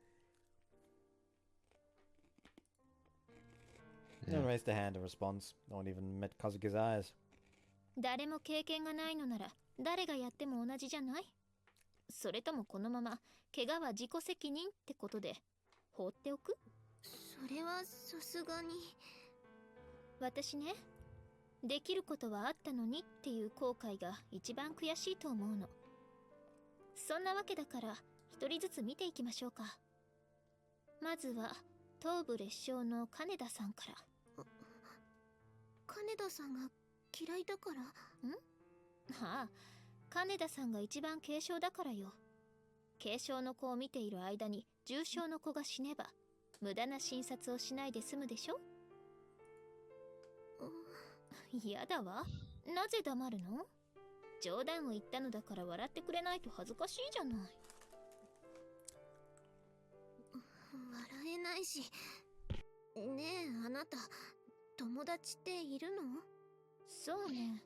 No raised a hand in response. No one even met Kazuki's eyes. 誰も経験がないのなら誰がやっても同じじゃない？それともこのまま怪我は自己責任ってことで放っておく？それはさすがに。私ね、できることはあったのにっていう後悔が一番悔しいと思うの。そんなわけだから一人ずつ見ていきましょうか。まずは頭部裂傷の金田さんから。金田さんが嫌いだから？ああ、金田さんが一番軽傷だからよ。軽傷の子を見ている間に重傷の子が死ねば無駄な診察をしないで済むでしょ？嫌だわ。なぜ黙るの？冗談を言ったのだから笑ってくれないと恥ずかしいじゃない。笑えないし。ねえ、あなた友達っているの？そうね。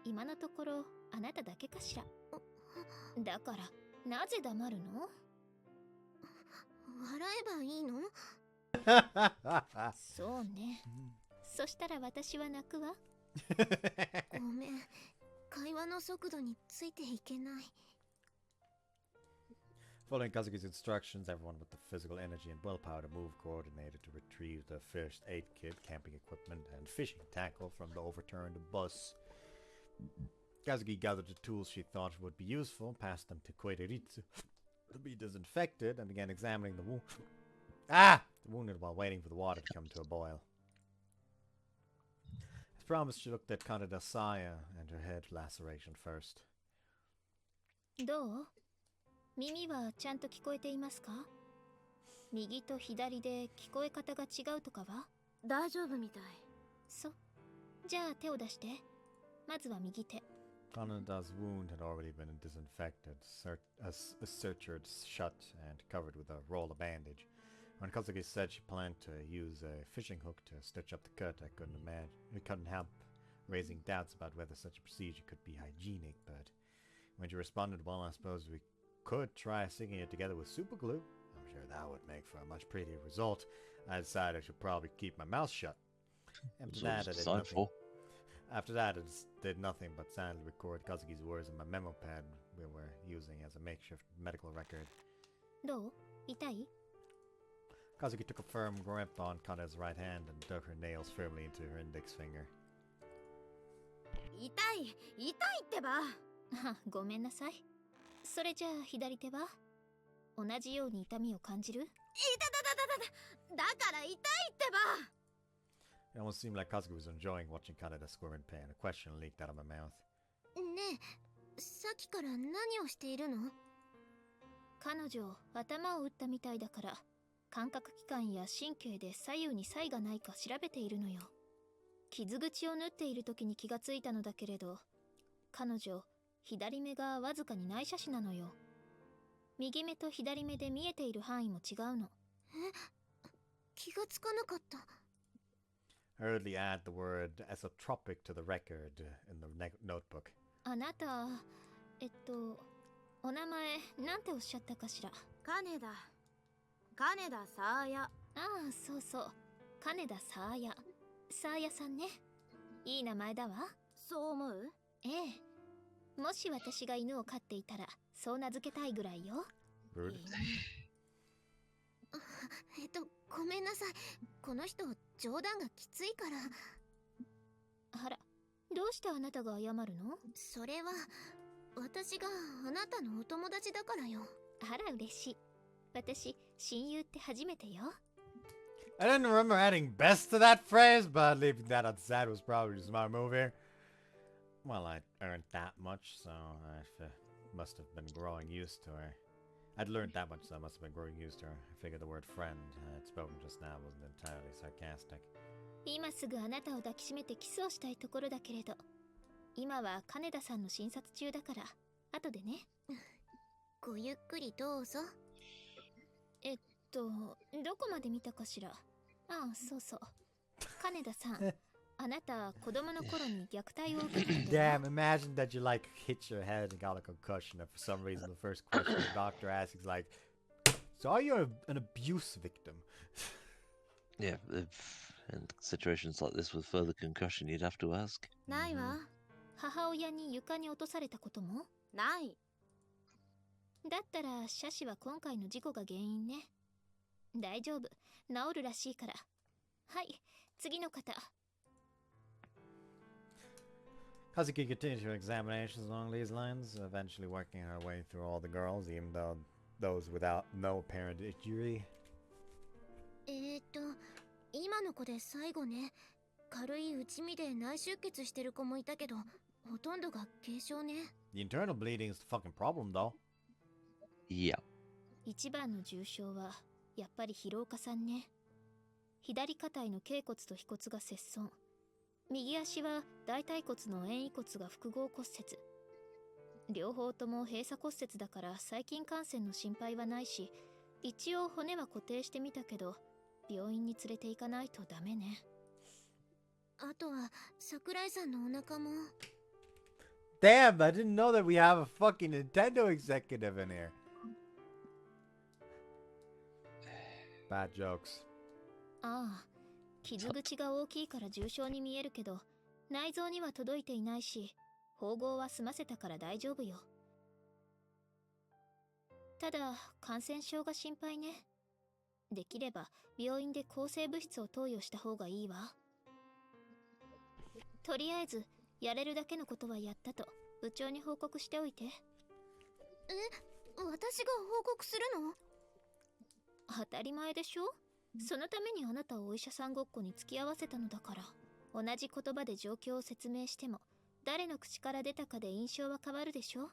今のところあなただけかしら。だからなぜ黙るの？笑えばいいそうね。そしたら私は泣くわ。ごめん。会話の速度についていけない。Following Kazuki's instructions, everyone with the physical energy and willpower to move coordinated to retrieve the first aid kit, camping equipment, and fishing tackle from the overturned bus. Kazuki gathered the tools she thought would be useful, passed them to Koideritsu to be disinfected, and began examining the wounded while waiting for the water to come to a boil. As promised, she looked at Grisaia and her head laceration first. どう？耳はちゃんと聞こえていますか？右と左で聞こえ方が違うとかは？大丈夫みたい。そう。じゃあ手を出して。まずは右手。Kanada's wound had already been disinfected, sutured shut, and covered with a roll of bandage. When Kazuki said she planned to use a fishing hook to stitch up the cut, I couldn't help raising doubts about whether such a procedure could be hygienic, but when she responded, well, I suppose we could try sticking it together with super glue. I'm sure that would make for a much prettier result. I decided I should probably keep my mouth shut. After that, I did nothing but silently record Kazuki's words in my memo pad we were using as a makeshift medical record. どう？痛い？ Kazuki took a firm grip on Kane's right hand and dug her nails firmly into her index finger. 痛いってば。ごめんなさい。それじゃあ左手は？同じように痛みを感じる？だから痛いってば。 It almost seemed like Kazuki was enjoying watching Kaneda squirm in pain. A question leaked out of my mouth. ねえ、さっきから何をしているの？彼女、頭を打ったみたいだから、感覚器官や神経で左右に差異がないか調べているのよ。傷口を縫っている時に気がついたのだけれど、彼女、左目がわずかに内斜視なのよ。右目と左目で見えている範囲も違うの。気がつかなかった。Hurriedly add the word esotropic to the record in the notebook. あなた、お名前、なんておっしゃったかしら。金田サーヤ。ああ、そうそう。金田サーヤ。サーヤさんね。いい名前だわ。そう思う？ええ。もし私が犬を飼っていたら、そう名付けたいぐらいよ。ごめんなさい。この人、冗談がきついから。あら、どうしてあなたが謝るの？それは、私があなたのお友達だからよ。あら、嬉しい。私、親友って初めてよ。I didn't remember adding best to that phrase, but leaving that outside was probably a smart move here. Well, I earned that much, so I must have been growing used to her. I'd learned that much, so I must have been growing used to her. I figured the word friend I'd spoken just now wasn't entirely sarcastic. 今すぐあなたを抱きしめてキスをしたいところだけれど、今は金田さんの診察中だから、後でね。ごゆっくりどうぞ。どこまで見たかしら。ああ、そうそう。金田さん、あなた子供の頃に虐待を受けたことは？ Damn, imagine that you like hit your head and got a concussion, and for some reason the first question the doctor asks is like, so are you an abuse victim? Yeah, if in situations like this with further concussion, you'd have to ask. ないわ。母親に床に落とされたことも？ない。だったら斜視は今回の事故が原因ね。大丈夫、治るらしいから。はい、次の方。Kazuki continued her examinations along these lines, eventually working her way through all the girls, even though those without no apparent injury. 今の子で最後ね。軽い内身で内出血してる子もいたけど、ほとんどが軽傷ね。The internal bleeding is the fucking problem, though. Yeah. 一番の重傷はやっぱり広岡さんね。左肩の脛骨と腓骨が切損。右足は大腿骨の遠位骨が複合骨折。両方とも閉鎖骨折だから細菌感染の心配はないし、一応骨は固定してみたけど、病院に連れて行かないとダメね。あとは桜井さんのお腹も。Damn, I didn't know that we have a fucking Nintendo executive in here. Bad jokes. ああ、傷口が大きいから重傷に見えるけど、内臓には届いていないし、縫合は済ませたから大丈夫よ。ただ、感染症が心配ね。できれば、病院で抗生物質を投与した方がいいわ。とりあえず、やれるだけのことはやったと、部長に報告しておいて。私が報告するの？当たり前でしょ？そのためにあなたをお医者さんごっこに付き合わせたのだから。同じ言葉で状況を説明しても、誰の口から出たかで印象は変わるでしょ？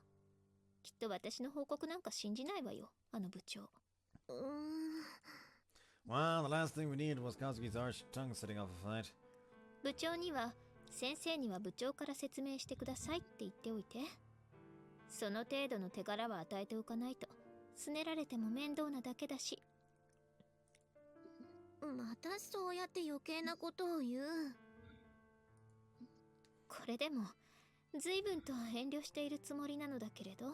きっと私の報告なんか信じないわよ、あの部長。Well, the last thing we needed was Kazuki's harsh tongue setting off a fight. 部長には、先生には部長から説明してくださいって言っておいて。その程度の手柄は与えておかないと、すねられても面倒なだけだし。またそうやって余計なことを言う。これでも、随分と遠慮しているつもりなのだけれど。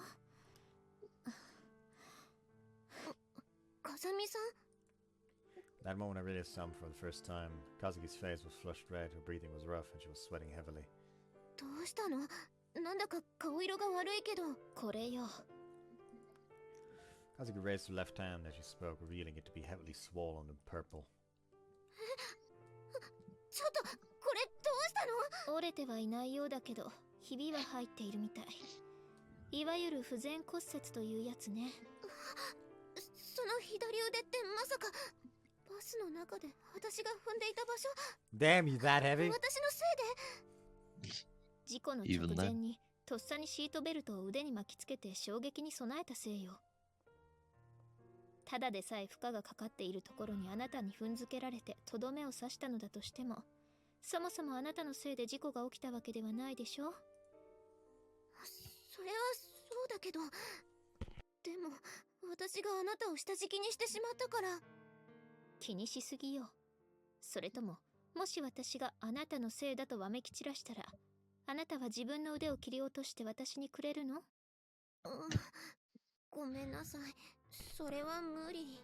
風見さん？ That moment I really saw him for the first time. Kazuki's face was flushed red, her breathing was rough, and she was sweating heavily. どうしたの？なんだか顔色が悪いけど。これよ。Kazuki raised her left hand as she spoke, revealing it to be heavily swollen and purple. ちょっと、これどうしたの？折れてはいないようだけど、ひびは入っているみたい。いわゆる不全骨折というやつね。その左腕ってまさか、バスの中で私が踏んでいた場所？ Damn you, that heavy? 私のせいで？事故の直前にとっさにシートベルトを腕に巻きつけて衝撃に備えたせいよ。ただでさえ負荷がかかっているところにあなたに踏んづけられてとどめを刺したのだとしても、そもそもあなたのせいで事故が起きたわけではないでしょ。それはそうだけど、でも私があなたを下敷きにしてしまったから。気にしすぎよ。それとも、もし私があなたのせいだとわめき散らしたら、あなたは自分の腕を切り落として私にくれるの？ごめんなさい。それは無理。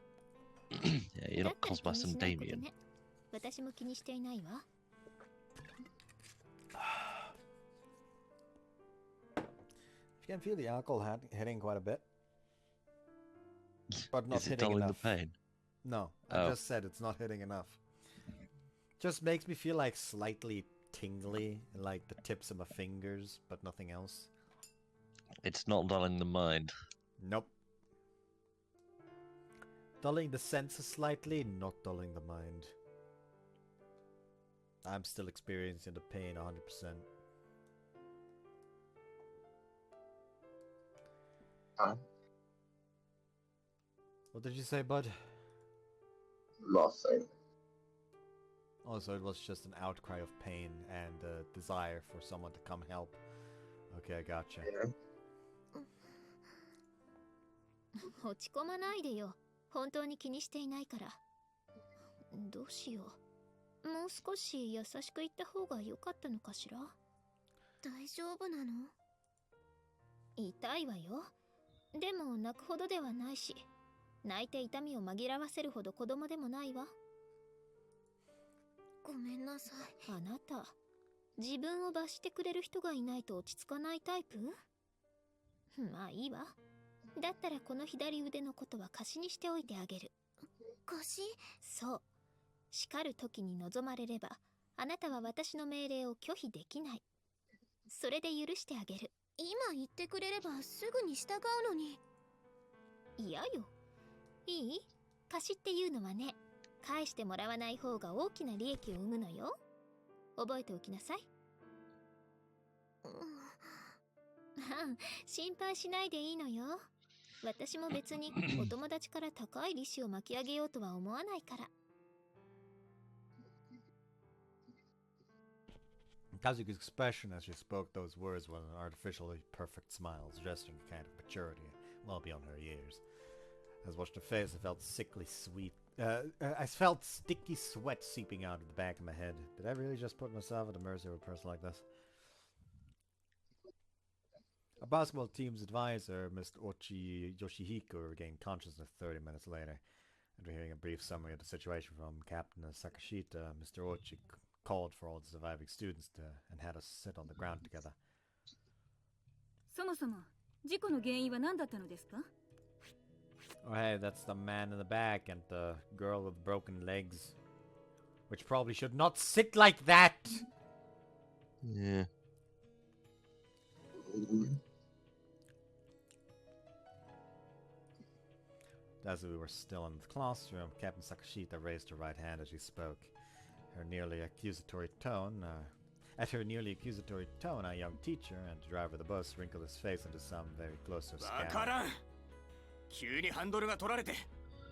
Yeah, you're not caused by some Damien. 私も気にしていないわ。You can feel the alcohol hitting quite a bit. But not Is it hitting dulling enough. the pain? No, Oh. I just said it's not hitting enough. Just makes me feel like slightly tingly, like the tips of my fingers, but nothing else. It's not dulling the mind. Nope. Dulling the senses slightly, not dulling the mind. I'm still experiencing the pain 100%. What did you say, bud? Nothing. Oh, so it was just an outcry of pain and a desire for someone to come help. Okay, I gotcha. Yeah. 落ち込まないでよ。本当に気にしていないから。どうしよう。もう少し優しく言った方が良かったのかしら。大丈夫なの？痛いわよ。でも泣くほどではないし、泣いて痛みを紛らわせるほど子供でもないわ。ごめんなさい。あなた、自分を罰してくれる人がいないと落ち着かないタイプ？まあいいわ。だったらこの左腕のことは貸しにしておいてあげる。貸し？そう。叱る時に望まれれば、あなたは私の命令を拒否できない。それで許してあげる。今言ってくれればすぐに従うのに。嫌よ。いい？貸しっていうのはね、返してもらわない方が大きな利益を生むのよ。覚えておきなさい。心配しないでいいのよ。私も別にお友達から高い利子を巻き上げようとは思わないから。Kazuki's expression as she spoke those words was an artificially perfect smile, suggesting a kind of maturity well beyond her years. As I watched her face, I felt sickly sweet. I felt sticky sweat seeping out of the back of my head. Did I really just put myself at the mercy of a person like this? Our basketball team's advisor, Mr. Ochi Yoshihiko, regained consciousness 30 minutes later. After hearing a brief summary of the situation from Captain Sakashita, Mr. Ochi called for all the surviving students and had us sit on the ground together. そもそも事故の原因は何だったのですか? Oh hey, that's the man in the back and the girl with broken legs. Which probably should not sit like that! Yeah. As we were still in the classroom, Captain Sakashita raised her right hand as she spoke. At her nearly accusatory tone, our young teacher and driver of the bus wrinkled his face into some very close to a scowl. 急にハンドルが取られて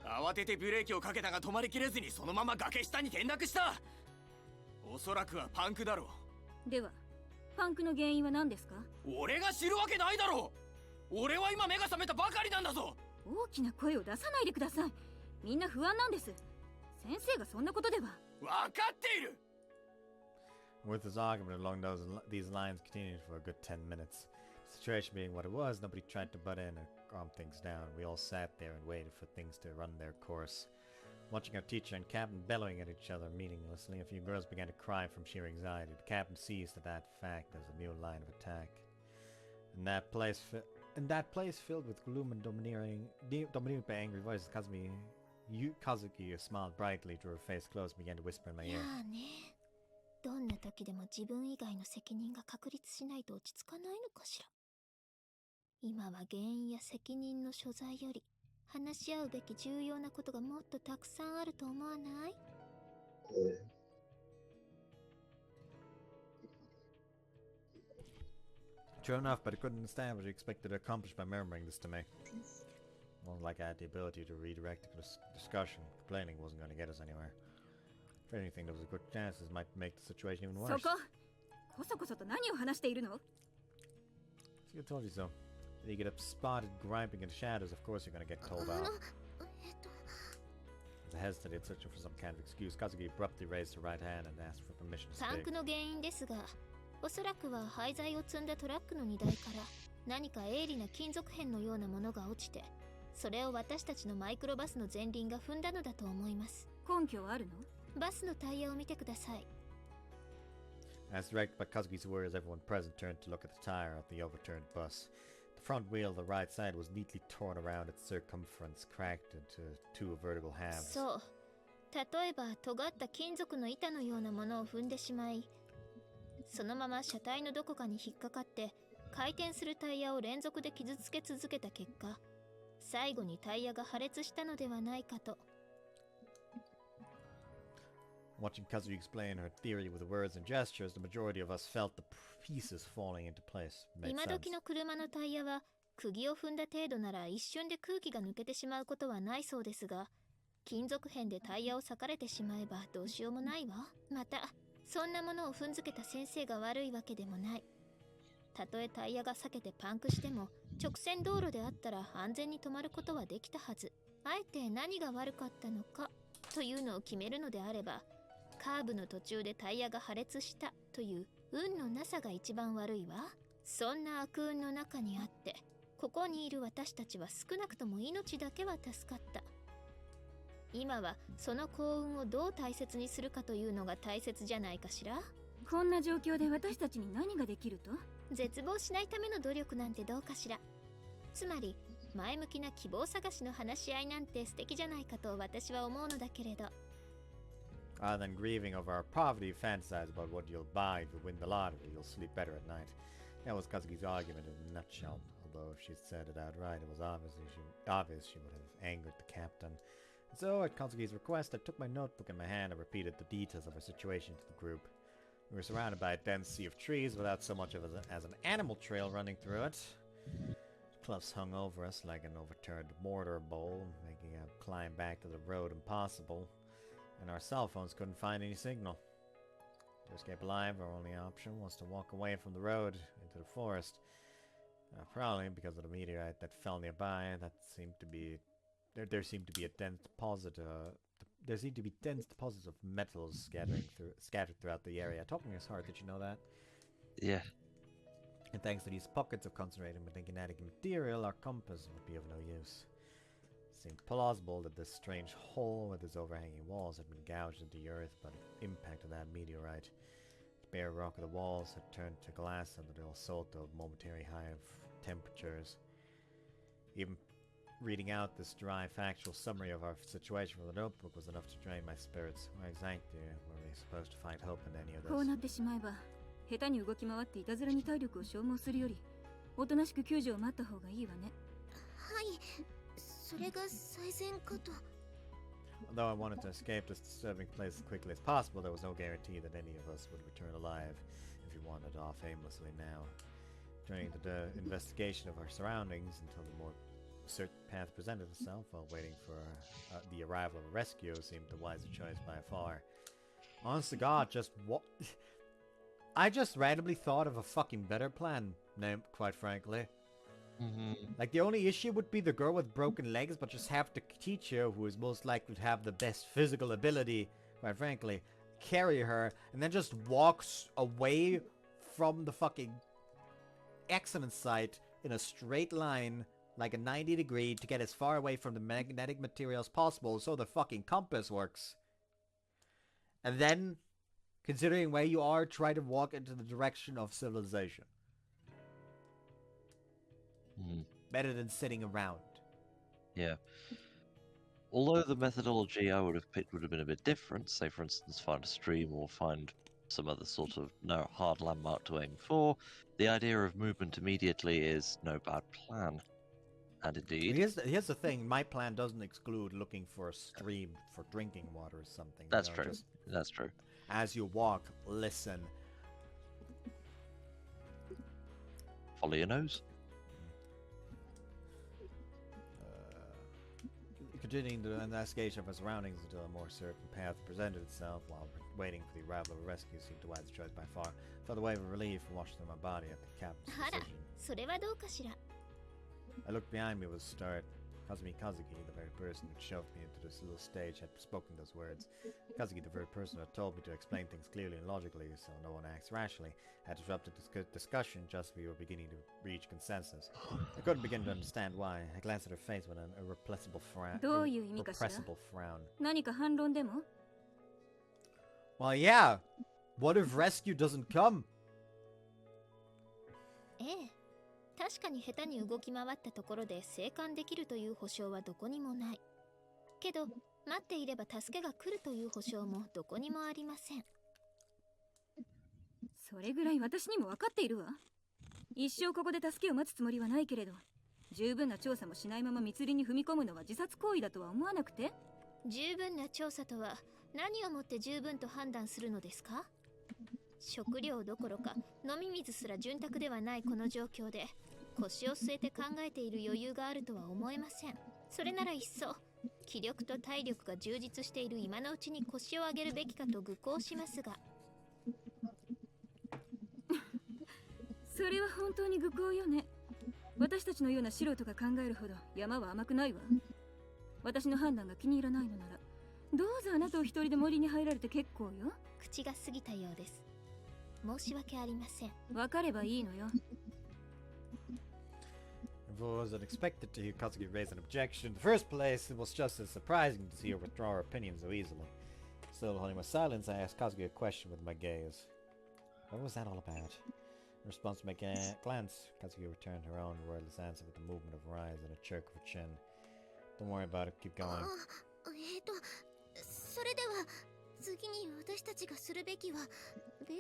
慌ててブレーキをかけたが止まりきれずにそのまま崖下に転落した。おそらくはパンクだろう。ではパンクの原因は何ですか? 俺が知るわけないだろう。俺は今目が覚めたばかりなんだぞ。大きな声を出さないでください。みんな不安なんです。先生がそんなことでは。分かっている。 With his argument along these lines continued for a good 10 minutes. The situation being what it was, nobody tried to butt in and calm things down. We all sat there and waited for things to run their course. Watching our teacher and captain bellowing at each other meaninglessly, a few girls began to cry from sheer anxiety. The captain seized at that fact as a new line of attack. In that place filled with gloom and dominated by angry voices, Kazuki smiled brightly, drew her face close, and began to whisper in my ear. どんな時でも自分以外の責任が確立しないと落ち着かないのかしら。今は原因や責任の所在より話し合うべき重要なことがもっとたくさんあると思わない？ True enough, but I couldn't understand what he expected to accomplish by murmuring this to me. More like I had the ability to redirect the discussion. Complaining wasn't going to get us anywhere. If anything, there was a good chance this might make the situation even worse. そこ、こそこそと何を話しているの? See, I told you so. If you get up spotted griping in the shadows, of course you're going to get told off. As I hesitated, searching for some kind of excuse, Kazuki abruptly raised her right hand and asked for permission to パン speak. クの原因ですが、おそらくは廃材を積んだトラックの荷台から何か鋭利な金属片のようなものが落ちて、それを私たちのマイクロバスの前輪が踏んだのだと思います。根拠はあるの? バスのタイヤを見てください。 As directed by Kazuki's words, everyone present turned to look at the tire of the overturned bus. The front wheel of the right side was neatly torn around its circumference, cracked into two vertical halves. そう。例えば尖った金属の板のようなものを踏んでしまい、そのまま車体のどこかに引っかかって回転するタイヤを連続で傷つけ続けた結果、最後にタイヤが破裂したのではないかと。 Watching Kazuki explain her theory with words and gestures, the majority of us felt the pieces falling into place. 今時の車のタイヤは釘を踏んだ程度なら一瞬で空気が抜けてしまうことはないそうですが、金属片でタイヤを裂かれてしまえばどうしようもないわ。また、そんなものを踏んづけた先生が悪いわけでもない。たとえタイヤが裂けてパンクしても、直線道路であったら安全に止まることはできたはず。あえて何が悪かったのかというのを決めるのであれば、カーブの途中でタイヤが破裂したという運のなさが一番悪いわ。そんな悪運の中にあって、ここにいる私たちは少なくとも命だけは助かった。今はその幸運をどう大切にするかというのが大切じゃないかしら。こんな状況で私たちに何ができると? 絶望しないための努力なんてどうかしら。つまり前向きな希望探しの話し合いなんて素敵じゃないかと私は思うのだけれど。 Rather than grieving over our poverty, fantasize about what you'll buy if you win the lottery. You'll sleep better at night. That was Kazuki's argument in a nutshell. Although if she'd said it outright, it was obvious she would have angered the captain. So, at Kazuki's request, I took my notebook in my hand and repeated the details of our situation to the group. We were surrounded by a dense sea of trees without so much of as an animal trail running through it. Cliffs hung over us like an overturned mortar bowl, making a climb back to the road impossible. And our cell phones couldn't find any signal. To escape alive, our only option was to walk away from the road into the forest. Probably because of the meteorite that fell nearby, there seemed to be a dense deposit. There seemed to be dense deposits of metals scattered throughout the area. Talking is hard. Did you know that? Yeah. And thanks to these pockets of concentrated magnetic material, our compass would be of no use. seemed plausible that this strange hole with its overhanging walls had been gouged into the earth by the impact of that meteorite. The bare rock of the walls had turned to glass under the assault of momentary high of temperatures. Even reading out this dry, factual summary of our situation from the notebook was enough to drain my spirits. Why exactly were we supposed to find hope in any of this? こうなってしまえば、下手に動き回っていたずらに体力を消耗するより、おとなしく救助を待った方がいいわね。はい、それが最善かと。Although I wanted to escape this disturbing place as quickly as possible, there was no guarantee that any of us would return alive if we wandered off aimlessly now. During the investigation of our surroundings until the more certain path presented itself while waiting for the arrival of a rescue seemed the wiser choice by far. Honest to God, just what? I just randomly thought of a fucking better plan, quite frankly. Like, the only issue would be the girl with broken legs, but just have the teacher, who is most likely to have the best physical ability, quite frankly, carry her, and then just walks away from the fucking accident site in a straight line, like a 90 degree, to get as far away from the magnetic material as possible so the fucking compass works. And then, considering where you are, try to walk into the direction of civilization. Better than sitting around. Yeah. Although the methodology I would have picked would have been a bit different, say for instance find a stream or find some other sort of hard landmark to aim for, the idea of movement immediately is no bad plan. And indeed... Here's the thing, my plan doesn't exclude looking for a stream for drinking water or something. That's true. That's true. As you walk, listen. Follow your nose. Continuing the investigation of our surroundings until a more certain path presented itself while waiting for the arrival of a rescue seemed the wisest choice by far. Felt a wave of relief washed through my body at the captain's decision. それはどうかしら。 I looked behind me with a start. Kazumi Kazuki, the very person who shoved me into this little stage, had spoken those words. Kazuki, the very person who had told me to explain things clearly and logically so no one acts rashly, had disrupted this discussion just as we were beginning to reach consensus. I couldn't begin to understand why. I glanced at her face with an irrepressible frown. どういう意味かしら。 Irrepressible frown. 何か反論でも？ Well, yeah. What if rescue doesn't come? ええ、確かに下手に動き回ったところで生還できるという保証はどこにもない。けど、待っていれば助けが来るという保証もどこにもありません。それぐらい私にも分かっているわ。一生ここで助けを待つつもりはないけれど、十分な調査もしないまま密林に踏み込むのは自殺行為だとは思わなくて？十分な調査とは何をもって十分と判断するのですか？食料どころか飲み水すら潤沢ではないこの状況で腰を据えて考えている余裕があるとは思えません。それなら一層気力と体力が充実している今のうちに腰を上げるべきかと愚行しますが。それは本当に愚行よね。私たちのような素人が考えるほど山は甘くないわ。私の判断が気に入らないのならどうぞあなたを一人で森に入られて結構よ。口が過ぎたようです。申し訳ありません。分かればいいのよ。If it was unexpected to hear Kazuki raise an objection in the first place, it was just as surprising to see her withdraw her opinion so easily. Still holding my silence, I asked Kazuki a question with my gaze. What was that all about? In response to my glance, Kazuki returned her own wordless answer with a movement of her eyes and a jerk of her chin. Don't worry about it, keep going. それでは次に私たちがするべきは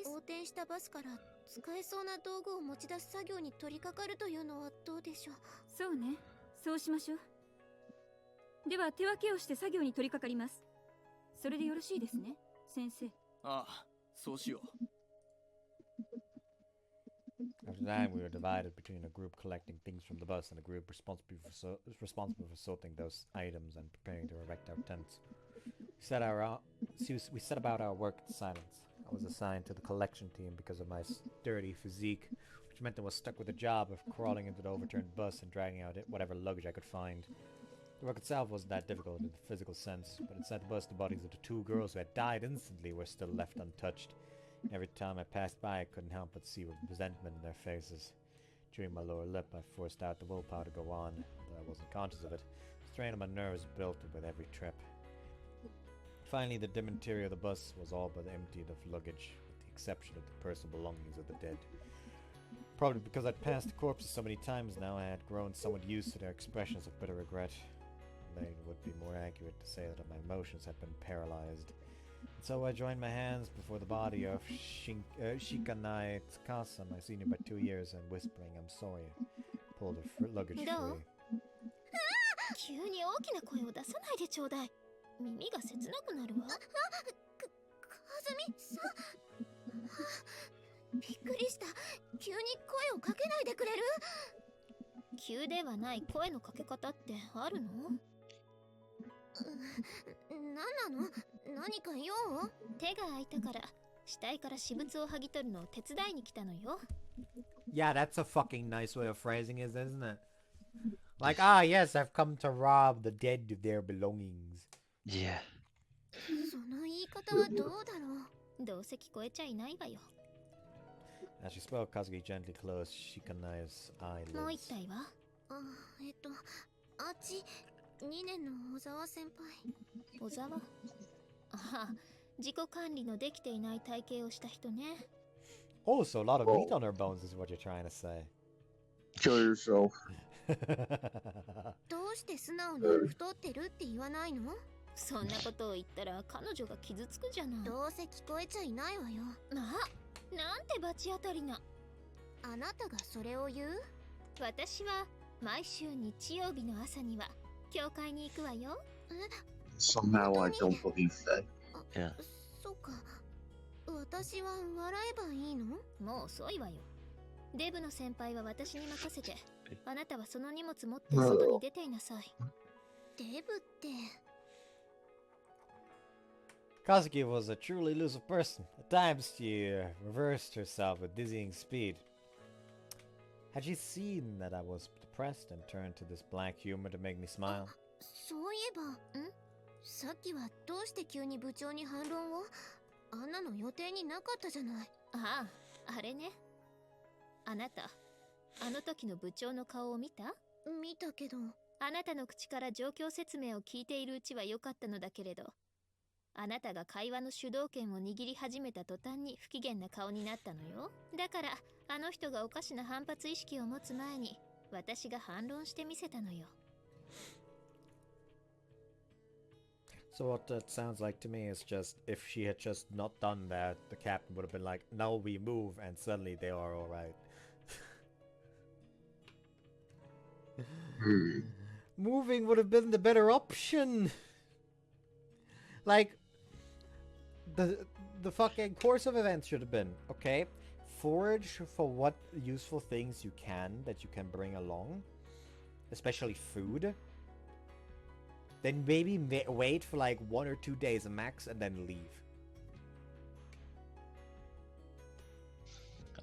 横転したバスから使えそうな道具を持ち出す作業に取り掛かるというのはどうでしょう。そうね、そうしましょう。では手分けをして作業に取り掛かります。それでよろしいですね、先生。ああ、そうしよう。After that, we were divided between a group collecting things from the bus and a group responsible for sorting those items and preparing to erect our tents. We set about our work in silence. I was assigned to the collection team because of my sturdy physique, which meant I was stuck with the job of crawling into the overturned bus and dragging out whatever luggage I could find. The work itself wasn't that difficult in the physical sense, but inside the bus the bodies of the two girls who had died instantly were still left untouched. Every time I passed by I couldn't help but see resentment in their faces. Chewing my lower lip, I forced out the willpower to go on, though I wasn't conscious of it. I was strain on my nerves built with every trip. Finally, the dim interior of the bus was all but emptied of luggage, with the exception of the personal belongings of the dead. Probably because I'd passed the corpses so many times now, I had grown somewhat used to their expressions of bitter regret. They would be more accurate to say that my emotions had been paralyzed. And so I joined my hands before the body of Shikanai Tsukasa, my senior by 2 years, and whispering, "I'm sorry," pulled her luggage free. 急に大きな声を出さないでちょうだい。耳が切なくなるわ。かずみさん。びっくりした。急に声をかけないでくれる？急ではない声のかけ方ってあるの？なんなの？何か用？手が空いたから死体から私物を剥ぎ取るのを手伝いに来たのよ。Yeah, that's a fucking nice way of phrasing it, isn't it? Like, ah, yes, I've come to rob the dead of their belongings. Yeah. その言い方はどうだろう。どうせ聞こえちゃいないわよ。As she spoke, Kazuki gently closed Shikanai's eyelids. もう一体は？あっち2年の小沢先輩。小沢？ああ、自己管理のできていない体型をした人ね。Oh, so a lot of meat on her bones is what you're trying to say. Kill yourself. どうして素直に太ってるって言わないの？そんなことを言ったら彼女が傷つくじゃない。どうせ聞こえちゃいないわよ。なんて罰当たりな。あなたがそれを言う？私は毎週日曜日の朝には教会に行くわよ。Somehow I don't believe that. Yeah. そうか。私は笑えばいいの？もう遅いわよ。デブの先輩は私に任せて、あなたはその荷物持って外に出ていなさい。デブって。Kazuki was a truly elusive person. At times, she reversed herself with dizzying speed. Had she seen that I was depressed and turned to this blank humor to make me smile? そういえば、さっきはどうして急に部長に反論を？あんなの予定になかったじゃない。あれね。あなた、あの時の部長の顔を見た？見たけど。あなたの口から状況説明を聞いているうちは良かったのだけれど、あなたが会話の主導権を握り始めた途端に不機嫌な顔になったのよ。だから、あの人がおかしな反発意識を持つ前に、私が反論してみせたのよ。So what that sounds like to me is just, if she had just not done that, the captain would have been like, "Now we move," and suddenly they are alright. Moving would have been the better option. Like, the fucking course of events should have been, okay, forage for what useful things you can that you can bring along, especially food. Then maybe wait for like 1 or 2 days max and then leave.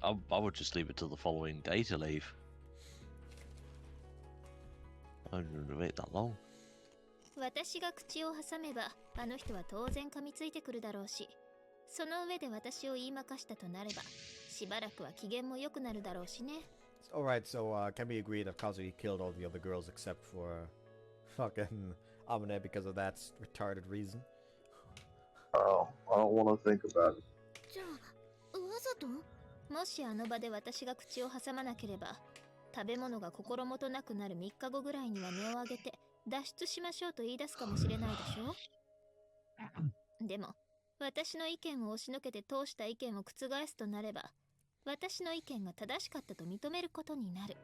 I would just leave it till the following day to leave. I wouldn't wait that long. 私が口を挟めば、あの人は当然噛みついてくるだろうし、その上で私を言いまかしたとなれば、しばらくは機嫌も良くなるだろうしね。Alright, so can we agree that Kazuki killed all the other girls except for fucking Amane because of that retarded reason? Oh, I don't want to think about it. じゃあ、わざと？もしあの場で私が口を挟まなければ、食べ物が心もとなくなる3日後ぐらいには値を上げて脱出しましょうと言い出すかもしれないでしょ。でも、私の意見を押しのけて通した意見を覆すとなれば、私の意見が正しかったと認めることになる。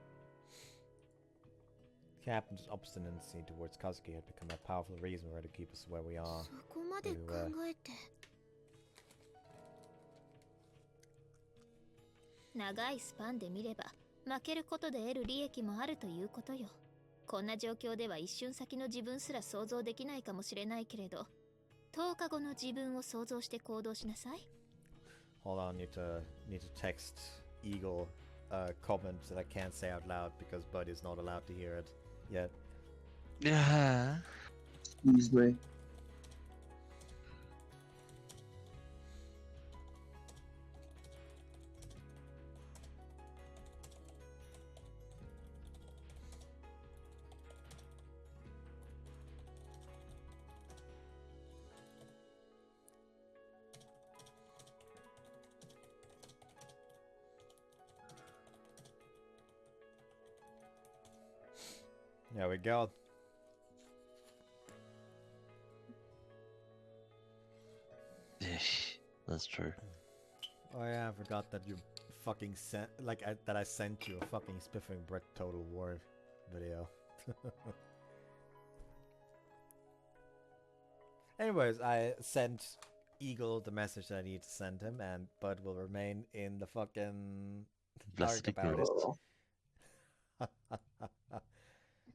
Captain's obstinacy towards Kazuki had become a powerful reason for her to keep us where we are. そこまで考えて。長いスパンで見れば、負けることで得る利益もあるということよ。こんな状況では一瞬先の自分すら想像できないかもしれないけれど、10日後の自分を想像して行動しなさい。Hold on, need to text Eagle comment that I can't say out loud because Buddy's not allowed to hear it yet. Yeah. Excuse me. There we go. That's true. Oh yeah, I forgot that you fucking sent, that I sent you a fucking Spiffing Brett Total War video. Anyways, I sent Eagle the message that I need to send him, and Bud will remain in the fucking dark Blessed about ignorance. it.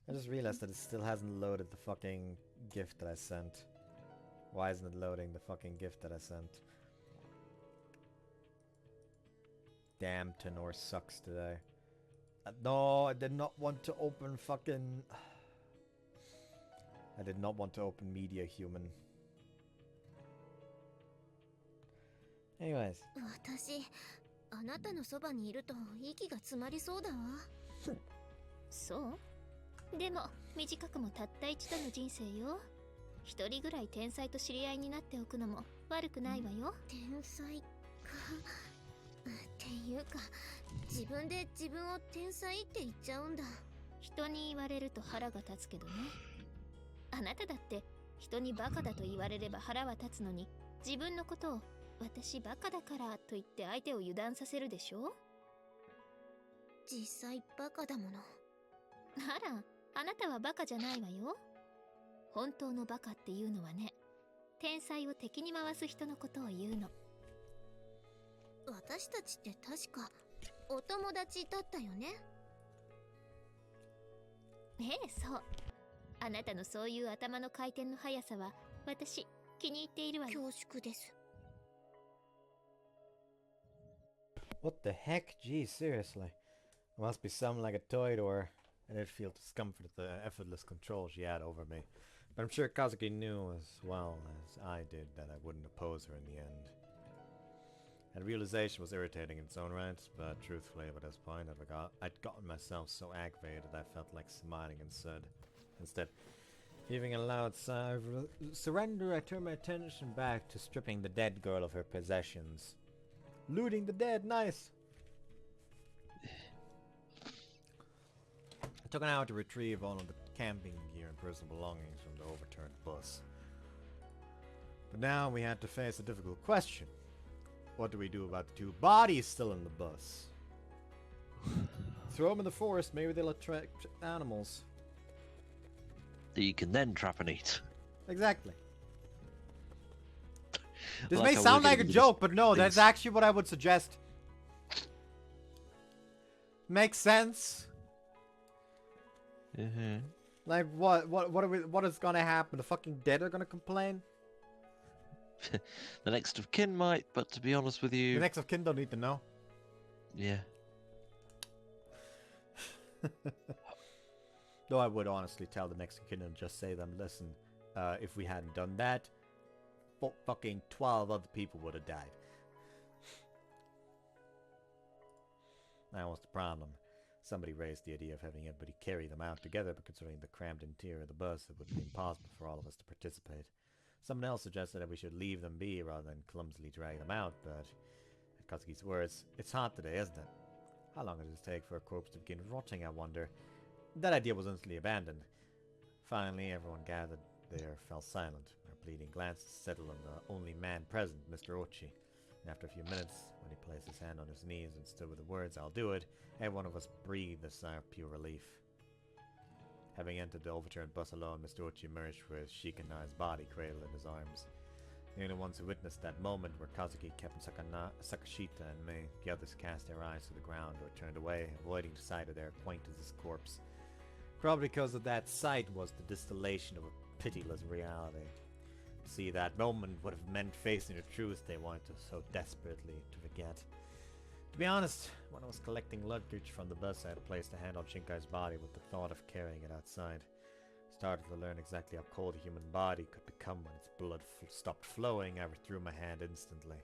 I just realized that it still hasn't loaded the fucking gift that I sent. Why isn't it loading the fucking gift that I sent? Damn, Tenor sucks today. No, I did not want to open fucking... I did not want to open Media Human. Anyways. 私、あなたのそばにいると息が詰まりそうだわ。そうでも、短くもたった一度の人生よ。一人ぐらい天才と知り合いになっておくのも悪くないわよ。天才か。っていうか、自分で自分を天才って言っちゃうんだ。人に言われると腹が立つけどね。あなただって人にバカだと言われれば腹は立つのに、自分のことを私バカだからと言って相手を油断させるでしょ。実際バカだもの。あら、あなたはバカじゃないわよ。本当のバカっていうのはね、天才を敵に回す人のことを言うの。私たちって確かお友達だったよね。ええ、そう。あなたのそういう頭の回転の速さは私気に入っているわよ。恐縮です。What the heck? Gee, seriously. It must be something like a toy to her. I did feel discomfort at the effortless control she had over me. But I'm sure Kazuki knew as well as I did that I wouldn't oppose her in the end. That realization was irritating in its own right, but truthfully, by this point, I'd gotten myself so aggravated I felt like smiling instead. Heaving a loud sigh of surrender, I turned my attention back to stripping the dead girl of her possessions. Looting the dead, nice! It took an hour to retrieve all of the camping gear and personal belongings from the overturned bus. But now we had to face a difficult question. What do we do about the two bodies still in the bus? Throw them in the forest, maybe they'll attract animals. That you can then trap and eat. Exactly. This Like may how sound we're like a gonna do joke, this but no, that's things. actually what I would suggest. Makes sense. Mm-hmm. Like what is gonna happen? The fucking dead are gonna complain? The next of kin might, but to be honest with you, The next of kin don't need to know. yeah. Though I would honestly tell the next of kin and just say them, listen, if we hadn't done that, fucking 12 other people would have died. That was the problem. Somebody raised the idea of having everybody carry them out together, but considering the cramped interior of the bus, it would be impossible for all of us to participate. Someone else suggested that we should leave them be rather than clumsily drag them out, but at Katsuki's words, it's hot today, isn't it? How long does it take for a corpse to begin rotting, I wonder? That idea was instantly abandoned. Finally, everyone gathered there fell silent. Our pleading glances settled on the only man present, Mr. Ochi. And after a few minutes, when he placed his hand on his knees and stood with the words, "I'll do it," every one of us breathed a sigh of pure relief. Having entered the overturned bus alone, Mr. Ochi emerged with Shikanai's body cradled in his arms. The only ones who witnessed that moment were Kazuki, Captain Sakashita, and me. The others cast their eyes to the ground or turned away, avoiding the sight of their acquaintance's corpse. Probably because of that sight was the distillation of a pitiless reality. To see that moment would have meant facing the truth they wanted so desperately to forget. To be honest, when I was collecting luggage from the bus, I had placed a hand on Shinkai's body with the thought of carrying it outside. Started to learn exactly how cold a human body could become when its blood stopped flowing. I withdrew my hand instantly.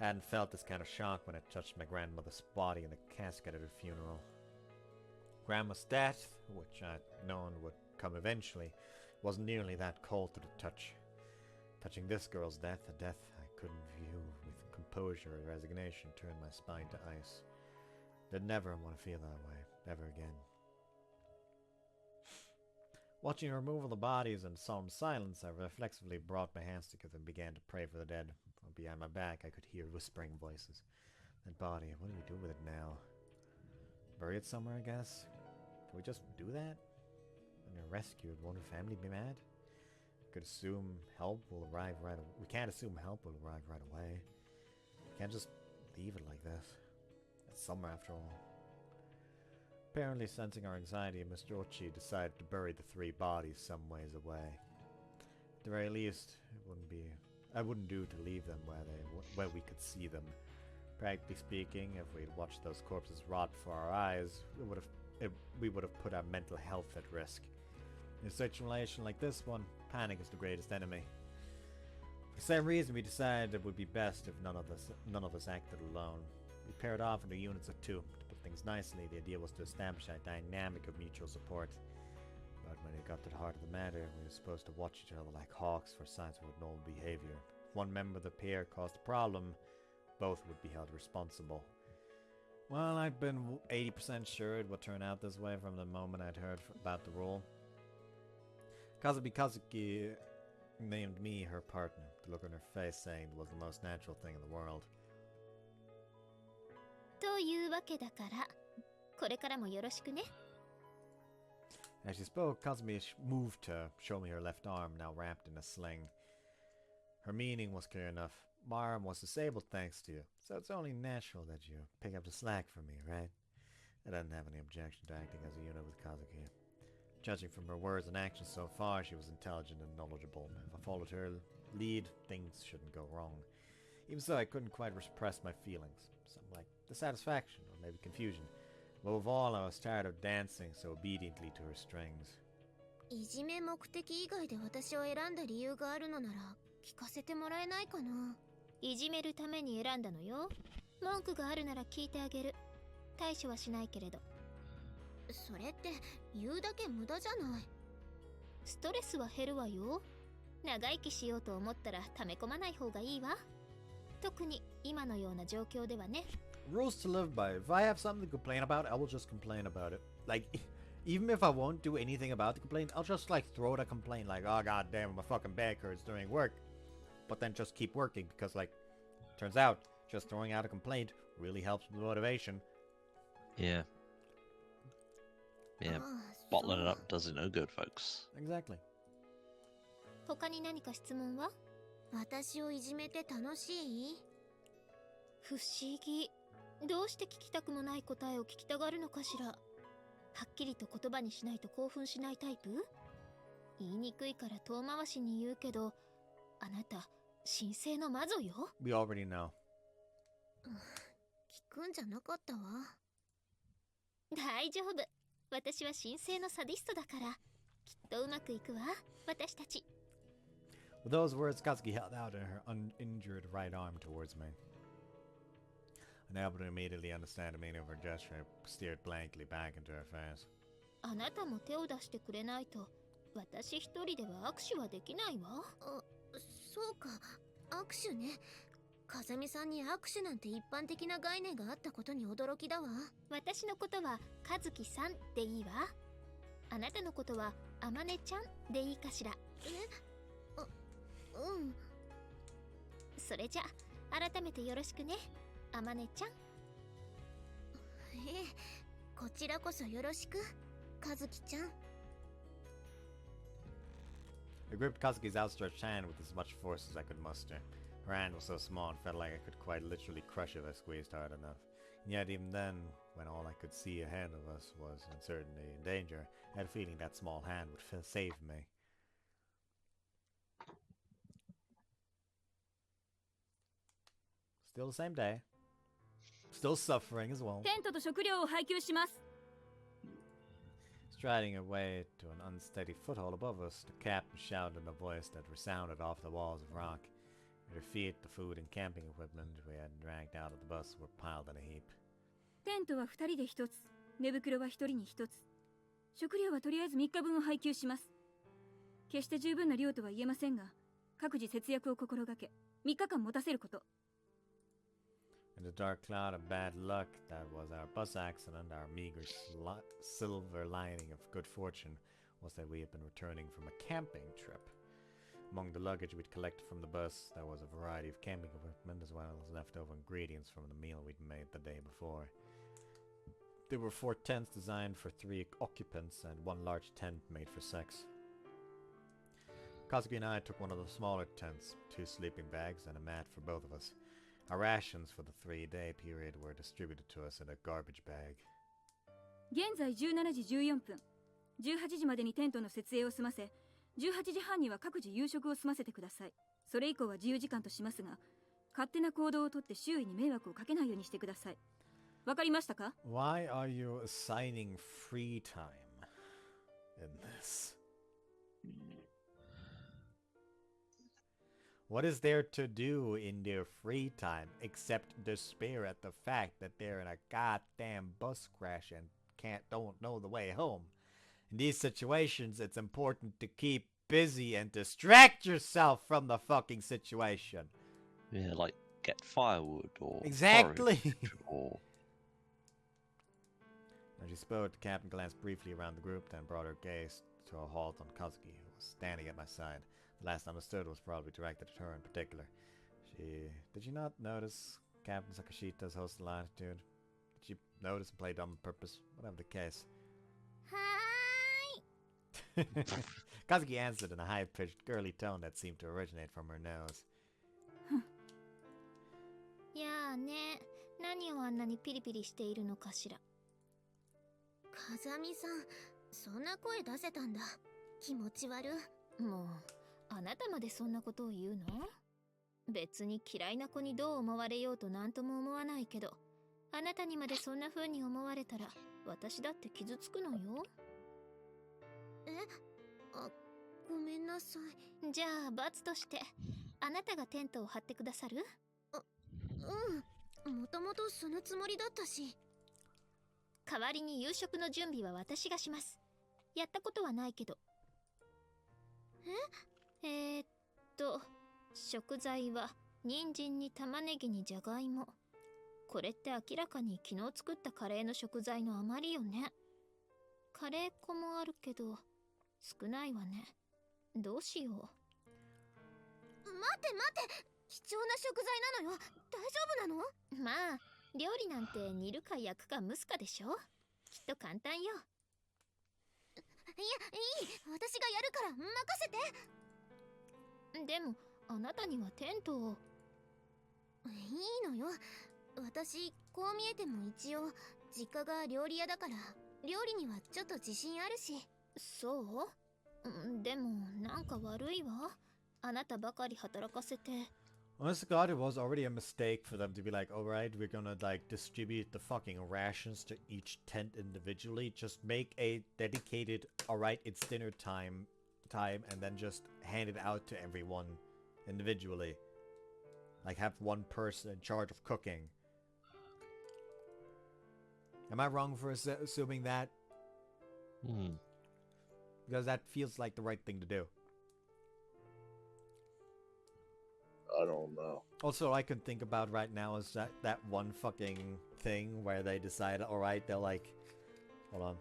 I hadn't felt this kind of shock when I touched my grandmother's body in the casket at her funeral. Grandma's death, which I'd known would come eventually, wasn't nearly that cold to the touch. Touching this girl's death, a death I couldn't view with composure or resignation, turned my spine to ice. I'd never want to feel that way, ever again. Watching the removal of the bodies in solemn silence, I reflexively brought my hands together and began to pray for the dead. From behind my back, I could hear whispering voices. That body, what do we do with it now? Bury it somewhere, I guess? Can we just do that? When you're rescued, won't your family be mad? We could assume help will arrive right away. We can't assume help will arrive right away. We can't just leave it like this. It's summer after all. Apparently sensing our anxiety, Mr. Ochi decided to bury the 3 bodies some ways away. At the very least, I wouldn't do to leave them where we could see them. Practically speaking, if we'd watched those corpses rot before our eyes, we would have put our mental health at risk. In a situation like this one, panic is the greatest enemy. For the same reason, we decided it would be best if none of us acted alone. We paired off into units of 2. To put things nicely, the idea was to establish a dynamic of mutual support. But when it got to the heart of the matter, we were supposed to watch each other like hawks for signs of abnormal behavior. If one member of the pair caused a problem, both would be held responsible. Well, I'd been 80% sure it would turn out this way from the moment I'd heard about the rule. Kazuki named me her partner, the look on her face saying it was the most natural thing in the world. というわけだから、これからもよろしくね。 As she spoke, Kazumi moved to show me her left arm, now wrapped in a sling. Her meaning was clear enough. My arm was disabled thanks to you, so it's only natural that you pick up the slack for me, right? I didn't have any objection to acting as a unit with Kazuki. Judging from her words and actions so far, she was intelligent and knowledgeable. If I followed her lead, things shouldn't go wrong. Even so, I couldn't quite repress my feelings. Something like dissatisfaction, or maybe confusion. Above all, I was tired of dancing so obediently to her strings. いじめ目的以外で私を選んだ理由があるのなら聞かせてもらえないかな。いじめるために選んだのよ。文句があるなら聞いてあげる。対処はしないけれど。それって言うだけ無駄じゃない。ストレスは減るわよ。長生きしようと思ったら溜め込まない方がいいわ。特に今のような状況ではね。Rules to live by. If I have something to complain about, I will just complain about it. Like, even if I won't do anything about the complaint, I'll just like throw out a complaint like, oh god damn, my fucking back hurts during work. But then just keep working because, like, turns out just throwing out a complaint really helps with motivation. Yeah. Yeah. Bottling it up doesn't no good, folks. Exactly. 他に何か質問は？私をいじめて楽しい？不思議。どうして聞きたくもない答えを聞きたがるのかしら。はっきりと言葉にしないと興奮しないタイプ？言いにくいから遠回しに言うけど、あなた神聖の魔女よ。We already know. 聞くんじゃなかったわ。大丈夫。私は神聖のサディストだから、きっとうまくいくわ。私たち。With those words, Katsuki held out her uninjured right arm towards me. Unable to immediately understand the meaning of her gesture, I stared blankly back into her face. あなたも手を出してくれないと、私一人では握手はできないわ。そうか、握手ね。風見さんに握手なんて一般的な概念があったことに驚きだわ。私のことは和樹さんでいいわ。あなたのことはあまねちゃんでいいかしら。うん。それじゃ改めてよろしくね、あまねちゃん。こちらこそよろしく、和樹ちゃん。I gripped Kazuki's outstretched hand with as much force as I could muster. Her hand was so small it felt like I could quite literally crush it if I squeezed hard enough. And yet even then, when all I could see ahead of us was uncertainty and danger, I had a feeling that small hand would save me. Still the same day. Still suffering as well. テントと食料を配給します。 Striding her way to an unsteady foothold above us, the captain shouted in a voice that resounded off the walls of rock. At her feet, the food and camping equipment we had dragged out of the bus were piled in a heap. テントは2人で1つ、寝袋は1人に1つ。食料はとりあえず3日分を配給します。決して十分な量とは言えませんが、各自節約を心がけ、3日間持たせること。In the dark cloud of bad luck that was our bus accident, our meager silver lining of good fortune, was that we had been returning from a camping trip. Among the luggage we'd collected from the bus, there was a variety of camping equipment as well as leftover ingredients from the meal we'd made the day before. There were 4 tents designed for 3 occupants and 1 large tent made for 6. Kazuki and I took one of the smaller tents, 2 sleeping bags and a mat for both of us. Our rations for the 3-day period were distributed to us in a garbage bag. 現在17時14分。18時までにテントの設営を済ませ、18時半には各自夕食を済ませてください。それ以降は自由時間としますが、勝手な行動をとって周囲に迷惑をかけないようにしてください。わかりましたか？ Why are you assigning free time in this? What is there to do in their free time except despair at the fact that they're in a goddamn bus crash and don't know the way home? In these situations, it's important to keep busy and distract yourself from the fucking situation. Yeah, like get firewood or Exactly. forage or As she spoke, the captain glanced briefly around the group, then brought her gaze to a halt on Kazuki, who was standing at my side. The last understood was probably directed at her in particular. Did you not notice Captain Sakashita's hostile attitude? Did she notice and play dumb on purpose? Whatever the case. Hi. Kazuki answered in a high-pitched, girly tone that seemed to originate from her nose. やあね、何をあんなにピリピリしているのかしら。風見さん、そんな声出せたんだ。気持ち悪。もう、あなたまでそんなことを言うの？別に嫌いな子にどう思われようとなんとも思わないけど、あなたにまでそんな風に思われたら、私だって傷つくのよ。ごめんなさい。じゃあ罰として、あなたがテントを張ってくださる？もともとそのつもりだったし。代わりに夕食の準備は私がします。やったことはないけど。食材は人参に玉ねぎにじゃがいも。これって明らかに昨日作ったカレーの食材の余りよね。カレー粉もあるけど少ないわね。どうしよう。待って貴重な食材なのよ。大丈夫なの？まあ料理なんて煮るか焼くか蒸すかでしょ。きっと簡単よ。いや、いい。私がやるから任せて。でもあなたにはテントを。いいのよ。私こう見えても一応実家が料理屋だから料理にはちょっと自信あるし。そう？でもなんか悪いわ。あなたばかり働かせて。Honest to God, it was already a mistake for them to be like, alright, we're gonna like distribute the fucking rations to each tent individually. Just make a dedicated, alright, it's dinner time, and then just hand it out to everyone individually. Like have one person in charge of cooking. Am I wrong for assuming that? Because that feels like the right thing to do. I don't know. Also, all I can think about right now is that one fucking thing where they decide, alright, they're like... Hold on.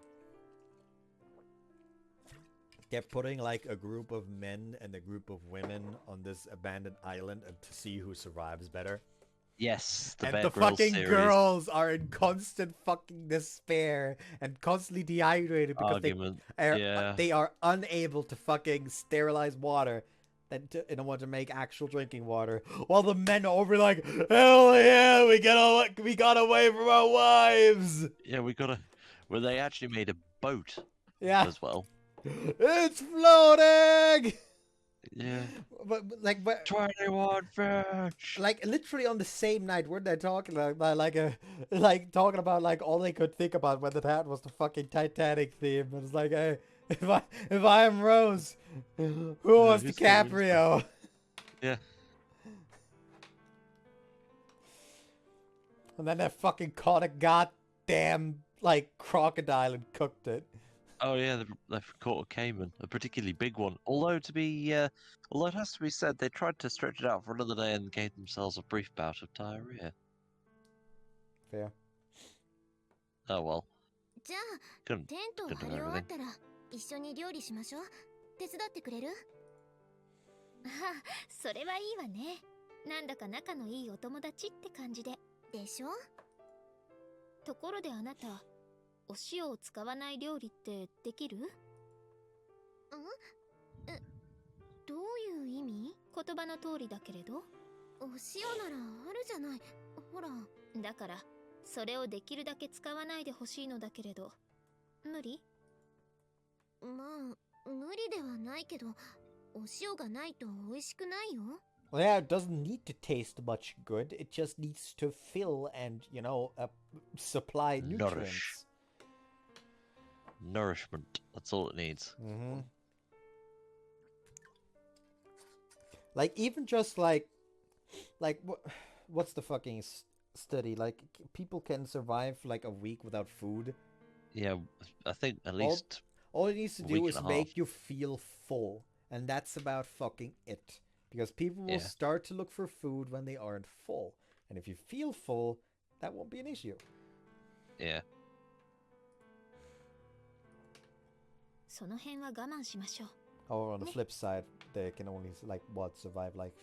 They're putting like a group of men and a group of women on this abandoned island and to see who survives better. yes, And Bear the Grylls fucking series. girls are in constant fucking despair and constantly dehydrated because they are unable to fucking sterilize water in order to make actual drinking water. While the men are over like, hell yeah, we got away from our wives. Yeah, well, they actually made a boat as well. It's floating. Yeah. But 21 fish. like literally on the same night, weren't they talking talking about like all they could think about when that was the fucking Titanic theme? And it's like, hey, if I'm Rose, who was DiCaprio? Yeah. And then they fucking caught a goddamn like crocodile and cooked it. Oh yeah, they've caught a caiman, a particularly big one. Although it has to be said, they tried to stretch it out for another day and gave themselves a brief bout of diarrhea. Fair. Oh well. じゃあテントを張り終わったら一緒に料理しましょう。手伝ってくれる？ああ、それはいいわね。なんだか仲のいいお友達って感じで。でしょ？ところであなた、お塩を使わない料理ってできる？ん？どういう意味？言葉の通りだけれど。お塩ならあるじゃない。ほら。だから、それをできるだけ使わないでほしいのだけれど。無理？まあ、無理ではないけど、お塩がないと美味しくないよ。Well, yeah, it doesn't need to taste much good. It just needs to fill and, supply nutrients. Nourishment. That's all it needs. Mm-hmm. Like, even just like what's the fucking study? Like, people can survive like a week without food. Yeah, I think at least all it needs to do week is and a half. make you feel full, and that's about fucking it. Because people will start to look for food when they aren't full, and if you feel full, that won't be an issue. Yeah. その辺は我慢しましょう。 Or on the flip side, they can only survive like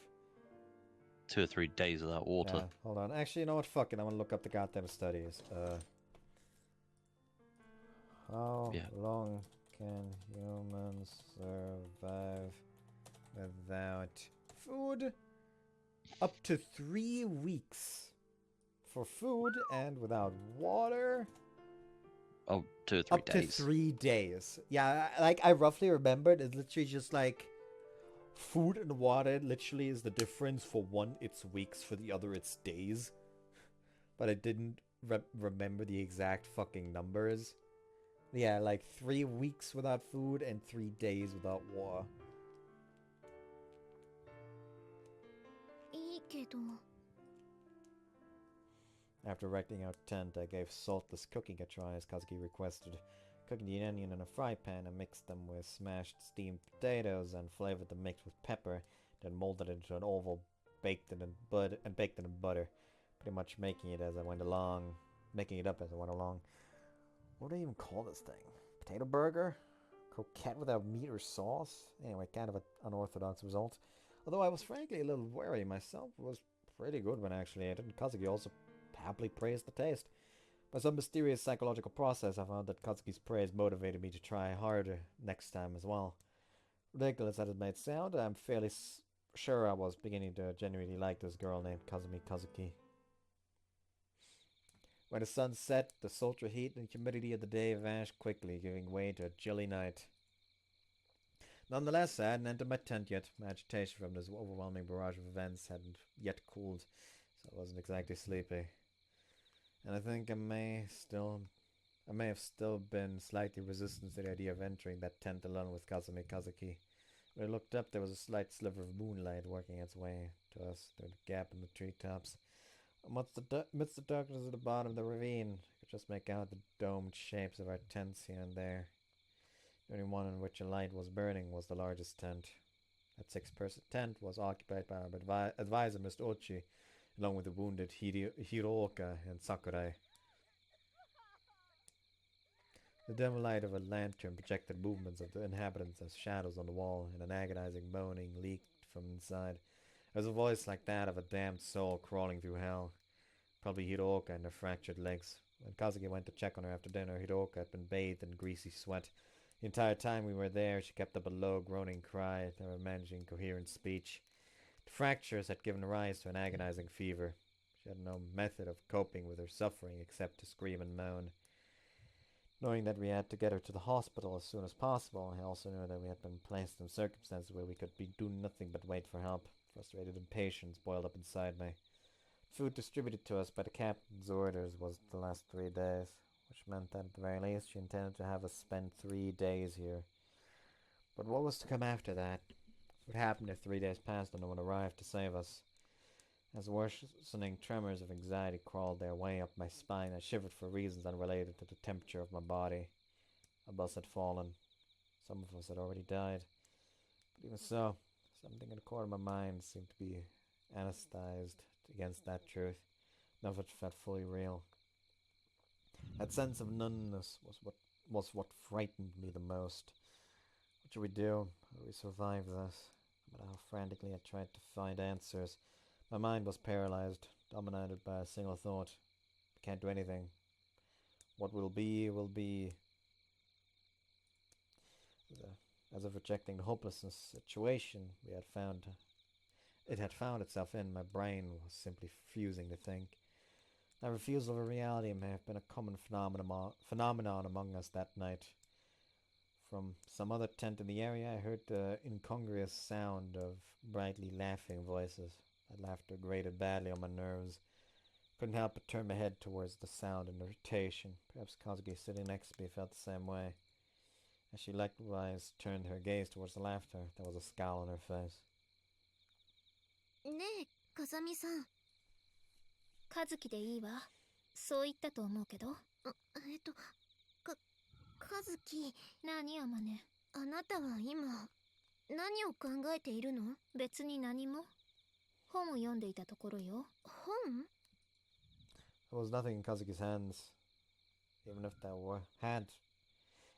2 or 3 days without water. Yeah, hold on. Actually, you know what? Fuck it. I'm gonna look up the goddamn studies. How long can humans survive without food? Up to 3 weeks for food, and without water, Oh, 2 or 3 up days. to 3 days. Yeah, like I roughly remembered. It's literally just like food and water literally is the difference. For one, it's weeks. For the other, it's days. But I didn't remember the exact fucking numbers. Yeah, like 3 weeks without food and 3 days without water. いいけど。 After erecting our tent, I gave saltless cooking a try as Kazuki requested. Cooking the onion in a fry pan, I mixed them with smashed steamed potatoes and flavored the mix with pepper, then molded it into an oval, baked it in butter, pretty much making it up as I went along. What do they even call this thing? Potato burger? Croquette without meat or sauce? Anyway, kind of an unorthodox result. Although I was frankly a little wary myself, it was pretty good when I actually ate it, and Kazuki also happily praised the taste. By some mysterious psychological process, I found that Katsuki's praise motivated me to try harder next time as well. Ridiculous as it might sound, I'm fairly sure I was beginning to genuinely like this girl named Kazumi Kazuki. When the sun set, the sultry heat and humidity of the day vanished quickly, giving way to a chilly night. Nonetheless, I hadn't entered my tent yet. My agitation from this overwhelming barrage of events hadn't yet cooled, so I wasn't exactly sleepy. And I think I may have still been slightly resistant to the idea of entering that tent alone with Kazumi Kazuki. When I looked up, there was a slight sliver of moonlight working its way to us through the gap in the treetops. Amidst the darkness at the bottom of the ravine, I could just make out the domed shapes of our tents here and there. The only one in which a light was burning was the largest tent. That 6-person tent was occupied by our advisor, Mr. Ochi, along with the wounded Hirooka and Sakurai. The dim light of a lantern projected movements of the inhabitants as shadows on the wall, and an agonizing moaning leaked from inside. There was a voice like that of a damned soul crawling through hell. Probably Hirooka and her fractured legs. When Kazuki went to check on her after dinner, Hirooka had been bathed in greasy sweat. The entire time we were there, she kept up a low, groaning cry, never managing coherent speech. The fractures had given rise to an agonizing fever. She had no method of coping with her suffering except to scream and moan. Knowing that we had to get her to the hospital as soon as possible, I also knew that we had been placed in circumstances where we could do nothing but wait for help. Frustrated impatience boiled up inside me. Food distributed to us by the captain's orders was the last 3 days, which meant that at the very least she intended to have us spend 3 days here. But what was to come after that? What happened if 3 days passed and no one arrived to save us? As worsening tremors of anxiety crawled their way up my spine, I shivered for reasons unrelated to the temperature of my body. A bus had fallen. Some of us had already died. But even so, something in the corner of my mind seemed to be anesthetized against that truth. None of it felt fully real. That sense of numbness was what was what frightened me the most. What should we do? How do we survive this? No matter how frantically I tried to find answers, my mind was paralyzed, dominated by a single thought. I can't do anything. What will be, will be. As if rejecting the hopelessness situation it had found itself in, my brain was simply refusing to think. That refusal of reality may have been a common phenomenon among us that night. From some other tent in the area, I heard the incongruous sound of brightly laughing voices. That laughter grated badly on my nerves. Couldn't help but turn my head towards the sound in irritation. Perhaps Kazuki sitting next to me felt the same way. As she likewise turned her gaze towards the laughter, there was a scowl on her face. ねえ、風見さん。和樹でいいわ。そう言ったと思うけど。和樹。何あまね。あなたは今、何を考えているの？別に何も。本を読んでいたところよ。本？ There was nothing in Kazuki's hands.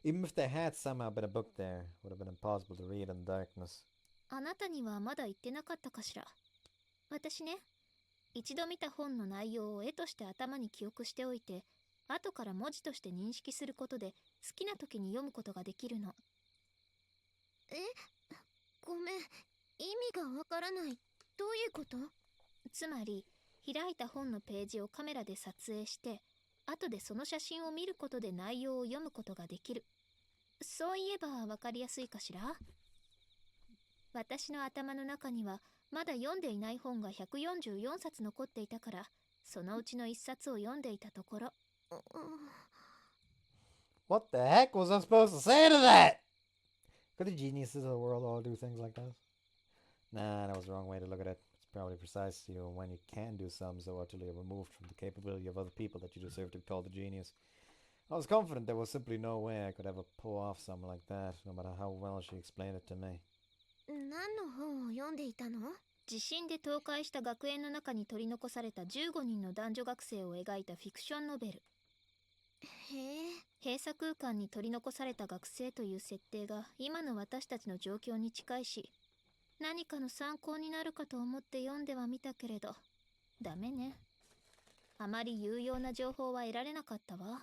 Even if there had somehow been a book there, it would have been impossible to read in the darkness. あなたにはまだ言ってなかったかしら。私ね、一度見た本の内容を絵として頭に記憶しておいて、後から文字として認識することで好きな時に読むことができるの。ごめん、意味がわからない。どういうこと？つまり、開いた本のページをカメラで撮影して、後でその写真を見ることで内容を読むことができる。そういえばわかりやすいかしら？私の頭の中にはまだ読んでいない本が144冊残っていたから、そのうちの1冊を読んでいたところ。What the heck was I supposed to say to that? Could the geniuses of the world all do things like that? Nah, that was the wrong way to look at it. It's probably precisely when you can do something so utterly removed from the capability of other people that you deserve to be called a genius. I was confident there was simply no way I could ever pull off something like that, no matter how well she explained it to me. 何の本を読んでいたの？地震で倒壊した学園の中に取り残された15人の男女学生を描いたフィクションノベル。へえ。閉鎖空間に取り残された学生という設定が今の私たちの状況に近いし、何かの参考になるかと思って読んではみたけれど、ダメね。あまり有用な情報は得られなかったわ。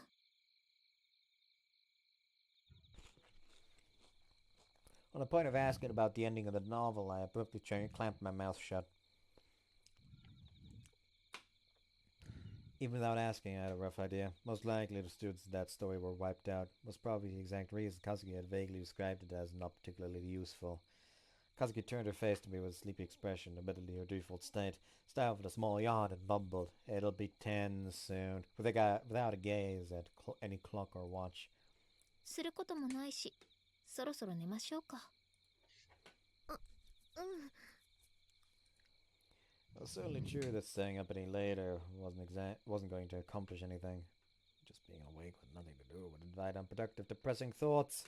On the point of asking about the ending of the novel, I abruptly clamped my mouth shut. Even without asking, I had a rough idea. Most likely the students of that story were wiped out. Was probably the exact reason Kazuki had vaguely described it as not particularly useful. Kazuki turned her face to me with a sleepy expression, admittedly her default state, started with a small yawn and mumbled, "It'll be 10 soon," without a gaze at any clock or watch. することもないし、そろそろ寝ましょうか。It was certainly true that staying up any later wasn't going to accomplish anything. Just being awake with nothing to do would invite unproductive, depressing thoughts.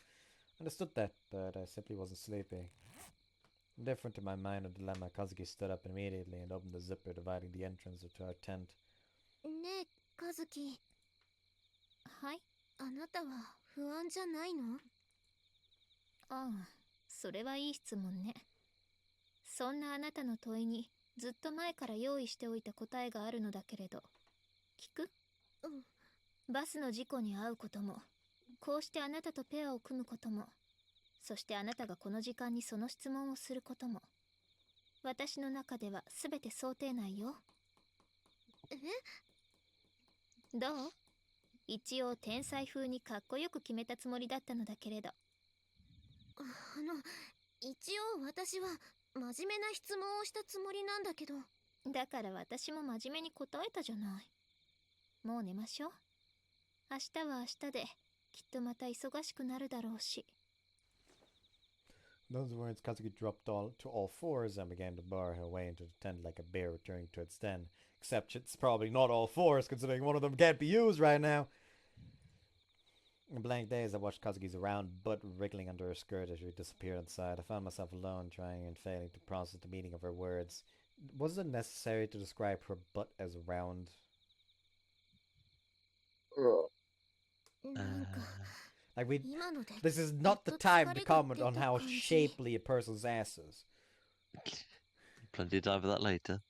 I understood that, but I simply wasn't sleepy. Indifferent to my minor dilemma, Kazuki stood up immediately and opened the zipper dividing the entrance to our tent. ねえ、和樹。はい？あなたは不安じゃないの？ああ、それはいい質問ね。そんなあなたの問いにずっと前から用意しておいた答えがあるのだけれど、聞く？バスの事故に遭うことも、こうしてあなたとペアを組むことも、そしてあなたがこの時間にその質問をすることも、私の中では全て想定内よ。どう？一応天才風にかっこよく決めたつもりだったのだけれど。一応私は真面目な質問をしたつもりなんだけど。だから私も真面目に答えたじゃない。もう寝ましょう。明日は明日できっとまた忙しくなるだろうし。Those words, Kazuki dropped to all fours and began to bar her way into the tent like a bear returning to its den. Except it's probably not all fours, considering one of them can't be used right now. In blank daze, I watched Kazuki's round butt wriggling under her skirt as she disappeared inside. I found myself alone, trying and failing to process the meaning of her words. Was it necessary to describe her butt as round? Like, we... 今ので This is not the time to comment on how shapely a person's ass is. Plenty of time for that later.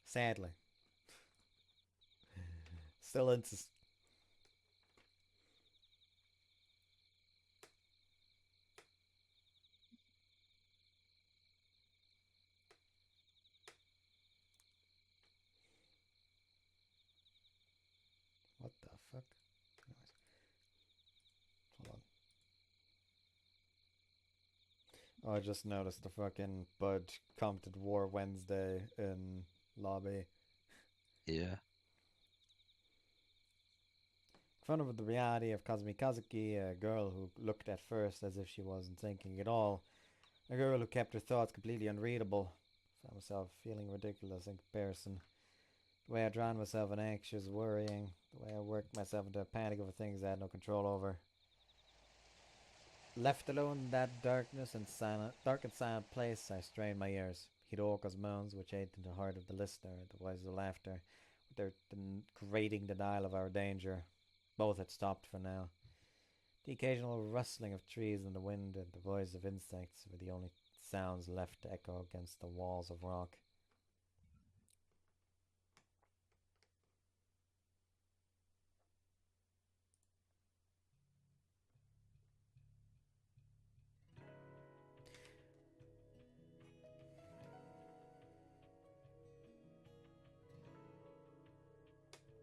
Sadly. Still into... What the fuck? Hold on. Oh, I just noticed the fucking Bud commented War Wednesday in lobby. Yeah. Confronted with the reality of Kazumi Kazuki, a girl who looked at first as if she wasn't thinking at all. A girl who kept her thoughts completely unreadable. Found myself feeling ridiculous in comparison. The way I drowned myself in anxious worrying. The way I worked myself into a panic over things I had no control over. Left alone in that dark and silent place, I strained my ears. Hiroka's moans, which ate into the heart of the listener, the voices of laughter, with their grating denial of our danger. Both had stopped for now. The occasional rustling of trees in the wind and the voice of insects were the only sounds left to echo against the walls of rock.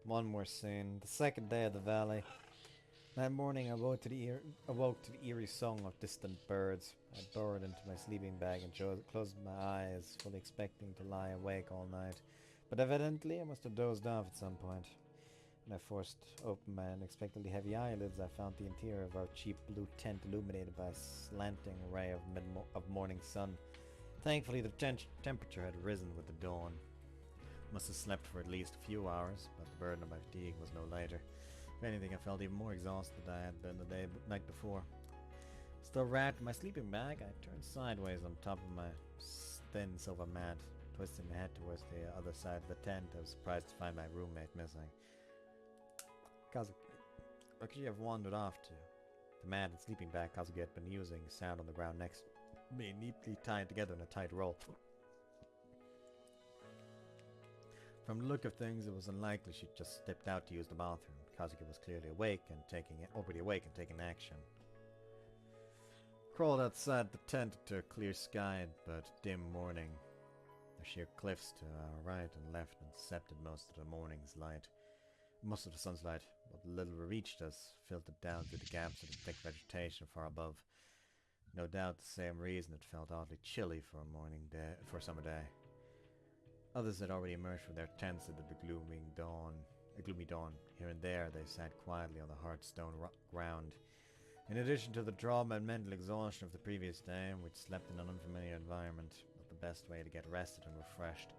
One more scene. The second day of the valley. That morning I awoke to the eerie song of distant birds. I burrowed into my sleeping bag and closed my eyes, fully expecting to lie awake all night. But evidently I must have dozed off at some point. When I forced open my unexpectedly heavy eyelids, I found the interior of our cheap blue tent illuminated by a slanting ray of morning sun. Thankfully the temperature had risen with the dawn. Must have slept for at least a few hours, but the burden of my fatigue was no lighter. If anything, I felt even more exhausted than I had been the night before. Still wrapped in my sleeping bag, I turned sideways on top of my thin silver mat. Twisting my head towards the other side of the tent, I was surprised to find my roommate missing. Kazuki, where could you have wandered off to? The mat and sleeping bag Kazuki had been using sat on the ground next to me, neatly tied together in a tight roll. From the look of things, it was unlikely she'd just stepped out to use the bathroom. Kazuki was clearly already awake and taking action. Crawled outside the tent into a clear sky, but dim morning. The sheer cliffs to our right and left intercepted most of the sun's light. What little reached us filtered down through the gaps of the thick vegetation far above. No doubt the same reason it felt oddly chilly for a summer day. Others had already emerged from their tents into the gloomy dawn. Here and there they sat quietly on the hard stone ground. In addition to the trauma and mental exhaustion of the previous day, we'd slept in an unfamiliar environment, not the best way to get rested and refreshed.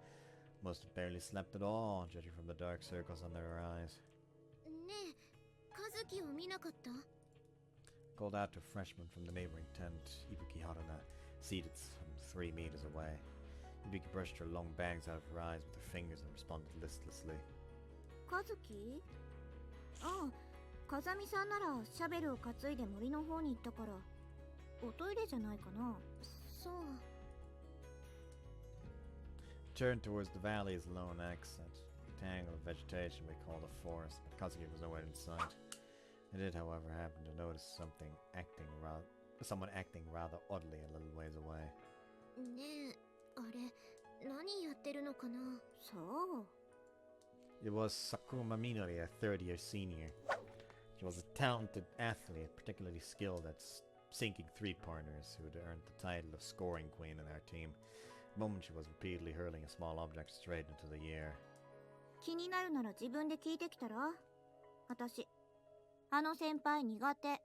Most had barely slept at all, judging from the dark circles under their eyes. Called out to a freshman from the neighboring tent, Ibuki Haruna, seated some 3 meters away. Ibuki brushed her long bangs out of her eyes with her fingers and responded listlessly. Kazuki? ああ、風見さんならシャベルを担いで森の方に行ったから、おトイレじゃないかな。そう。Turned towards the valley's lone accent, a tangle of vegetation we called a forest, but Kazuki was nowhere in sight. I did, however, happen to notice someone acting rather oddly a little ways away. ねえ、あれ、何やってるのかな？そう。It was Sakuma Minori, a third-year senior. She was a talented athlete, particularly skilled at sinking three-pointers, who had earned the title of scoring queen in our team. The moment she was repeatedly hurling a small object straight into the air. 気になるなら自分で聞いてきたら？私、あの先輩苦手。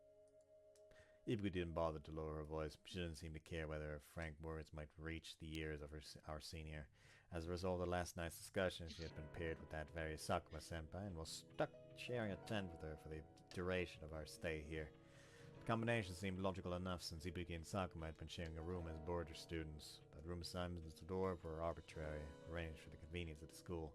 Ibuki didn't bother to lower her voice, but she didn't seem to care whether her frank words might reach the ears of our senior. As a result of last night's discussion, she had been paired with that very Sakuma senpai and was stuck sharing a tent with her for the duration of our stay here. The combination seemed logical enough since Ibuki and Sakuma had been sharing a room as boarder students, but room assignments at the door were arbitrary, arranged for the convenience of the school.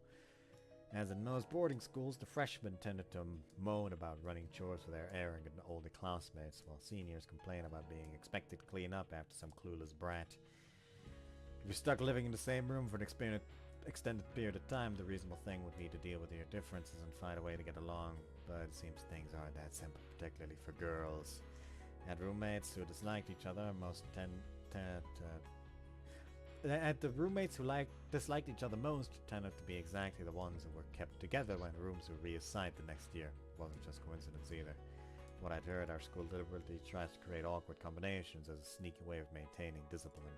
As in most boarding schools, the freshmen tended to moan about running chores for their arrogant older classmates, while seniors complain about being expected to clean up after some clueless brat. If you're stuck living in the same room for an extended period of time, the reasonable thing would be to deal with your differences and find a way to get along, but it seems things aren't that simple, particularly for girls. I had roommates who disliked each other, the roommates who disliked each other most tended to be exactly the ones who were kept together when rooms were reassigned the next year. It wasn't just coincidence either. From what I'd heard, our school deliberately tries to create awkward combinations as a sneaky way of maintaining discipline.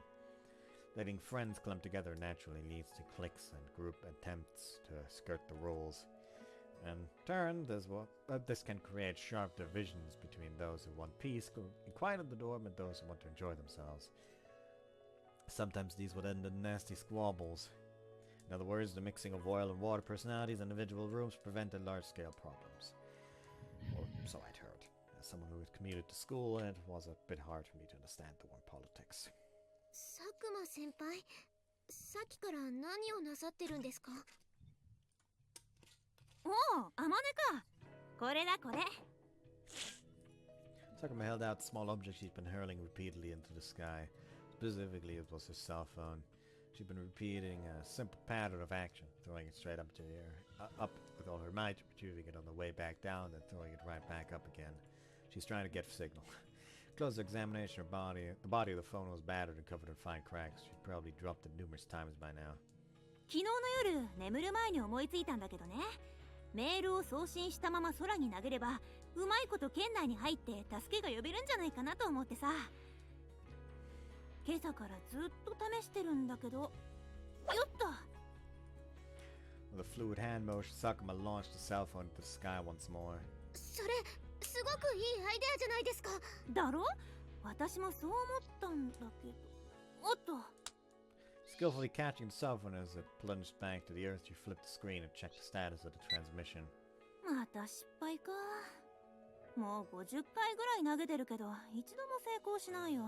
Letting friends clump together naturally leads to cliques and group attempts to skirt the rules. In turn, this can create sharp divisions between those who want peace, quiet in the dorm, and those who want to enjoy themselves. Sometimes these would end in nasty squabbles. In other words, the mixing of oil and water personalities in individual rooms prevented large-scale problems. Or so I'd heard. As someone who had commuted to school, it was a bit hard for me to understand the warm politics. 佐久間先輩、さっきから何をなさってるんですか？おお、あまねか。これだこれ。Sakuma held out the small object she'd been hurling repeatedly into the sky. Specifically, it was her cell phone. She'd been repeating a simple pattern of action, throwing it straight up to the air, up with all her might, retrieving it on the way back down, then throwing it right back up again. She's trying to get a signal. Closer examination of her body, the body of the phone was battered and covered in fine cracks. She'd probably dropped it numerous times by now. 昨日の夜、眠る前に思いついたんだけどね。メールを送信したまま空に投げれば、うまいこと圏内に入って助けが呼べるんじゃないかなと思ってさ。今朝からずっと試してるんだけど、よっと。With a fluid hand motion, Sakuma launched the cell phone into the sky once more. それ、すごくいいアイデアじゃないですか。だろ？私もそう思ったんだけど。おっと。Skillfully catching the cell phone as it plunged back to the earth, she flipped the screen and checked the status of the transmission. また失敗か。もう50回ぐらい投げてるけど、一度も成功しないよ。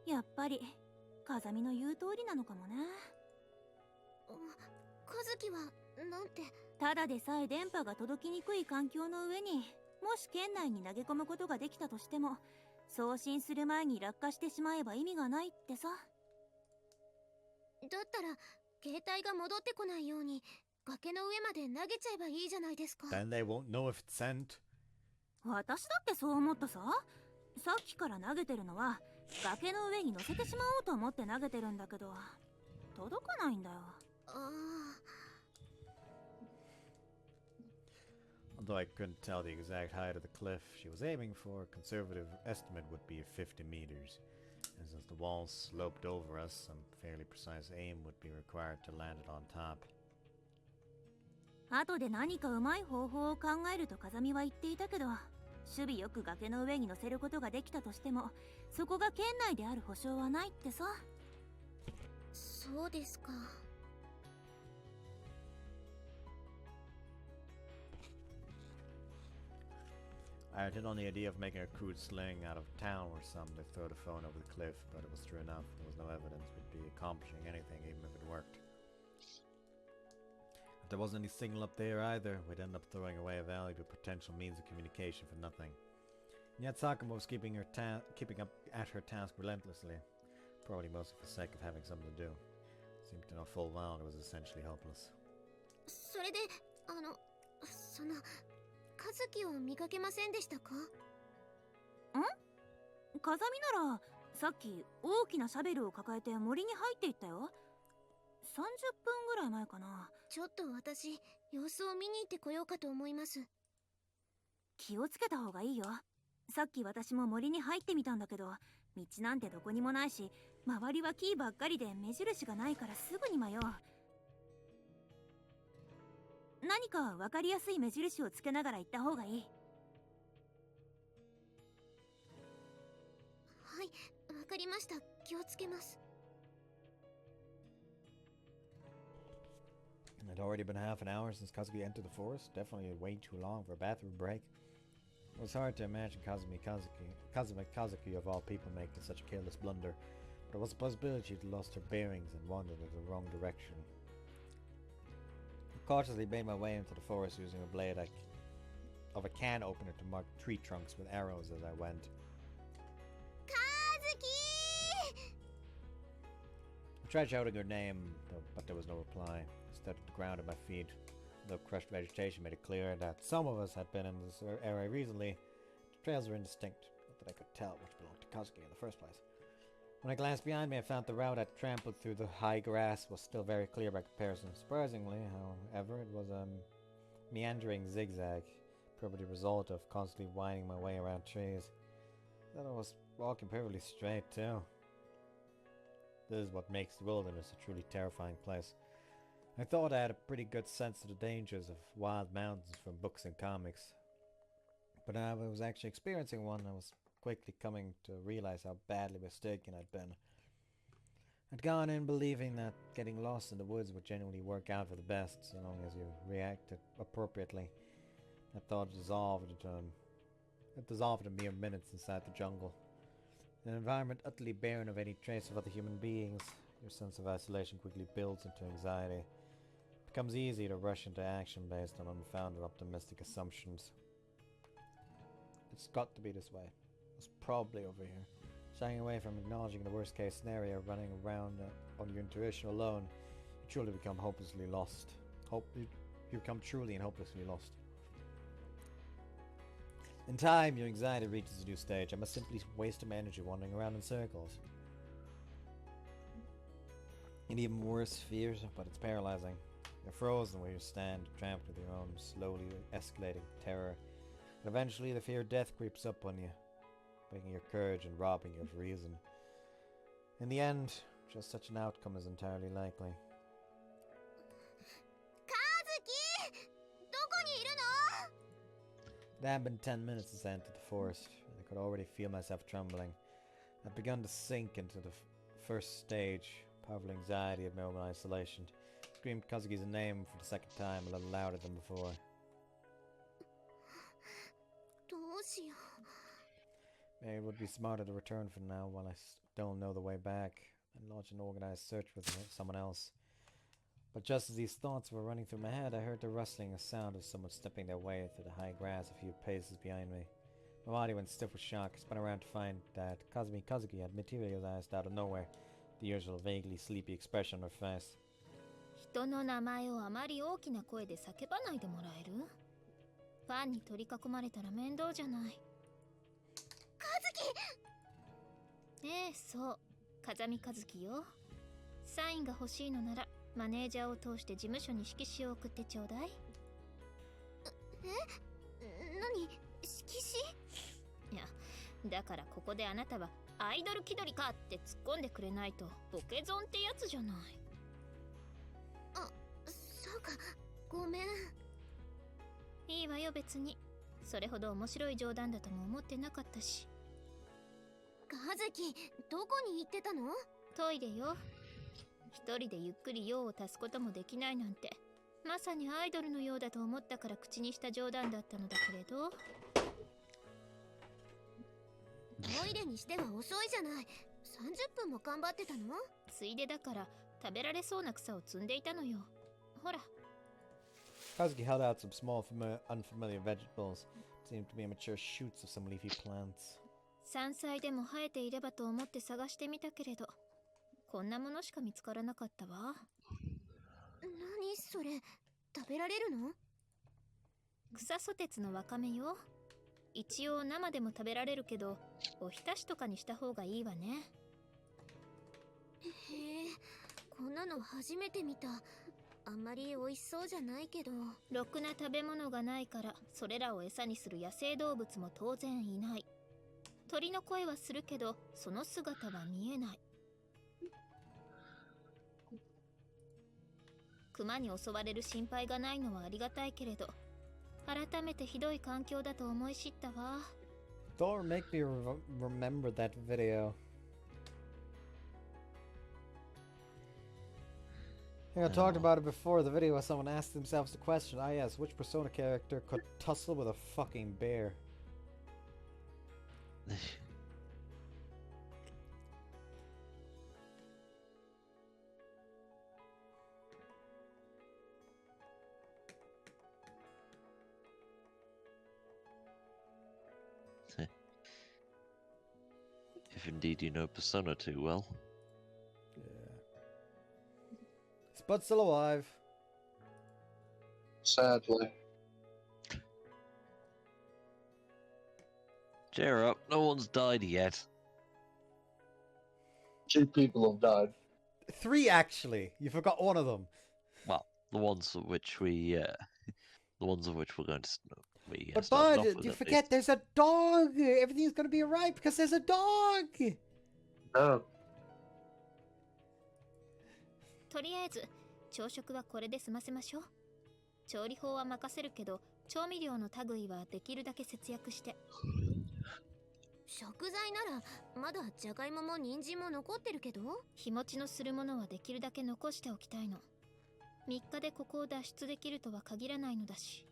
やっぱり風見の言う通りなのかもね。和樹はなんて。ただでさえ電波が届きにくい環境の上に、もし圏内に投げ込むことができたとしても、送信する前に落下してしまえば意味がないってさ。だったら携帯が戻ってこないように崖の上まで投げちゃえばいいじゃないですか。 Then they won't know if it's sent. 私だってそう思ったさ。さっきから投げてるのは崖の上に乗せてしまおうと思って投げてるんだけど、届かないんだよ。Although I couldn't tell the exact height of the cliff she was aiming for, a conservative estimate would be 50 meters. And since the walls sloped over us, some fairly precise aim would be required to land it on top. 後で何かうまい方法を考えると風見は言っていたけど、守備よく崖の上に乗せることができたとしても、そこが圏内である保証はないってさ。そうですか。I had hit on the idea of making a crude sling out of town or something to throw the phone over the cliff, but it was true enough. There was no evidence we'd be accomplishing anything, even if it worked. If there wasn't any signal up there either, we'd end up throwing away a valuable potential means of communication for nothing. And yet Sakuma was keeping up at her task relentlessly, probably mostly for the sake of having something to do. Seemed to know full well it was essentially hopeless. それで、和樹を見かけませんでしたか？風見ならさっき大きなシャベルを抱えて森に入っていったよ。30分ぐらい前かな。ちょっと私、様子を見に行ってこようかと思います。気をつけた方がいいよ。さっき私も森に入ってみたんだけど、道なんてどこにもないし、周りは木ばっかりで目印がないからすぐに迷う。何か分かりやすい目印をつけながら行った方がいい。はい、わかりました。気をつけます。It had already been half an hour since Kazuki entered the forest, definitely way too long for a bathroom break. It was hard to imagine Kazumi Kazuki of all people making such a careless blunder, but there was a possibility she'd lost her bearings and wandered in the wrong direction. Cautiously made my way into the forest using a blade of a can opener to mark tree trunks with arrows as I went. Kazuki! I tried shouting her name, but there was no reply. Instead, the ground at my feet, the crushed vegetation made it clear that some of us had been in this area recently. The trails were indistinct, not that I could tell which belonged to Kazuki in the first place. When I glanced behind me, I found the route I'd trampled through the high grass was still very clear by comparison. Surprisingly, however, it was a meandering zigzag, probably the result of constantly winding my way around trees. Then I was walking perfectly straight, too. This is what makes the wilderness a truly terrifying place. I thought I had a pretty good sense of the dangers of wild mountains from books and comics. But I was actually experiencing one. I was quickly coming to realize how badly mistaken I'd been. I'd gone in believing that getting lost in the woods would genuinely work out for the best, so long as you reacted appropriately. That thought dissolved in mere minutes inside the jungle. In an environment utterly barren of any trace of other human beings, your sense of isolation quickly builds into anxiety. It becomes easy to rush into action based on unfounded optimistic assumptions. It's got to be this way. It's probably over here. Shying away from acknowledging the worst case scenario, running around on your intuition alone, you truly become hopelessly lost. You become truly and hopelessly lost. In time, your anxiety reaches a new stage. I must simply waste my energy wandering around in circles. And even worse, fears, but it's paralyzing. You're frozen where you stand, trapped with your own slowly escalating terror. And eventually the fear of death creeps up on you, breaking your courage and robbing you of reason. In the end, just such an outcome is entirely likely. Kazuki! どこにいるの? It had been 10 minutes since I entered the forest, and I could already feel myself trembling. I'd begun to sink into the first stage. Powerful anxiety of my own isolation. Screamed Kazuki's name for the second time, a little louder than before. どうしよう. Maybe it would be smarter to return for now while I still know the way back, and launch an organized search with someone else. But just as these thoughts were running through my head, I heard the rustling sound of someone stepping their way through the high grass a few paces behind me. My body went stiff with shock. I spun around to find that Kazuki had materialized out of nowhere, the usual vaguely sleepy expression on her face. 人の名前をあまり大きな声で叫ばないでもらえる? ファンに取り囲まれたら面倒じゃない。Kazuki! ええ、そう。風見和樹よ。サインが欲しいのなら、マネージャーを通して事務所に色紙を送ってちょうだい。何？色紙？いや、だからここであなたはアイドル気取りかって突っ込んでくれないとボケゾンってやつじゃない。あ、そうか。ごめん。いいわよ別に。それほど面白い冗談だとも思ってなかったし。和樹、どこに行ってたの？トイレよ。一人でゆっくり用を足すこともできないなんて、まさにアイドルのようだと思ったから口にした冗談だったのだけれど。トイレにしては遅いじゃない。30分も頑張ってたの？ついでだから食べられそうな草を摘んでいたのよ。ほら。Kazuki held out some small, unfamiliar vegetables. Seemed to be mature shoots of some leafy plants. 山菜でも生えていればと思って探してみたけれど、こんなものしか見つからなかったわ。何それ？食べられるの？草ソテツのわかめよ。一応生でも食べられるけど、おひたしとかにした方がいいわね。へえ、こんなの初めて見た。あんまり美味しそうじゃないけど。ろくな食べ物がないから、それらを餌にする野生動物も当然いない。鳥の声はするけど、その姿は見えない。熊に襲われる心配がないのはありがたいけれど、改めてひどい環境だと思い知ったわ。Don't make me remember that video. I think I talked about it before. The video where someone asked themselves the question, yes, which Persona character could tussle with a fucking bear? If indeed you know Persona too well. Yeah. Is Bud still alive? Sadly. Cheer up, no one's died yet. 2 people have died. 3 actually. You forgot one of them. Well, the ones of which we, the ones of which we're going to. But started off Bud, with you at forget least. there's a dog. Everything's gonna be alright because there's a dog. No. とりあえず朝食はこれで済ませましょう。調理法は任せるけど調味料の類はできるだけ節約して。食材ならまだじゃがいもも人参も残ってるけど、日持ちのするものはできるだけ残しておきたいの。3日でここを脱出できるとは限らないのだし。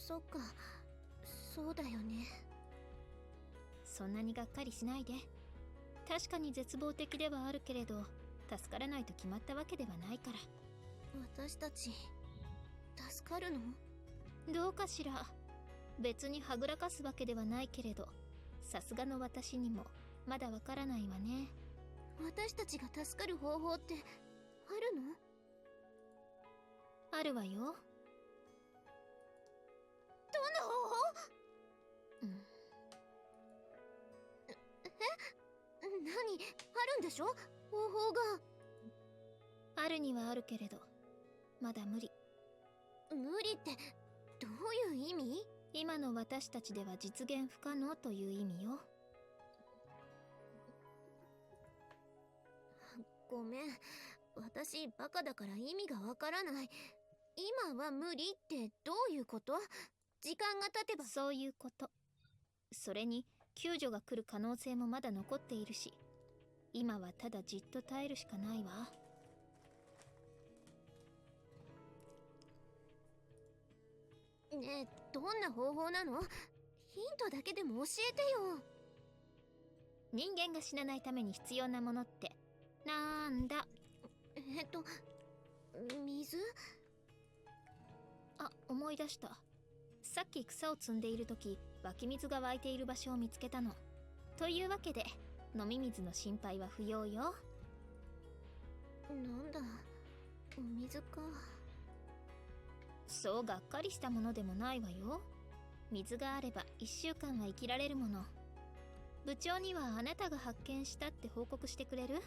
そっか、そうだよね。そんなにがっかりしないで。確かに絶望的ではあるけれど、助からないと決まったわけではないから。私たち助かるの？どうかしら。別にはぐらかすわけではないけれど、さすがの私にもまだわからないわね。私たちが助かる方法ってあるの？あるわよ。どんな方法？何？あるんでしょ？方法が。あるにはあるけれど、まだ無理。無理ってどういう意味？今の私たちでは実現不可能という意味よ。ごめん、私バカだから意味がわからない。今は無理ってどういうこと？時間が経てば。そういうこと。それに救助が来る可能性もまだ残っているし、今はただじっと耐えるしかないわ。ねえ、どんな方法なの？ヒントだけでも教えてよ。人間が死なないために必要なものってなんだ？水？あ、思い出した。さっき草を摘んでいるとき、湧き水が湧いている場所を見つけたの。というわけで、飲み水の心配は不要よ。なんだ、お水か。そうがっかりしたものでもないわよ。水があれば1週間は生きられるもの。部長にはあなたが発見したって報告してくれる？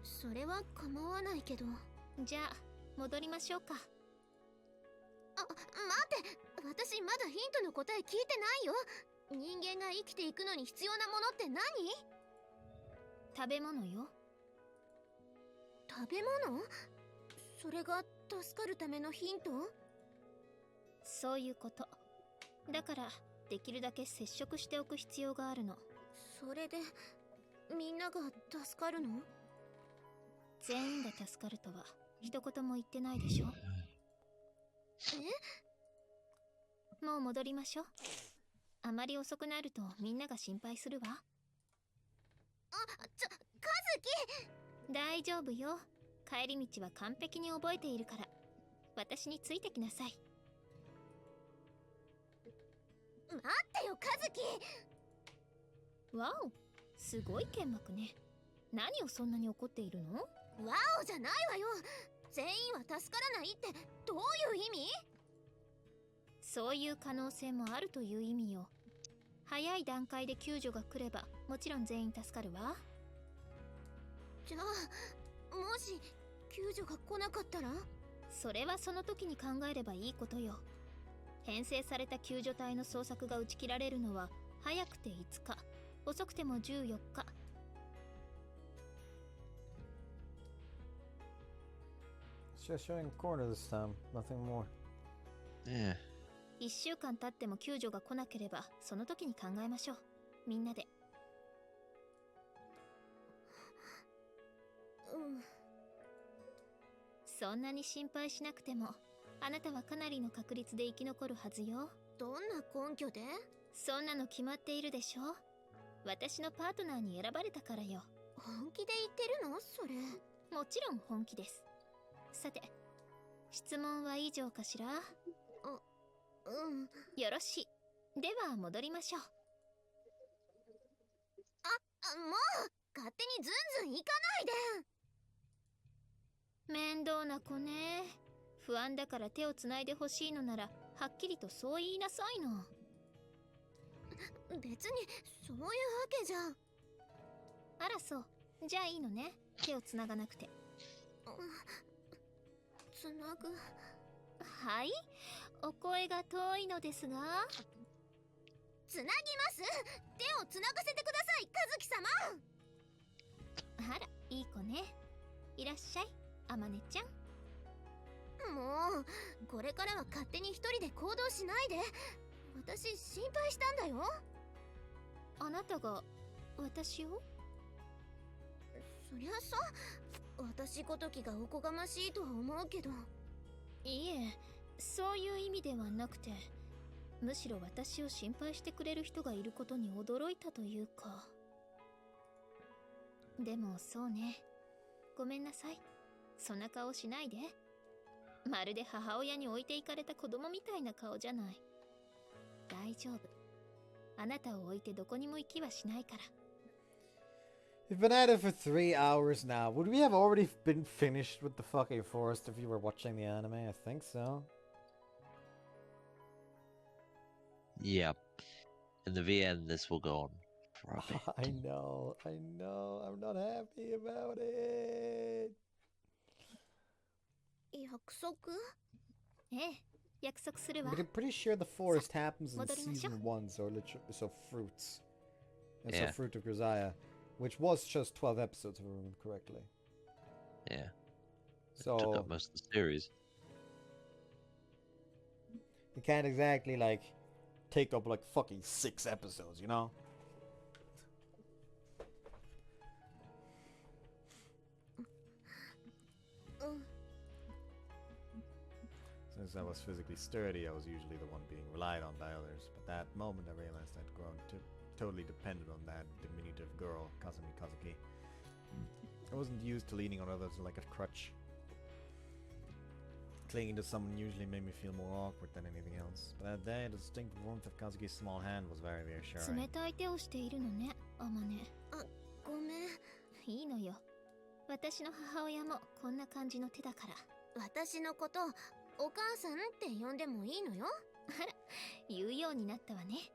それは構わないけど。じゃあ戻りましょうか。待って、私まだヒントの答え聞いてないよ。人間が生きていくのに必要なものって何？食べ物よ。食べ物？それが助かるためのヒント？そういうこと。だからできるだけ接触しておく必要があるの。それでみんなが助かるの？全員が助かるとは一言も言ってないでしょ。もう戻りましょう。あまり遅くなるとみんなが心配するわ。和樹！大丈夫よ。帰り道は完璧に覚えているから。私についてきなさい。待ってよ、和樹！わお、すごい剣幕ね。何をそんなに怒っているの？わおじゃないわよ。全員は助からないってどういう意味？そういう可能性もあるという意味よ。早い段階で救助が来ればもちろん全員助かるわ。じゃあもし救助が来なかったら？それはその時に考えればいいことよ。編成された救助隊の捜索が打ち切られるのは早くて5日、遅くても14日。It's just showing a corner this time, nothing more. Yeah. 1週間経っても救助が来なければその時に考えましょう。みんなで。そんなに心配しなくても、あなたはかなりの確率で生き残るはずよ。どんな根拠で？そんなの決まっているでしょ。私のパートナーに選ばれたからよ。本気で言ってるの？それ。もちろん本気です。さて、質問は以上かしら？よろしい。では戻りましょう。もう勝手にずんずん行かないで。面倒な子ね。不安だから手をつないでほしいのならはっきりとそう言いなさいな。別にそういうわけじゃ。あらそう。じゃあいいのね。手をつながなくて。つなぐ。はい、お声が遠いのですが。つなぎます。手をつながせてください、和樹様。あら、いい子ね。いらっしゃい、あまねちゃん。もうこれからは勝手に一人で行動しないで。私心配したんだよ。あなたが私を？そりゃさ、私ごときがおこがましいとは思うけど。いえ、そういう意味ではなくて、むしろ私を心配してくれる人がいることに驚いたというか。でもそうね、ごめんなさい。そんな顔しないで。まるで母親に置いていかれた子供みたいな顔じゃない。大丈夫。あなたを置いてどこにも行きはしないから。We've been at it for 3 hours now. Would we have already been finished with the fucking forest if you were watching the anime? I think so. Yeah. In the VN, this will go on for a bit. I know. I'm not happy about it. 約束？ええ、約束するわ。 But I'm pretty sure the forest happens in 戻りましょう。 season 1, so fruits. And Yeah. so Fruit of Grisaia, which was just 12 episodes if I remember correctly. Yeah. So Took up most of the series. you can't exactly like take up like fucking 6 episodes, you know? Since I was physically sturdy, I was usually the one being relied on by others. But that moment I realized I'd grown totally dependent on that diminutive girl, Kazumi Kazuki. I wasn't used to leaning on others like a crutch. Clinging to someone usually made me feel more awkward than anything else. But that day, the distinct warmth of Kazuki's small hand was very reassuring. 冷たい手をしているのね、アマネ。あ、ごめん。いいのよ。私の母親もこんな感じの手だから。私のことお母さんって呼んでもいいのよ。あら、言うようになったわね。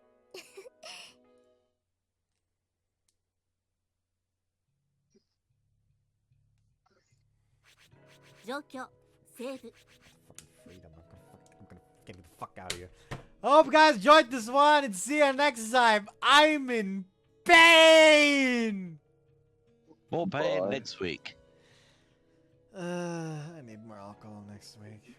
状況セーブ。 Freedom. I'm gonna get the fuck out of here. I hope you guys enjoyed this one and see you next time. I'm in pain! More pain Bye. next week. I need more alcohol next week.